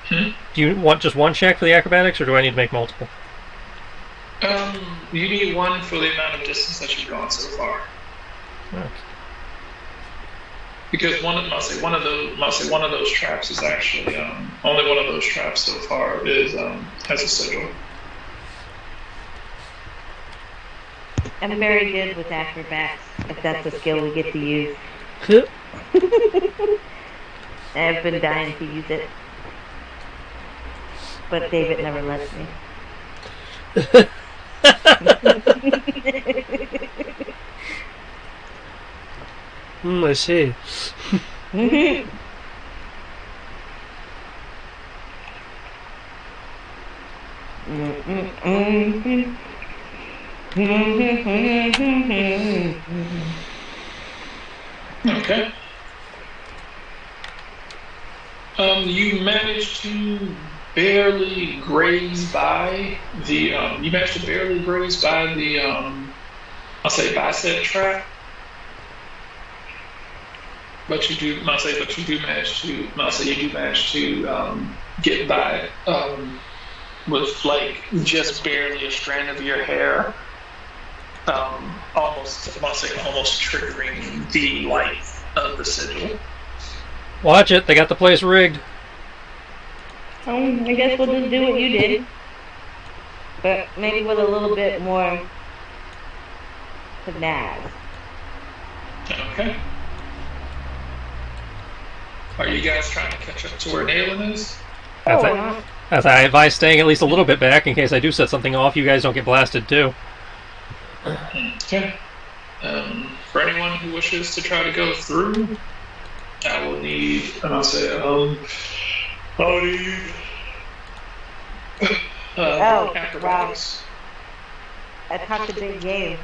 [SPEAKER 2] Do you want just one check for the acrobatics, or do I need to make multiple?
[SPEAKER 1] You need one for the amount of distance that you've gone so far.
[SPEAKER 2] Okay.
[SPEAKER 1] Because one of those traps is actually only one of those traps so far is has a sigil.
[SPEAKER 5] I'm very good with acrobats, if that's a skill we get to use. I've been dying to use it. But David never lets me.
[SPEAKER 3] I see.
[SPEAKER 1] Okay. You managed to barely graze by the. I'll say bicep trap. but you do, but you do manage to, you do manage to get by with like just barely a strand of your hair, almost triggering the light of the sigil.
[SPEAKER 2] Watch it, they got the place rigged.
[SPEAKER 5] I guess we'll just do what you did. But maybe with a little bit more pizzazz.
[SPEAKER 1] Okay. Are you guys trying to catch up to where Nayland is?
[SPEAKER 2] As I advise staying at least a little bit back in case I do set something off, you guys don't get blasted too.
[SPEAKER 1] Okay. For anyone who wishes to try to go through, I will need, and I'll say, I'll need acrobatics.
[SPEAKER 5] Wow. That's a big game.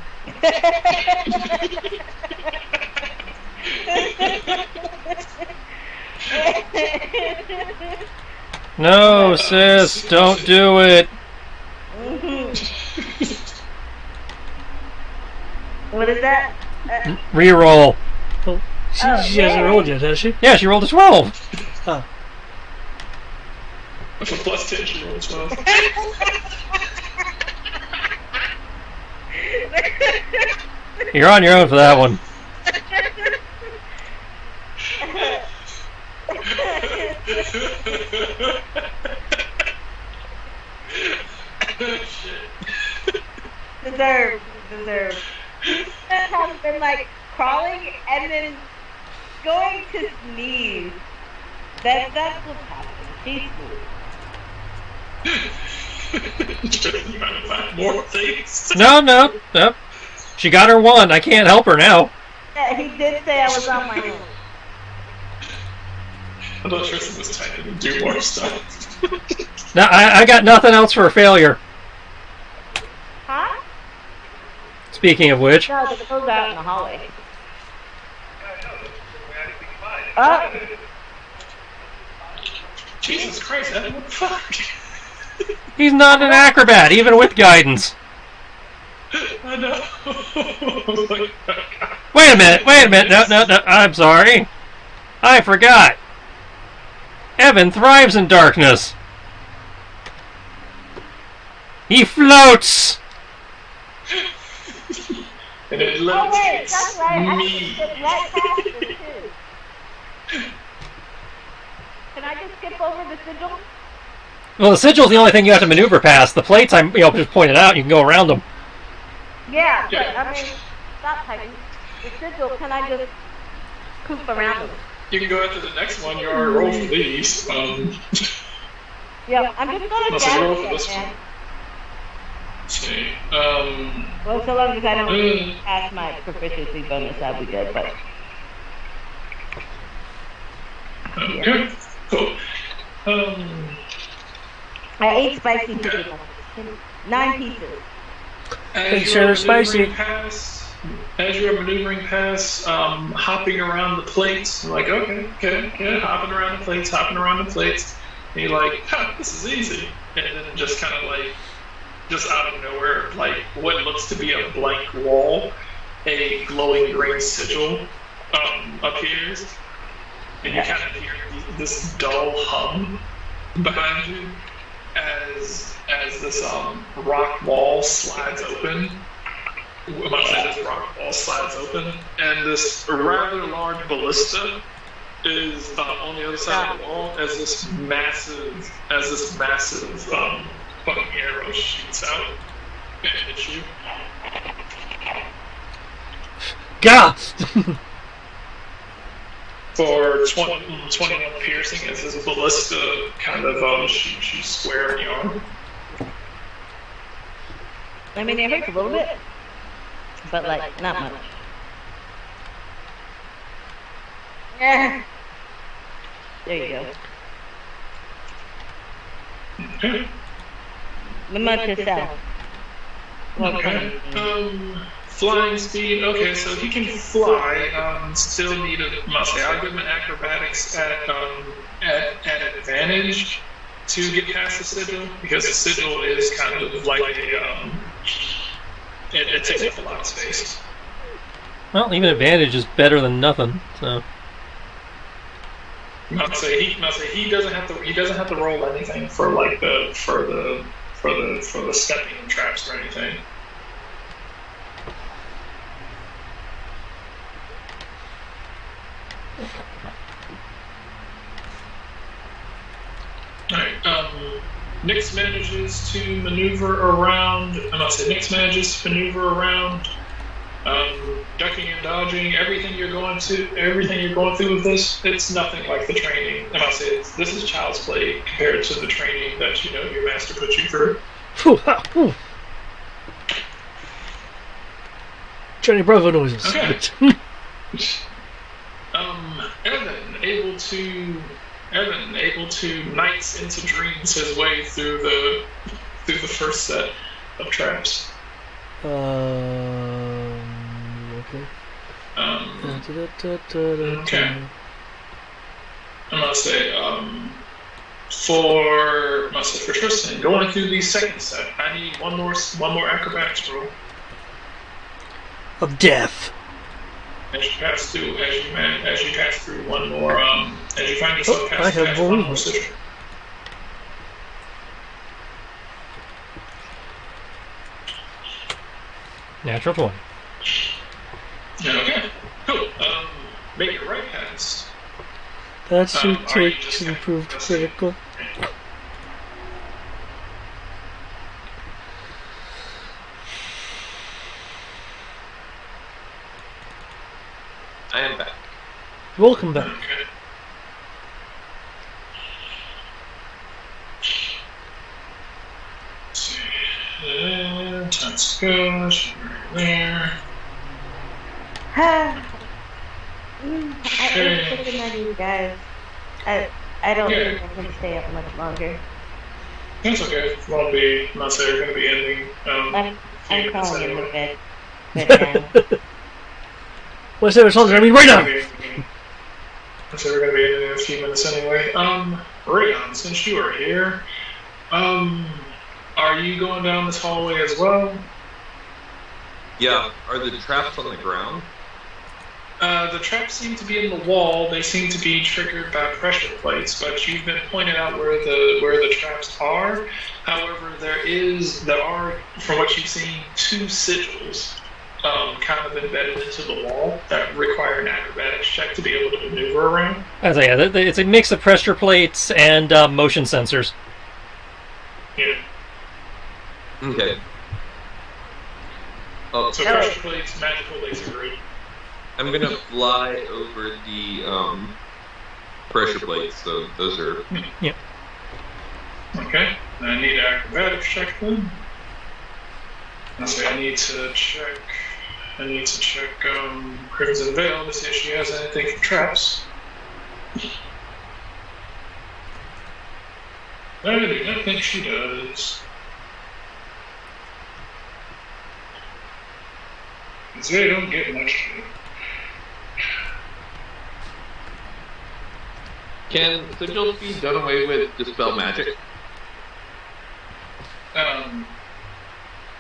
[SPEAKER 2] No, sis, don't do it.
[SPEAKER 5] What is that?
[SPEAKER 2] Reroll.
[SPEAKER 3] Oh, she hasn't rolled yet, has she?
[SPEAKER 2] Yeah, she rolled a 12.
[SPEAKER 3] Huh.
[SPEAKER 1] With a plus 10, she rolls 12.
[SPEAKER 2] You're on your own for that one.
[SPEAKER 5] Deserved. That has been like crawling and then going to sneeze. That's what's happening. She's
[SPEAKER 1] Trying to find more things.
[SPEAKER 2] No. She got her one. I can't help her now.
[SPEAKER 5] Yeah, he did say I was on my own.
[SPEAKER 1] I thought Tristan was typing to do more stuff.
[SPEAKER 2] No, I got nothing else for a failure.
[SPEAKER 5] Huh?
[SPEAKER 2] Speaking of which,
[SPEAKER 5] No, the clothes out in the hallway.
[SPEAKER 1] Jesus Christ, Evan, what the fuck?
[SPEAKER 2] he's not an acrobat, even with guidance.
[SPEAKER 1] I know.
[SPEAKER 2] Wait a minute. No, I'm sorry. I forgot. Evan thrives in darkness. He floats.
[SPEAKER 1] And it
[SPEAKER 5] Oh wait,
[SPEAKER 1] levitates
[SPEAKER 5] that's right.
[SPEAKER 1] me.
[SPEAKER 5] I can skip right past it too. Can I just skip over the sigil?
[SPEAKER 2] Well, the sigil's the only thing you have to maneuver past. The plates, I'm just pointed out. You can go around them.
[SPEAKER 5] Yeah, but I mean, stop typing. The sigil, can I just poop around them?
[SPEAKER 1] You can go after the next one. You already rolled for these.
[SPEAKER 5] Yeah, I'm just gonna
[SPEAKER 1] Let's roll for
[SPEAKER 5] guess
[SPEAKER 1] this
[SPEAKER 5] it,
[SPEAKER 1] one.
[SPEAKER 5] man.
[SPEAKER 1] Let's see.
[SPEAKER 5] Well, so long as I don't pass my proficiency bonus, I'll be good, but...
[SPEAKER 1] Okay. Cool.
[SPEAKER 5] I ate spicy chicken. 9 pieces.
[SPEAKER 3] Consider spicy.
[SPEAKER 1] As you're maneuvering past, hopping around the plates, you're like, okay, hopping around the plates, and you're like, this is easy. And then just kind of like, just out of nowhere, like what looks to be a blank wall, a glowing green sigil appears, and you kind of hear this dull hum behind you as this rock wall slides open. This rock wall slides open, and this rather large ballista is on the other side of the wall as this massive fucking arrow shoots out and hits you.
[SPEAKER 2] Gah!
[SPEAKER 1] For 21 piercing as this ballista kind of shoots you square in the arm.
[SPEAKER 5] I mean, it hurts a little bit, but like, not much. Yeah. There you go.
[SPEAKER 1] Okay.
[SPEAKER 5] The much itself.
[SPEAKER 1] Okay. Flying speed. Okay, so he can fly. Still need I'll give him an acrobatics at advantage to get past the sigil, because the sigil is kind of like a it takes up a lot of space.
[SPEAKER 2] Well, even advantage is better than nothing. So
[SPEAKER 1] He doesn't have to roll anything for like the stepping traps or anything. Alright, Nyx manages to maneuver around. Nyx manages to maneuver around, ducking and dodging. Everything you're going through with this, it's nothing like the training. This is child's play compared to the training that your master put you through.
[SPEAKER 3] Johnny Bravo noises.
[SPEAKER 1] Okay. Evan able to Knights into Dreams his way through the first set of traps.
[SPEAKER 3] Okay.
[SPEAKER 1] Okay. I'm gonna say for Tristan going through the second set, I need one more acrobatics roll.
[SPEAKER 3] Of death.
[SPEAKER 1] As you pass through one more, as you find yourself past one more sigil.
[SPEAKER 2] Natural 20.
[SPEAKER 1] Okay, cool. Make it right pass.
[SPEAKER 3] That's who takes improved critical.
[SPEAKER 6] I am back.
[SPEAKER 3] Welcome back.
[SPEAKER 1] Okay. Let's see. That's good. Right there.
[SPEAKER 5] I am thinking of you guys. I don't think I can stay up much longer.
[SPEAKER 1] That's okay. Won't be. I'm not saying we're going to be ending.
[SPEAKER 5] I'm calling in the bed. Good now.
[SPEAKER 3] What's that song? I mean, right now.
[SPEAKER 1] I said we're going to be ending in a few minutes anyway. Rayon, since you are here, are you going down this hallway as well?
[SPEAKER 6] Yeah. Are the traps on the ground?
[SPEAKER 1] The traps seem to be in the wall. They seem to be triggered by pressure plates, but you've been pointed out where the traps are. However, there are, from what you've seen, 2 sigils kind of embedded into the wall that require an acrobatics check to be able to maneuver around.
[SPEAKER 2] As I said, it's a mix of pressure plates and motion sensors.
[SPEAKER 1] Yeah.
[SPEAKER 6] Okay.
[SPEAKER 1] So pressure plates, magical laser ray.
[SPEAKER 6] I'm gonna fly over the pressure plates, so those are.
[SPEAKER 2] Yep.
[SPEAKER 1] Okay. I need an acrobatics check then. I need to check Crimson Veil to see if she has anything for traps. I do not think she does. Because they don't get much.
[SPEAKER 6] Can sigils be done away with dispel magic?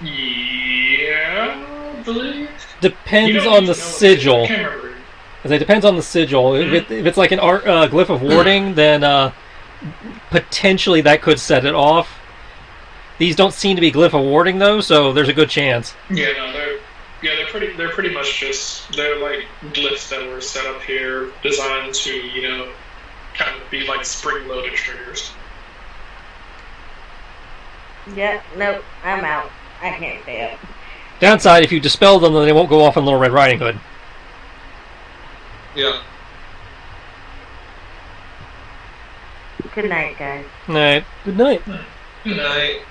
[SPEAKER 1] Yeah, I believe.
[SPEAKER 2] Depends on the sigil.
[SPEAKER 1] I can't remember.
[SPEAKER 2] It depends on the sigil. If it's like an glyph of warding, then potentially that could set it off. These don't seem to be glyph of warding though, so there's a good chance.
[SPEAKER 1] Yeah, no, they're pretty much they're like glyphs that were set up here, designed to kind of be like spring-loaded triggers.
[SPEAKER 5] Yeah, nope, I'm out. I can't stay up.
[SPEAKER 2] Downside, if you dispel them, then they won't go off on Little Red Riding Hood.
[SPEAKER 6] Yeah.
[SPEAKER 5] Good night, guys.
[SPEAKER 2] Night.
[SPEAKER 3] Good night.
[SPEAKER 6] Good night.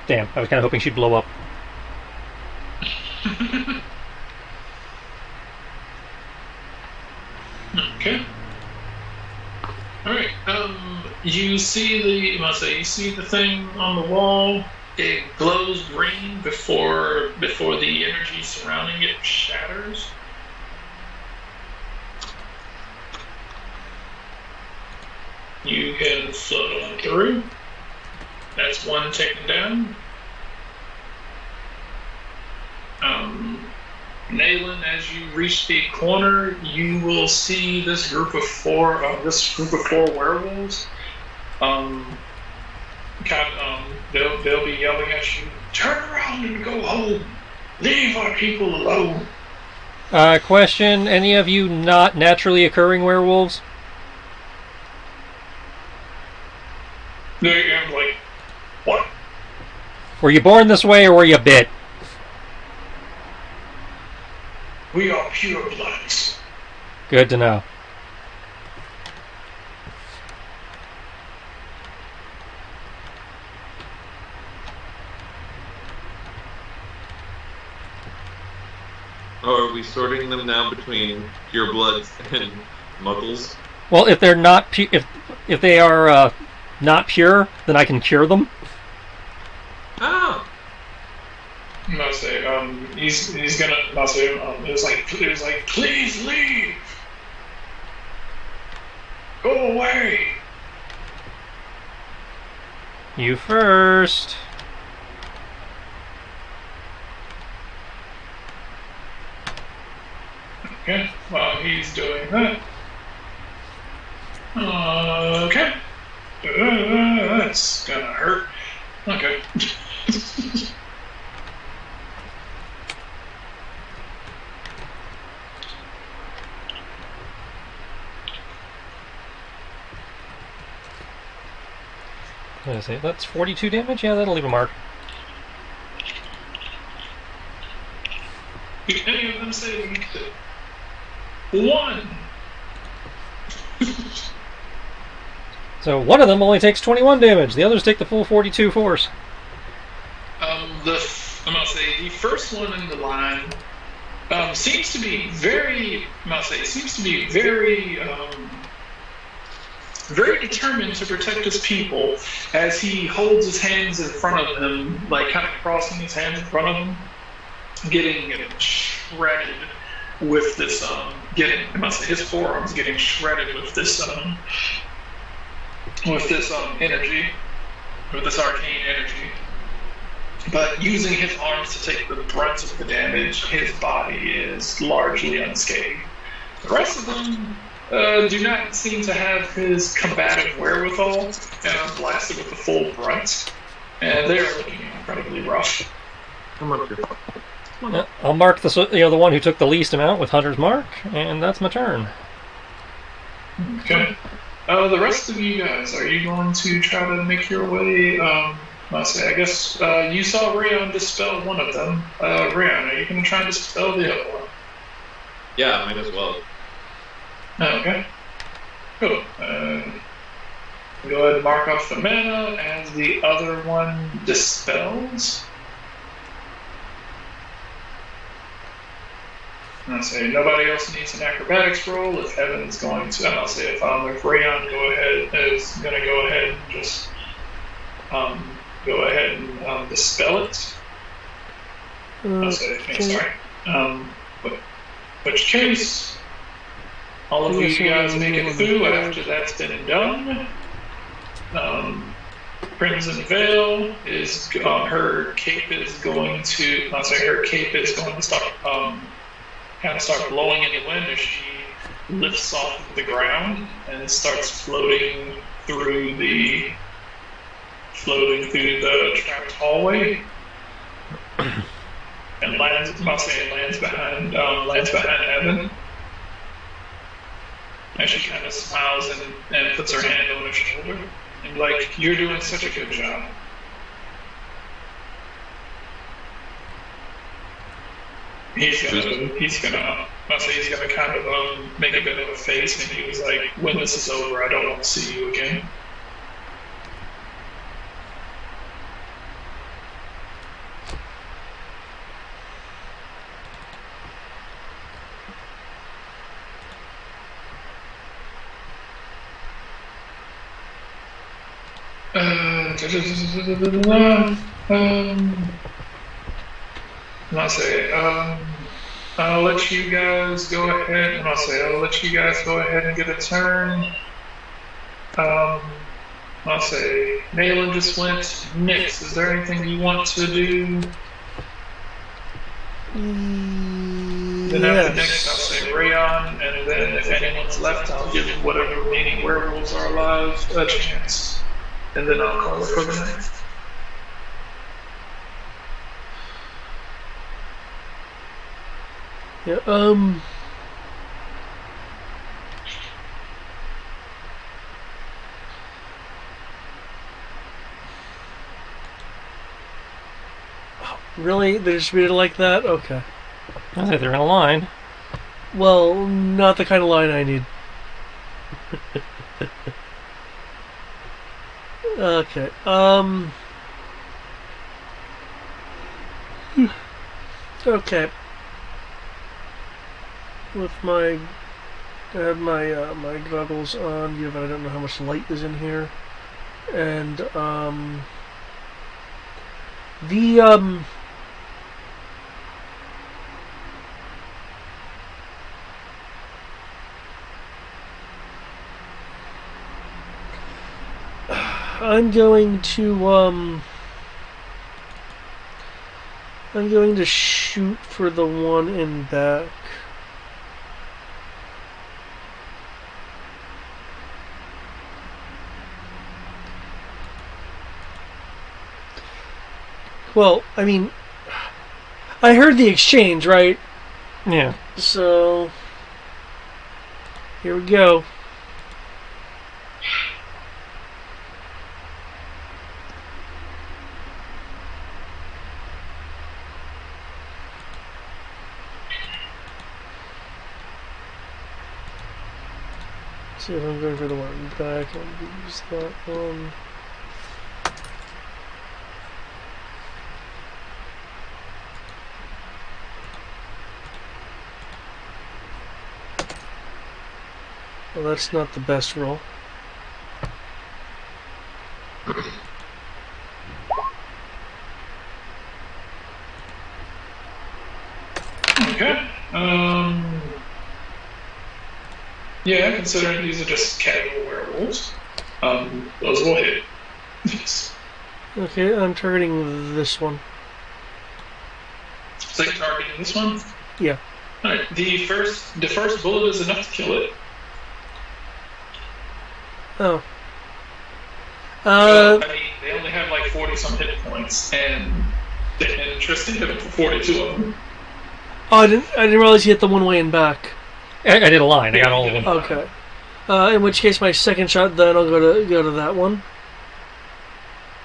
[SPEAKER 2] Damn, I was kind of hoping she'd blow up.
[SPEAKER 1] Okay. All right. You see the thing on the wall. It glows green before the energy surrounding it shatters. You can float on through. That's one taken down. Nayland, as you reach the corner, you will see this group of four werewolves. They'll be yelling at you. Turn around and go home. Leave our people alone.
[SPEAKER 2] Question: any of you not naturally occurring werewolves?
[SPEAKER 1] They're like, what?
[SPEAKER 2] Were you born this way, or were you bit?
[SPEAKER 1] We are pure bloods.
[SPEAKER 2] Good to know.
[SPEAKER 6] Oh, are we sorting them now between purebloods and muggles?
[SPEAKER 2] Well, if they're not if they are not pure, then I can cure them.
[SPEAKER 6] Ah!
[SPEAKER 1] I'll say, he's gonna. I'll say, it was like, please leave. Go away.
[SPEAKER 2] You first.
[SPEAKER 1] Okay, while he's doing that. Okay. That's gonna hurt. Okay.
[SPEAKER 2] What did I say? That's 42 damage? Yeah, that'll leave a mark.
[SPEAKER 1] Did any of them say we could? One.
[SPEAKER 2] So one of them only takes 21 damage. The others take the full 42 force.
[SPEAKER 1] I'm gonna say the first one in the line seems to be very. Very determined to protect his people, as he holds his hands in front of him, like kind of crossing his hands in front of him, getting shredded with this. His forearms getting shredded with this energy, with this arcane energy. But using his arms to take the brunt of the damage, his body is largely unscathed. The rest of them do not seem to have his combative wherewithal, and are blasted with the full brunt, and they are looking incredibly rough.
[SPEAKER 6] Come up here.
[SPEAKER 2] Yeah, I'll mark the one who took the least amount with Hunter's Mark, and that's my turn.
[SPEAKER 1] Okay. The rest of you guys, are you going to try to make your way? I guess you saw Rayon dispel one of them. Rayon, are you going to try and dispel the other one?
[SPEAKER 6] Yeah, might as well.
[SPEAKER 1] Okay. Cool. Go ahead and mark off the mana as the other one dispels. And I'll say nobody else needs an acrobatics roll. If Evan's going to, and I'll say if Rayon is going to go ahead and just go ahead and dispel it. I'll say, which case, all of you guys make it through after that's been and done. Crimson Veil is her cape is going to. Her cape is going to start kind of start blowing in the wind as she lifts off the ground and starts floating through the trapped hallway, and lands behind Evan. And she kind of smiles and puts her hand on his shoulder, and like, you're doing such a good job. He's gonna kind of make a bit of a face, and he was like, when this is over, I don't want to see you again. I'll let you guys go ahead, and I'll let you guys go ahead and get a turn. I'll say, Nayland just went. Nyx, is there anything you want to do? Then after next, I'll say Rayon, and then if anyone's left, I'll give whatever remaining werewolves are alive a chance, and then I'll call it for the night.
[SPEAKER 3] Yeah, really? They just read it like that? Okay.
[SPEAKER 2] I think they're in a line.
[SPEAKER 3] Well, not the kind of line I need. Okay. Okay. With my, I have my my goggles on. I don't know how much light is in here, and the I'm going to shoot for the one in back. Well, I mean, I heard the exchange, right?
[SPEAKER 2] Yeah.
[SPEAKER 3] So, here we go. See if I'm going for the one in the back. I'll use that one. Well, that's not the best roll.
[SPEAKER 1] Okay. Yeah, considering these are just casual werewolves, those will hit.
[SPEAKER 3] Okay, I'm targeting this one.
[SPEAKER 1] So you're targeting this one?
[SPEAKER 3] Yeah.
[SPEAKER 1] Alright, the first bullet is enough to kill it.
[SPEAKER 3] Oh.
[SPEAKER 1] I mean, they only have like 40-some hit points, and Tristan hit them for 42 of them.
[SPEAKER 3] Oh, I didn't realize he hit the one way and back.
[SPEAKER 2] I did a line. I got all of them.
[SPEAKER 3] Okay. In which case, my second shot, then I'll go to that one.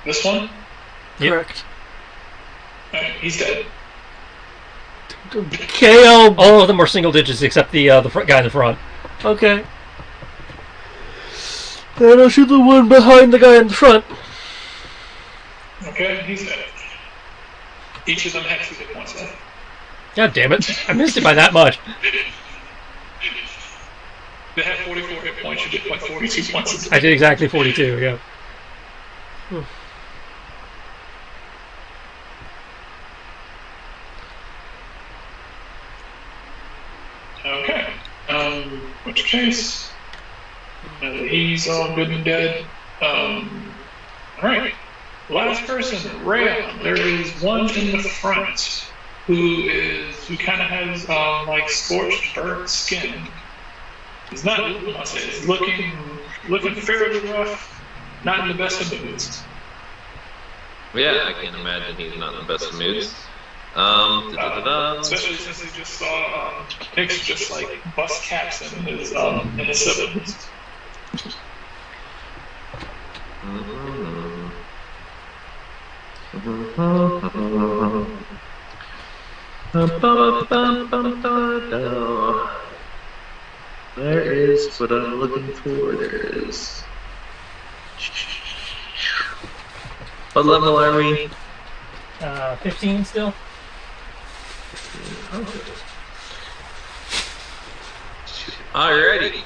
[SPEAKER 1] This one?
[SPEAKER 2] Yep.
[SPEAKER 3] Correct.
[SPEAKER 1] Alright, he's dead.
[SPEAKER 3] KO.
[SPEAKER 2] All of them are single digits except the guy in the front.
[SPEAKER 3] Okay. Then I'll shoot the one behind the guy in the front.
[SPEAKER 1] Okay, he's dead. Each of them had 2 hit points left.
[SPEAKER 2] God damn it! I missed it by that much.
[SPEAKER 1] They have 44 hit points, you get like 42 points.
[SPEAKER 2] I did exactly 42. Yeah.
[SPEAKER 1] Okay. Which case, he's all good and dead. Alright. Last person, Rayon. There is one in the front who kind of has like scorched, burnt skin. He's not, I'll say, he's looking fairly rough, not in the best of moods.
[SPEAKER 6] Yeah, I can imagine he's not in the best of moods.
[SPEAKER 1] Especially since he just saw Nick's just like bust caps in his siblings.
[SPEAKER 6] There is what I'm looking for. There is. What level are we?
[SPEAKER 2] 15 still.
[SPEAKER 6] Alrighty.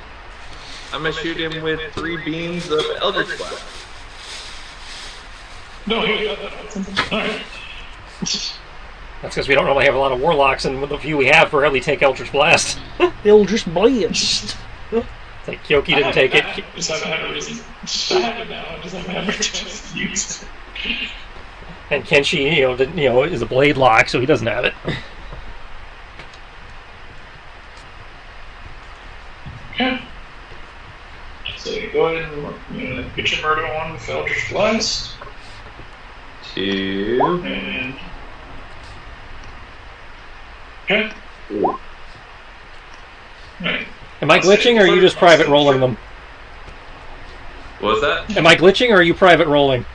[SPEAKER 6] I'm gonna shoot him with 3 beams of Eldritch Blast.
[SPEAKER 1] No, he got that. Alright.
[SPEAKER 2] That's because we don't normally have a lot of warlocks, and with the few we have, rarely take Eldritch Blast.
[SPEAKER 3] Eldritch Blast.
[SPEAKER 2] It's like Kyoki didn't take it.
[SPEAKER 1] I just haven't had a reason. I have it now. I just haven't had a chance to use it.
[SPEAKER 2] And Kenshi, is a blade lock, so he doesn't have it.
[SPEAKER 1] So you go ahead and get your murder on with Eldritch Blast.
[SPEAKER 7] 2.
[SPEAKER 1] And okay. Right.
[SPEAKER 2] Am I glitching, or are you just private rolling them?
[SPEAKER 7] What was that?
[SPEAKER 2] Am I glitching, or are you private rolling?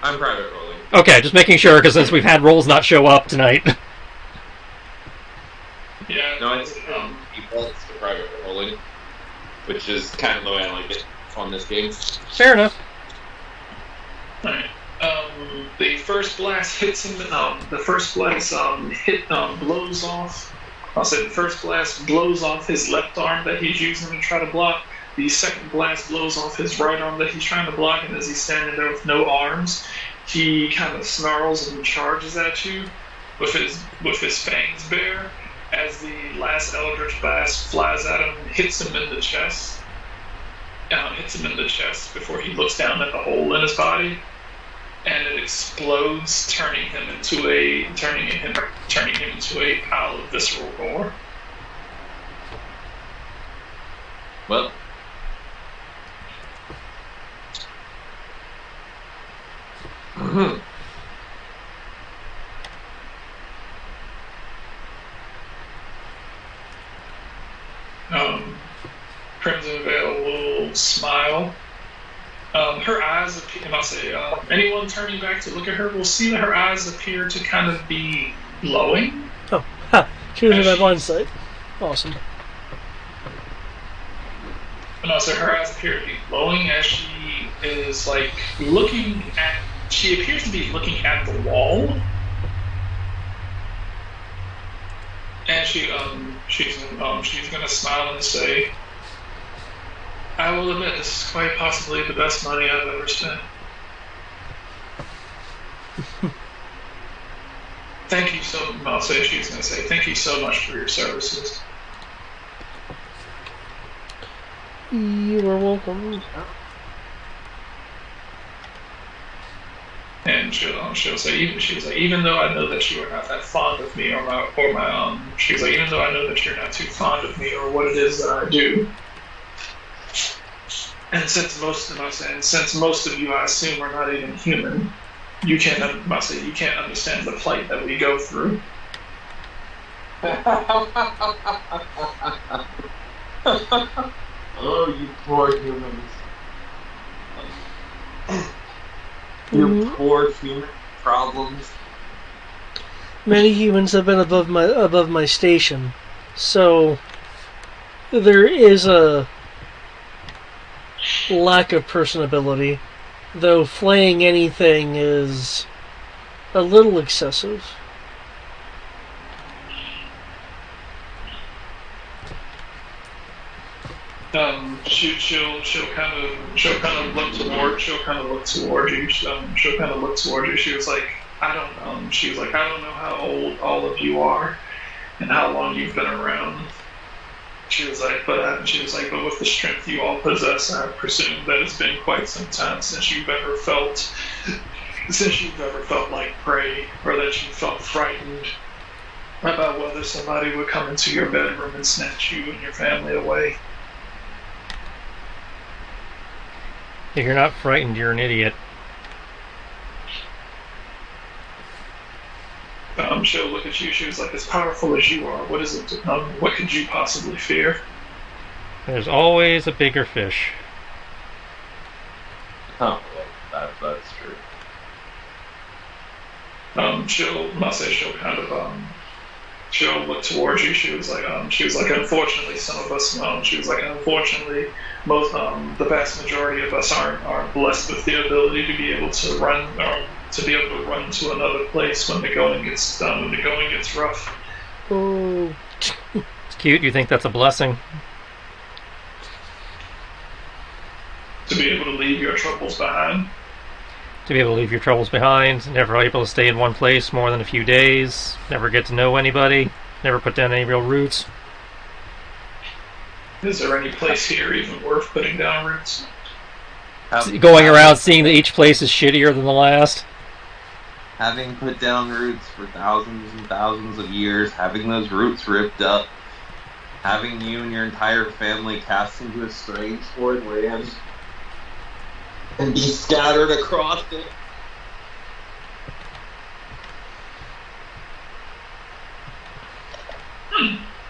[SPEAKER 7] I'm private rolling.
[SPEAKER 2] Okay, just making sure, because since we've had rolls not show up tonight.
[SPEAKER 1] Yeah.
[SPEAKER 7] No, it's defaults to private rolling, which is kind of the way I like it on this game.
[SPEAKER 2] Fair enough.
[SPEAKER 1] Alright. The first blast hits him. The first blast blows off. I'll say the first blast blows off his left arm that he's using to try to block. The second blast blows off his right arm that he's trying to block, and as he's standing there with no arms, he kind of snarls and charges at you with his fangs bare. As the last Eldritch Blast flies at him, hits him in the chest. Before he looks down at the hole in his body, and it explodes, turning him into a pile of visceral gore.
[SPEAKER 7] Well. Mm-hmm.
[SPEAKER 1] Crimson Veil will smile. Her eyes appear, and I'll say, anyone turning back to look at her will see that her eyes appear to kind of be glowing.
[SPEAKER 3] Oh, ha! She was in my blind sight. Awesome.
[SPEAKER 1] And also, her eyes appear to be glowing as she is like looking at. She appears to be looking at the wall, and she's gonna smile and say, "I will admit this is quite possibly the best money I've ever spent. Thank you so." I'll say she's gonna say, "Thank you so much for your services."
[SPEAKER 3] You are welcome.
[SPEAKER 1] And she'll say, even though I know that you are not that fond of me, she's like, even though I know that you're not too fond of me or what it is that I do, and since most of you, I assume, are not even human, you can't understand the plight that we go through.
[SPEAKER 7] Oh, you poor humans. Your poor human problems.
[SPEAKER 3] Many humans have been above my station, so there is a lack of personability, though flaying anything is a little excessive.
[SPEAKER 1] She'll kind of look toward you. She was like, I don't know how old all of you are and how long you've been around. She was like, but with the strength you all possess, I presume that it's been quite some time since you've ever felt like prey, or that you felt frightened about whether somebody would come into your bedroom and snatch you and your family away.
[SPEAKER 2] If you're not frightened, you're an idiot.
[SPEAKER 1] She'll look at you. She was like, as powerful as you are, what is it? What could you possibly fear?
[SPEAKER 2] There's always a bigger fish.
[SPEAKER 7] Oh, that's true.
[SPEAKER 1] She'll look towards you. She was like, unfortunately, some of us, unfortunately, most, the vast majority of us aren't blessed with the ability to be able to run to another place when the going gets rough.
[SPEAKER 3] Oh.
[SPEAKER 2] It's cute. You think that's a blessing?
[SPEAKER 1] To be able to leave your troubles behind.
[SPEAKER 2] To be able to leave your troubles behind, never able to stay in one place more than a few days, never get to know anybody, never put down any real roots.
[SPEAKER 1] Is there any place here even worth putting down roots?
[SPEAKER 2] Going around seeing that each place is shittier than the last.
[SPEAKER 7] Having put down roots for thousands and thousands of years, having those roots ripped up,
[SPEAKER 6] having you and your entire family cast into a strange foreign land and be scattered across it.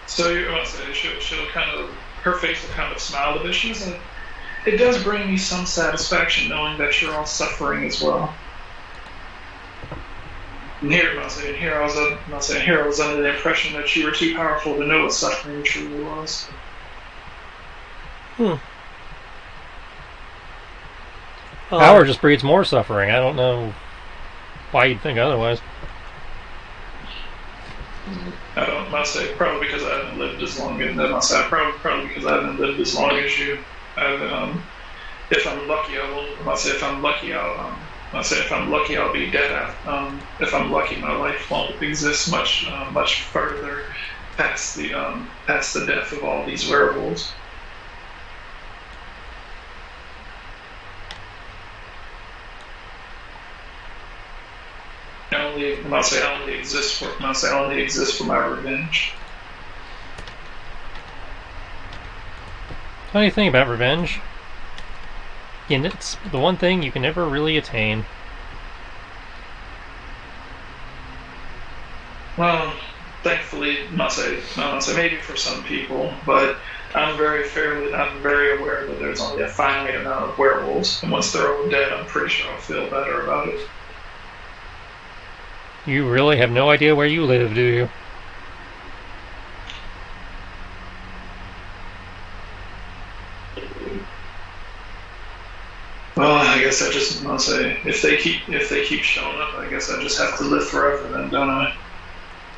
[SPEAKER 1] So you're going to say she'll kind of, her face will kind of smile a bit. She's like, it does bring me some satisfaction knowing that you're all suffering as well. And here I was under the impression that you were too powerful to know what suffering truly was.
[SPEAKER 2] Power just breeds more suffering. I don't know why you'd think otherwise.
[SPEAKER 1] I don't must say probably because I haven't lived as long as probably because I haven't lived as long as you. If I'm lucky, I will. If I'm lucky, I'll be dead. If I'm lucky, my life won't exist much further past the death of all these werewolves. I only exist for my revenge.
[SPEAKER 2] Funny thing about revenge, it's the one thing you can never really attain.
[SPEAKER 1] Well, thankfully, maybe for some people, but I'm very aware that there's only a finite amount of werewolves, and once they're all dead, I'm pretty sure I'll feel better about it.
[SPEAKER 2] You really have no idea where you live, do you?
[SPEAKER 1] Well, I guess I just if they keep showing up, I guess I just have to live forever then, don't I?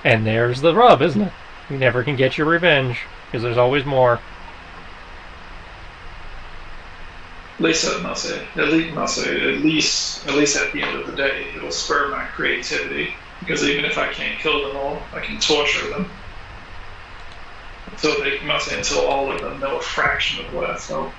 [SPEAKER 2] And there's the rub, isn't it? You never can get your revenge, because there's always more.
[SPEAKER 1] At least at the end of the day, it'll spur my creativity. Because even if I can't kill them all, I can torture them until all of them know a fraction of what I felt.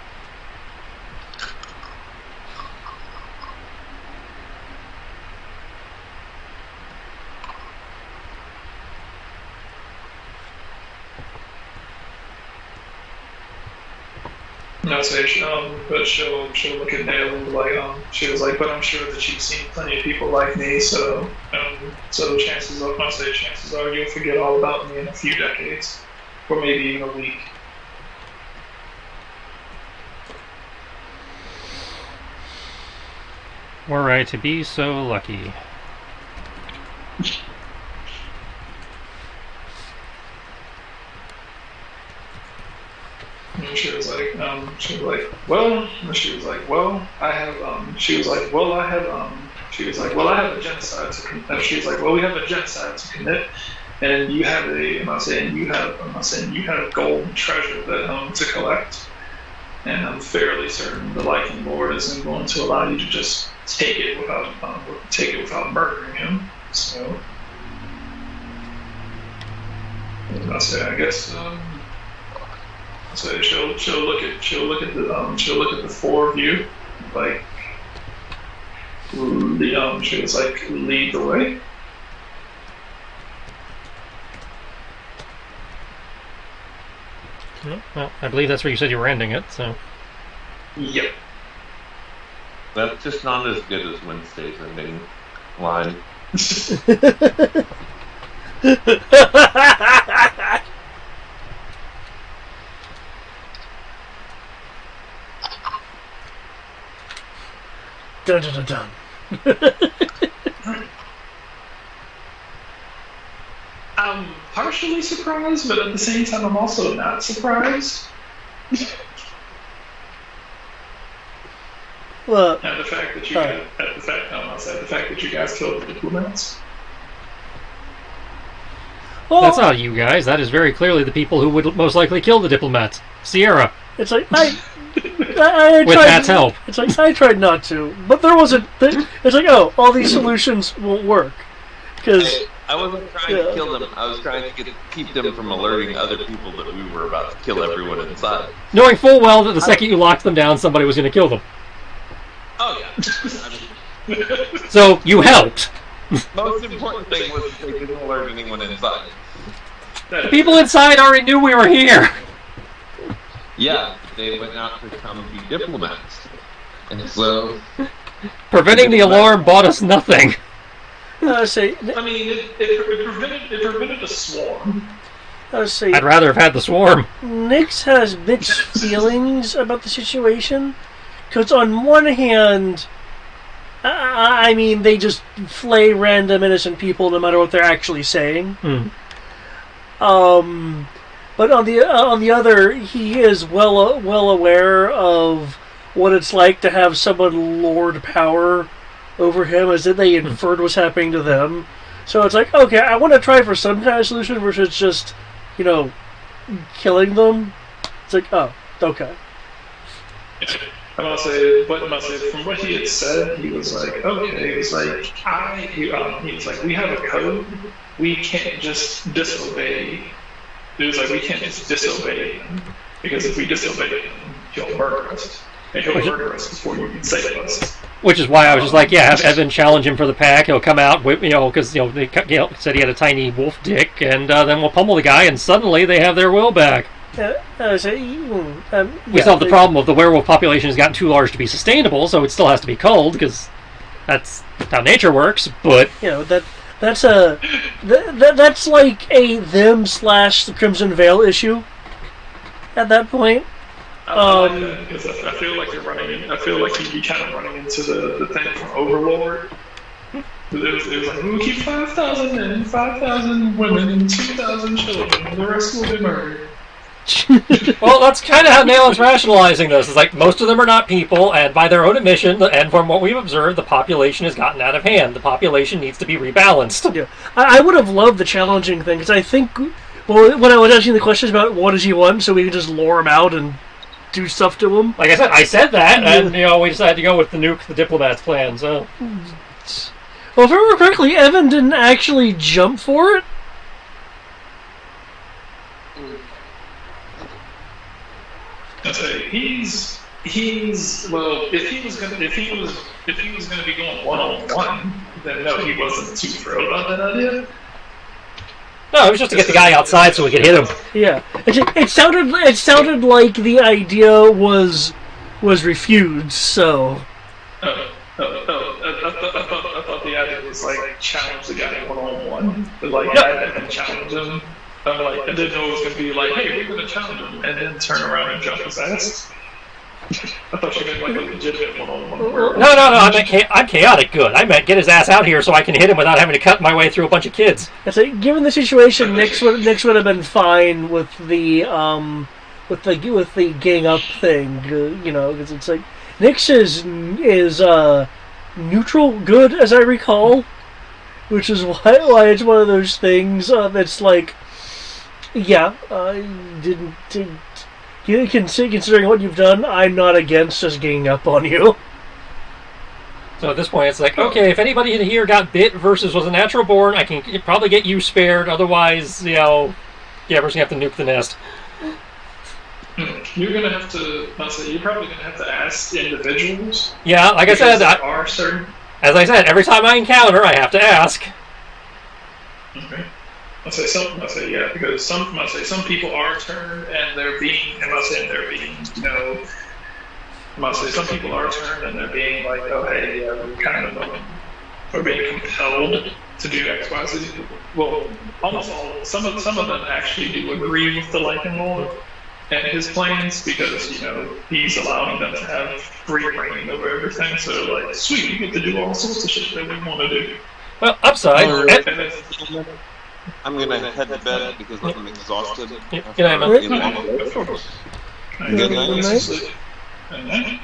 [SPEAKER 1] But she'll look at Dale and be like, she was like, but I'm sure that you've seen plenty of people like me, so chances are you'll forget all about me in a few decades, or maybe even a week.
[SPEAKER 2] Were I to be so lucky.
[SPEAKER 1] And she was like, well, I have a genocide to commit. She was like, well, we have a genocide to commit, and you have you have gold and treasure that to collect, and I'm fairly certain the Lycan Lord isn't going to allow you to just take it without murdering him. So, I guess. So she'll look at the four of you, like she was like, lead the way.
[SPEAKER 2] Well, I believe that's where you said you were ending it, so.
[SPEAKER 1] Yep.
[SPEAKER 6] That's just not as good as Wednesday's ending line.
[SPEAKER 3] Dun dun dun dun.
[SPEAKER 1] I'm partially surprised, but at the same time, I'm also not surprised.
[SPEAKER 3] Well,
[SPEAKER 1] at the fact that you guys killed the diplomats.
[SPEAKER 3] well,
[SPEAKER 2] That's not you guys. That is very clearly the people who would most likely kill the diplomats. Sierra.
[SPEAKER 3] it's like I
[SPEAKER 2] With
[SPEAKER 3] tried,
[SPEAKER 2] Matt's help.
[SPEAKER 3] It's like I tried not to, but there wasn't. It's like, oh, all these solutions won't work because
[SPEAKER 6] I wasn't trying to kill them. I was trying to keep them from alerting other people that we were about to kill everyone inside.
[SPEAKER 2] Knowing full well that the second you locked them down, somebody was going to kill them.
[SPEAKER 6] Oh yeah.
[SPEAKER 2] So you helped.
[SPEAKER 6] Most important thing was they didn't alert anyone inside.
[SPEAKER 2] The people inside already knew we were here.
[SPEAKER 7] Yeah, they went out to come be diplomats. And so...
[SPEAKER 2] Preventing the alarm bought us nothing.
[SPEAKER 3] Say,
[SPEAKER 1] I mean, it prevented a swarm.
[SPEAKER 3] say,
[SPEAKER 2] I'd rather have had the swarm.
[SPEAKER 3] Nyx has mixed feelings about the situation. Because on one hand, I mean, they just flay random innocent people no matter what they're actually saying. But on the other, he is well aware of what it's like to have someone lord power over him, as that they inferred was happening to them. So it's like, okay, I want to try for some kind of solution versus just, killing them. It's like, oh, okay.
[SPEAKER 1] I must say, from what he had said, he was like, okay, he was like, he was like, we have a code, we can't just disobey. He was like, we can't just disobey him, because if we disobey him, he'll murder us. And he'll murder us before you can save us.
[SPEAKER 2] Which is why I was just like, yeah, have Evan challenge him for the pack. He'll come out, because they said he had a tiny wolf dick, and then we'll pummel the guy, and suddenly they have their will back. We still have the problem of the werewolf population has gotten too large to be sustainable, so it still has to be culled, because that's how nature works. But
[SPEAKER 3] that's like a them/the Crimson Veil issue. At that point.
[SPEAKER 1] I like that, because I feel like you're running. I feel like you'd be kind of running into the thing from Overlord. It was like, we'll keep 5,000 men, 5,000 women, and 2,000 children, and the rest will be murdered.
[SPEAKER 2] Well, that's kind of how Nalen's rationalizing this. It's like, most of them are not people, and by their own admission, and from what we've observed, the population has gotten out of hand. The population needs to be rebalanced.
[SPEAKER 3] Yeah. I would have loved the challenging thing, because I think, when I was asking the questions about what does he want, so we could just lure him out and do stuff to him.
[SPEAKER 2] Like I said that, and we decided to go with the nuke the diplomats plan. So,
[SPEAKER 3] well, if I remember correctly, Evan didn't actually jump for it.
[SPEAKER 1] I say he's well. If he was gonna be going 1-on-1, then no, he wasn't too thrilled about that idea.
[SPEAKER 2] No, it was just to get the guy outside so we could hit him.
[SPEAKER 3] Yeah, it sounded like the idea was refused. So.
[SPEAKER 1] I thought the idea was like challenge the guy 1-on-1. Like and challenge him. I didn't know it was gonna be like, hey, we're gonna challenge him, and then turn around and jump his ass. I thought you meant like a legitimate 1-on-1.
[SPEAKER 2] No, I'm chaotic good. I meant get his ass out here so I can hit him without having to cut my way through a bunch of kids.
[SPEAKER 3] I say, given the situation, Nyx would have been fine with the gang up thing, because it's like Nyx is neutral good, as I recall, which is why it's one of those things that's like, yeah, I didn't. Considering what you've done, I'm not against just ganging up on you.
[SPEAKER 2] So at this point, it's like, okay, if anybody in here got bit versus was a natural born, I can probably get you spared. Otherwise, we're just gonna have to nuke the nest.
[SPEAKER 1] You're gonna have to. You're probably gonna have to ask individuals.
[SPEAKER 2] Yeah, like I said,
[SPEAKER 1] are certain.
[SPEAKER 2] As I said, every time I encounter, I have to ask.
[SPEAKER 1] Okay. Because some people are turned and they're being, some people are turned and they're being like, oh hey, yeah, we're being compelled to do X, Y, Z. Well, almost all, some of them actually do agree with the Lycan Lord and his plans, because, he's allowing them to have free reign over everything, so like, sweet, we get to do all sorts of shit that we want to do.
[SPEAKER 2] Well, upside.
[SPEAKER 6] I'm gonna head to bed because I'm exhausted.
[SPEAKER 2] Good night, man.
[SPEAKER 3] Good night.
[SPEAKER 1] Good night.